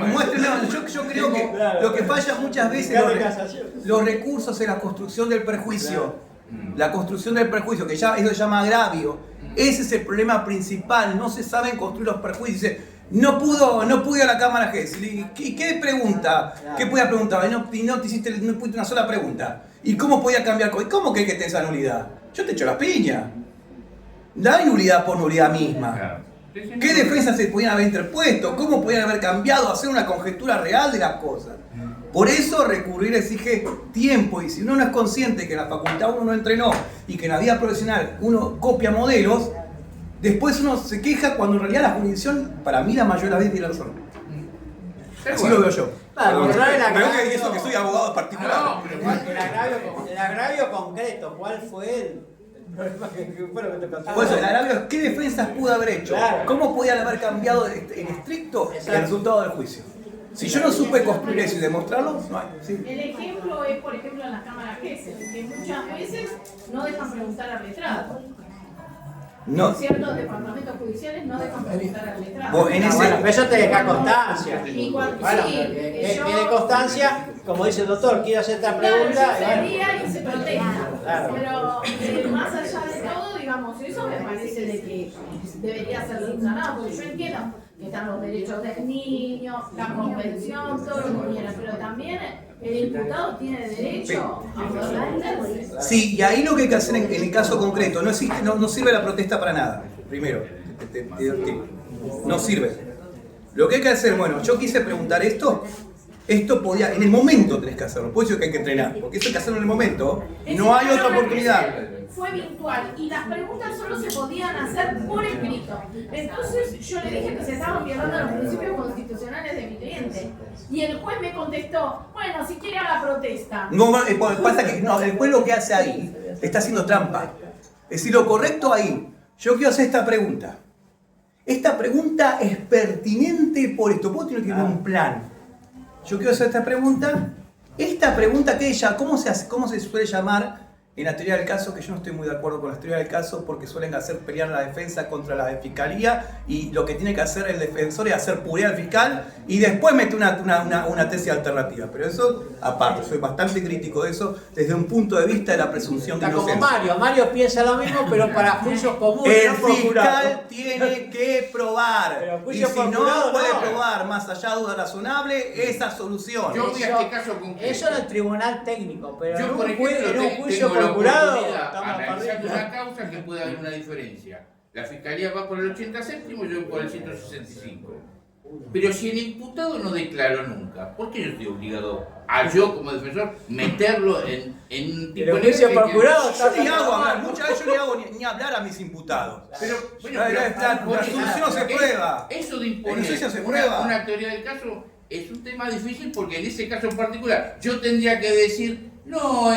[SPEAKER 1] Muéstrenme, yo creo que lo que falla muchas veces los recursos en la construcción del perjuicio. La construcción del perjuicio, que ya eso se llama agravio. Ese es el problema principal, no se saben construir los perjuicios. Dice, no pudo ir a la Cámara G. ¿Qué pregunta? ¿Qué podía preguntar? No pusiste una sola pregunta. ¿Y cómo podía cambiar? ¿Cómo que te esa nulidad? Yo te echo la piña. No hay nulidad por nulidad misma. ¿Qué defensas se podían haber interpuesto? ¿Cómo podían haber cambiado? Hacer una conjetura real de las cosas. Por eso recurrir exige tiempo, y si uno no es consciente que en la facultad uno no entrenó y que en la vida profesional uno copia modelos, después uno se queja cuando en realidad la jurisdicción, para mí la mayoría de las veces tiene razón. Así lo veo yo.
[SPEAKER 2] Y
[SPEAKER 1] eso que soy abogado particular.
[SPEAKER 2] El agravio concreto, ¿cuál fue el problema que fue lo que te pasó?
[SPEAKER 1] Por eso, el agravio es qué defensas pudo haber hecho,
[SPEAKER 2] Claro.
[SPEAKER 1] cómo podían haber cambiado en estricto el resultado del juicio. Si yo no supe construir eso y demostrarlo, no hay. Sí.
[SPEAKER 3] El ejemplo es, por ejemplo, en las cámaras Gesell, que muchas veces no dejan preguntar al letrado.
[SPEAKER 1] No.
[SPEAKER 3] Ciertos departamentos judiciales no dejan preguntar al letrado.
[SPEAKER 1] Vos, en ese-
[SPEAKER 2] Bueno, pero eso te deja constancia.
[SPEAKER 3] Y cuando-
[SPEAKER 2] Bueno,
[SPEAKER 3] sí,
[SPEAKER 2] que
[SPEAKER 3] yo-
[SPEAKER 2] tiene constancia, como dice el doctor, quiere hacer esta pregunta.
[SPEAKER 3] Claro, yo sería y se protesta.
[SPEAKER 2] Claro.
[SPEAKER 3] Pero más allá de todo, digamos, digamos, eso me parece de que debería ser subsanado, porque yo entiendo que están los derechos del niño, la convención, todo lo que quieran, pero también el imputado tiene derecho a poder defenderse.
[SPEAKER 1] Sí, y ahí lo que hay que hacer en el caso concreto, no existe, no sirve la protesta para nada, primero, no sirve. Lo que hay que hacer, bueno, yo quise preguntar esto podía, en el momento tenés que hacerlo, por eso que hay que entrenar, porque eso hay que hacerlo en el momento, no hay otra oportunidad.
[SPEAKER 3] Fue virtual y las preguntas solo se podían hacer por escrito. Entonces yo le dije que se estaban violando los principios constitucionales de mi cliente. Y el juez me contestó, bueno, si quiere haga protesta.
[SPEAKER 1] No, pasa que no, el juez lo que hace ahí está haciendo trampa. Es decir, lo correcto ahí, yo quiero hacer esta pregunta. Esta pregunta es pertinente por esto, vos tenés que tener un plan. Yo quiero hacer esta pregunta que ella, ¿cómo se suele llamar en la teoría del caso? Que yo no estoy muy de acuerdo con la teoría del caso porque suelen hacer pelear la defensa contra la de fiscalía y lo que tiene que hacer el defensor es hacer puré al fiscal y después mete una tesis alternativa. Pero eso, aparte, soy bastante crítico de eso desde un punto de vista de la presunción de
[SPEAKER 2] Está como
[SPEAKER 1] inocencia.
[SPEAKER 2] Mario piensa lo mismo, pero para juicios comunes.
[SPEAKER 1] El
[SPEAKER 2] no por jurado.
[SPEAKER 1] fiscal tiene que probar.
[SPEAKER 2] Pero
[SPEAKER 1] Y
[SPEAKER 2] juicio
[SPEAKER 1] si
[SPEAKER 2] por
[SPEAKER 1] no
[SPEAKER 2] jurado,
[SPEAKER 1] puede
[SPEAKER 2] no.
[SPEAKER 1] probar más allá de duda razonable, esa solución.
[SPEAKER 6] Yo voy a este caso concreto.
[SPEAKER 2] Eso en el tribunal técnico, pero
[SPEAKER 6] Yo,
[SPEAKER 2] en
[SPEAKER 6] por
[SPEAKER 2] un
[SPEAKER 6] ejemplo,
[SPEAKER 2] juicio
[SPEAKER 6] tengo
[SPEAKER 2] por
[SPEAKER 6] la
[SPEAKER 2] jurado,
[SPEAKER 6] oportunidad,
[SPEAKER 2] estamos
[SPEAKER 6] analizando
[SPEAKER 2] perdiendo.
[SPEAKER 6] una causa que puede haber una diferencia. La fiscalía va por el 87, yo voy por el 165. Pero si el imputado no declaró nunca, ¿por qué yo estoy obligado yo como defensor meterlo en un tipo
[SPEAKER 2] Pero
[SPEAKER 6] de
[SPEAKER 2] juicio por jurado
[SPEAKER 1] Yo ni hago hablar, muchas veces yo ni hago ni hablar a mis imputados.
[SPEAKER 6] Pero, bueno,
[SPEAKER 1] La
[SPEAKER 6] por eso,
[SPEAKER 1] solución no se prueba.
[SPEAKER 6] Eso de
[SPEAKER 1] La
[SPEAKER 6] imponer
[SPEAKER 1] inocencia se prueba.
[SPEAKER 6] una teoría del caso es un tema difícil porque en ese caso en particular yo tendría que decir, no,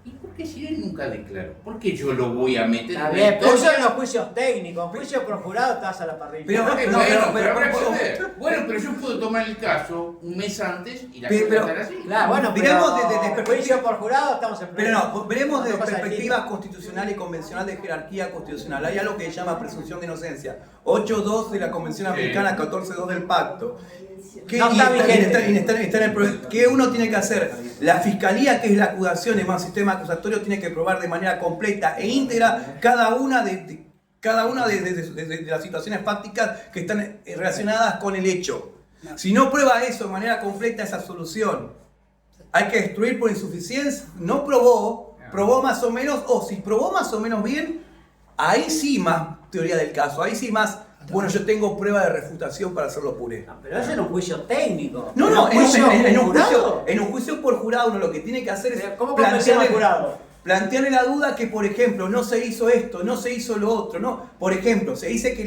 [SPEAKER 6] ¿y por qué si él nunca declaró? ¿Por qué yo lo voy a meter
[SPEAKER 2] Está
[SPEAKER 6] en
[SPEAKER 2] bien,
[SPEAKER 6] la
[SPEAKER 2] pero eso
[SPEAKER 6] historia?
[SPEAKER 2] en los juicios técnicos. Juicio por jurado estás a la parrilla.
[SPEAKER 1] Pero-
[SPEAKER 6] Bueno, habrá que
[SPEAKER 1] pero-
[SPEAKER 6] ver. Bueno, pero yo puedo tomar el caso un mes antes y la
[SPEAKER 1] Pero-
[SPEAKER 6] cosa estar así.
[SPEAKER 2] Claro, bueno,
[SPEAKER 1] Miremos
[SPEAKER 2] pero
[SPEAKER 1] desde perspectiva-
[SPEAKER 2] juicio por jurado estamos en
[SPEAKER 1] Pero no, veremos desde
[SPEAKER 2] Otra cosa
[SPEAKER 1] perspectiva
[SPEAKER 2] distinta.
[SPEAKER 1] constitucional y convencional de jerarquía constitucional. Hay algo que se llama presunción de inocencia. 8.2 de la Convención Americana, 14.2 del Pacto. Que
[SPEAKER 2] No está vigente.
[SPEAKER 1] está en el ¿qué uno tiene que hacer? La fiscalía, que es la acusación, es más sistema acusatorio, tiene que probar de manera completa e íntegra cada una de las situaciones fácticas que están relacionadas con el hecho. Si no prueba eso de manera completa, esa solución. Hay que destruir por insuficiencia. No probó más o menos, o si probó más o menos bien, ahí sí más teoría del caso, ahí sí más, bueno, yo tengo prueba de refutación para hacerlo puré.
[SPEAKER 2] No, pero eso es un juicio técnico.
[SPEAKER 1] No,
[SPEAKER 2] ¿En
[SPEAKER 1] en un juicio por jurado uno lo que tiene que hacer es
[SPEAKER 2] Pero ¿cómo convencemos al jurado?
[SPEAKER 1] plantearle la duda que, por ejemplo, no se hizo esto, no se hizo lo otro, ¿no? Por ejemplo, se dice que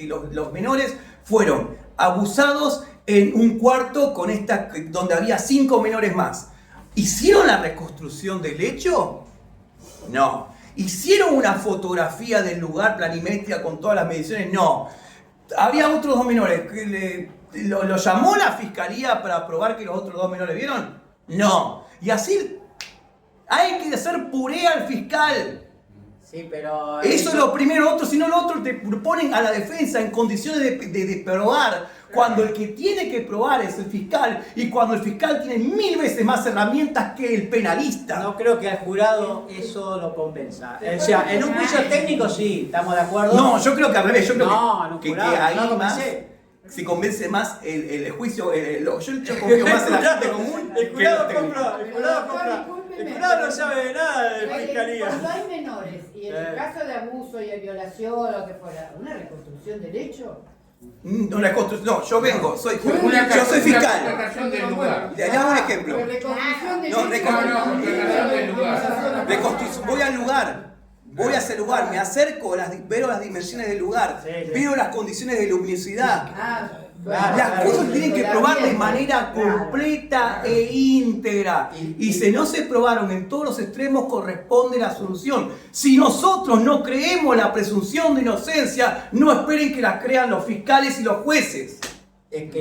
[SPEAKER 1] los menores fueron abusados en un cuarto donde había 5 menores más. ¿Hicieron la reconstrucción del hecho? No. ¿Hicieron una fotografía del lugar planimétrica con todas las mediciones? No. Había otros 2 menores. ¿Lo llamó la fiscalía para probar que los otros 2 menores vieron? No. Y así hay que hacer puré al fiscal.
[SPEAKER 2] Sí, pero...
[SPEAKER 1] Eso es lo primero, lo otro, si no lo otro te ponen a la defensa en condiciones de probar, cuando el que tiene que probar es el fiscal y cuando el fiscal tiene 1000 veces más herramientas que el penalista.
[SPEAKER 2] No creo que al jurado eso lo convenza. O sea, en un juicio técnico sí, estamos de acuerdo.
[SPEAKER 1] No, yo creo que al revés, yo creo
[SPEAKER 2] No, en un
[SPEAKER 1] que
[SPEAKER 2] jurado,
[SPEAKER 1] ahí
[SPEAKER 2] no
[SPEAKER 1] más
[SPEAKER 2] convence.
[SPEAKER 1] se convence más el juicio, yo confío más en la gente común.
[SPEAKER 2] El jurado
[SPEAKER 1] que el técnico.
[SPEAKER 2] compra, el jurado compra. El jurado no sabe de nada de fiscalía.
[SPEAKER 8] Cuando hay menores y en el caso de abuso y de violación o lo que fuera, una reconstrucción del hecho.
[SPEAKER 1] No, yo vengo, yo soy
[SPEAKER 6] Una
[SPEAKER 1] fiscal.
[SPEAKER 6] contratación del lugar.
[SPEAKER 1] Le hago un ejemplo.
[SPEAKER 8] Pero reconstrucción del
[SPEAKER 1] No,
[SPEAKER 8] hecho.
[SPEAKER 6] contratación del lugar.
[SPEAKER 1] Voy al lugar, voy a ese lugar, me acerco, veo las dimensiones del lugar,
[SPEAKER 2] Sí, sí.
[SPEAKER 1] veo las condiciones de luminosidad.
[SPEAKER 8] Claro,
[SPEAKER 1] Las cosas
[SPEAKER 8] sí,
[SPEAKER 1] tienen que
[SPEAKER 8] la
[SPEAKER 1] probar de
[SPEAKER 8] pieza,
[SPEAKER 1] manera
[SPEAKER 8] claro.
[SPEAKER 1] completa e íntegra. Y si no se probaron en todos los extremos, corresponde la solución. Si nosotros no creemos la presunción de inocencia, no esperen que la crean los fiscales y los jueces.
[SPEAKER 2] Es que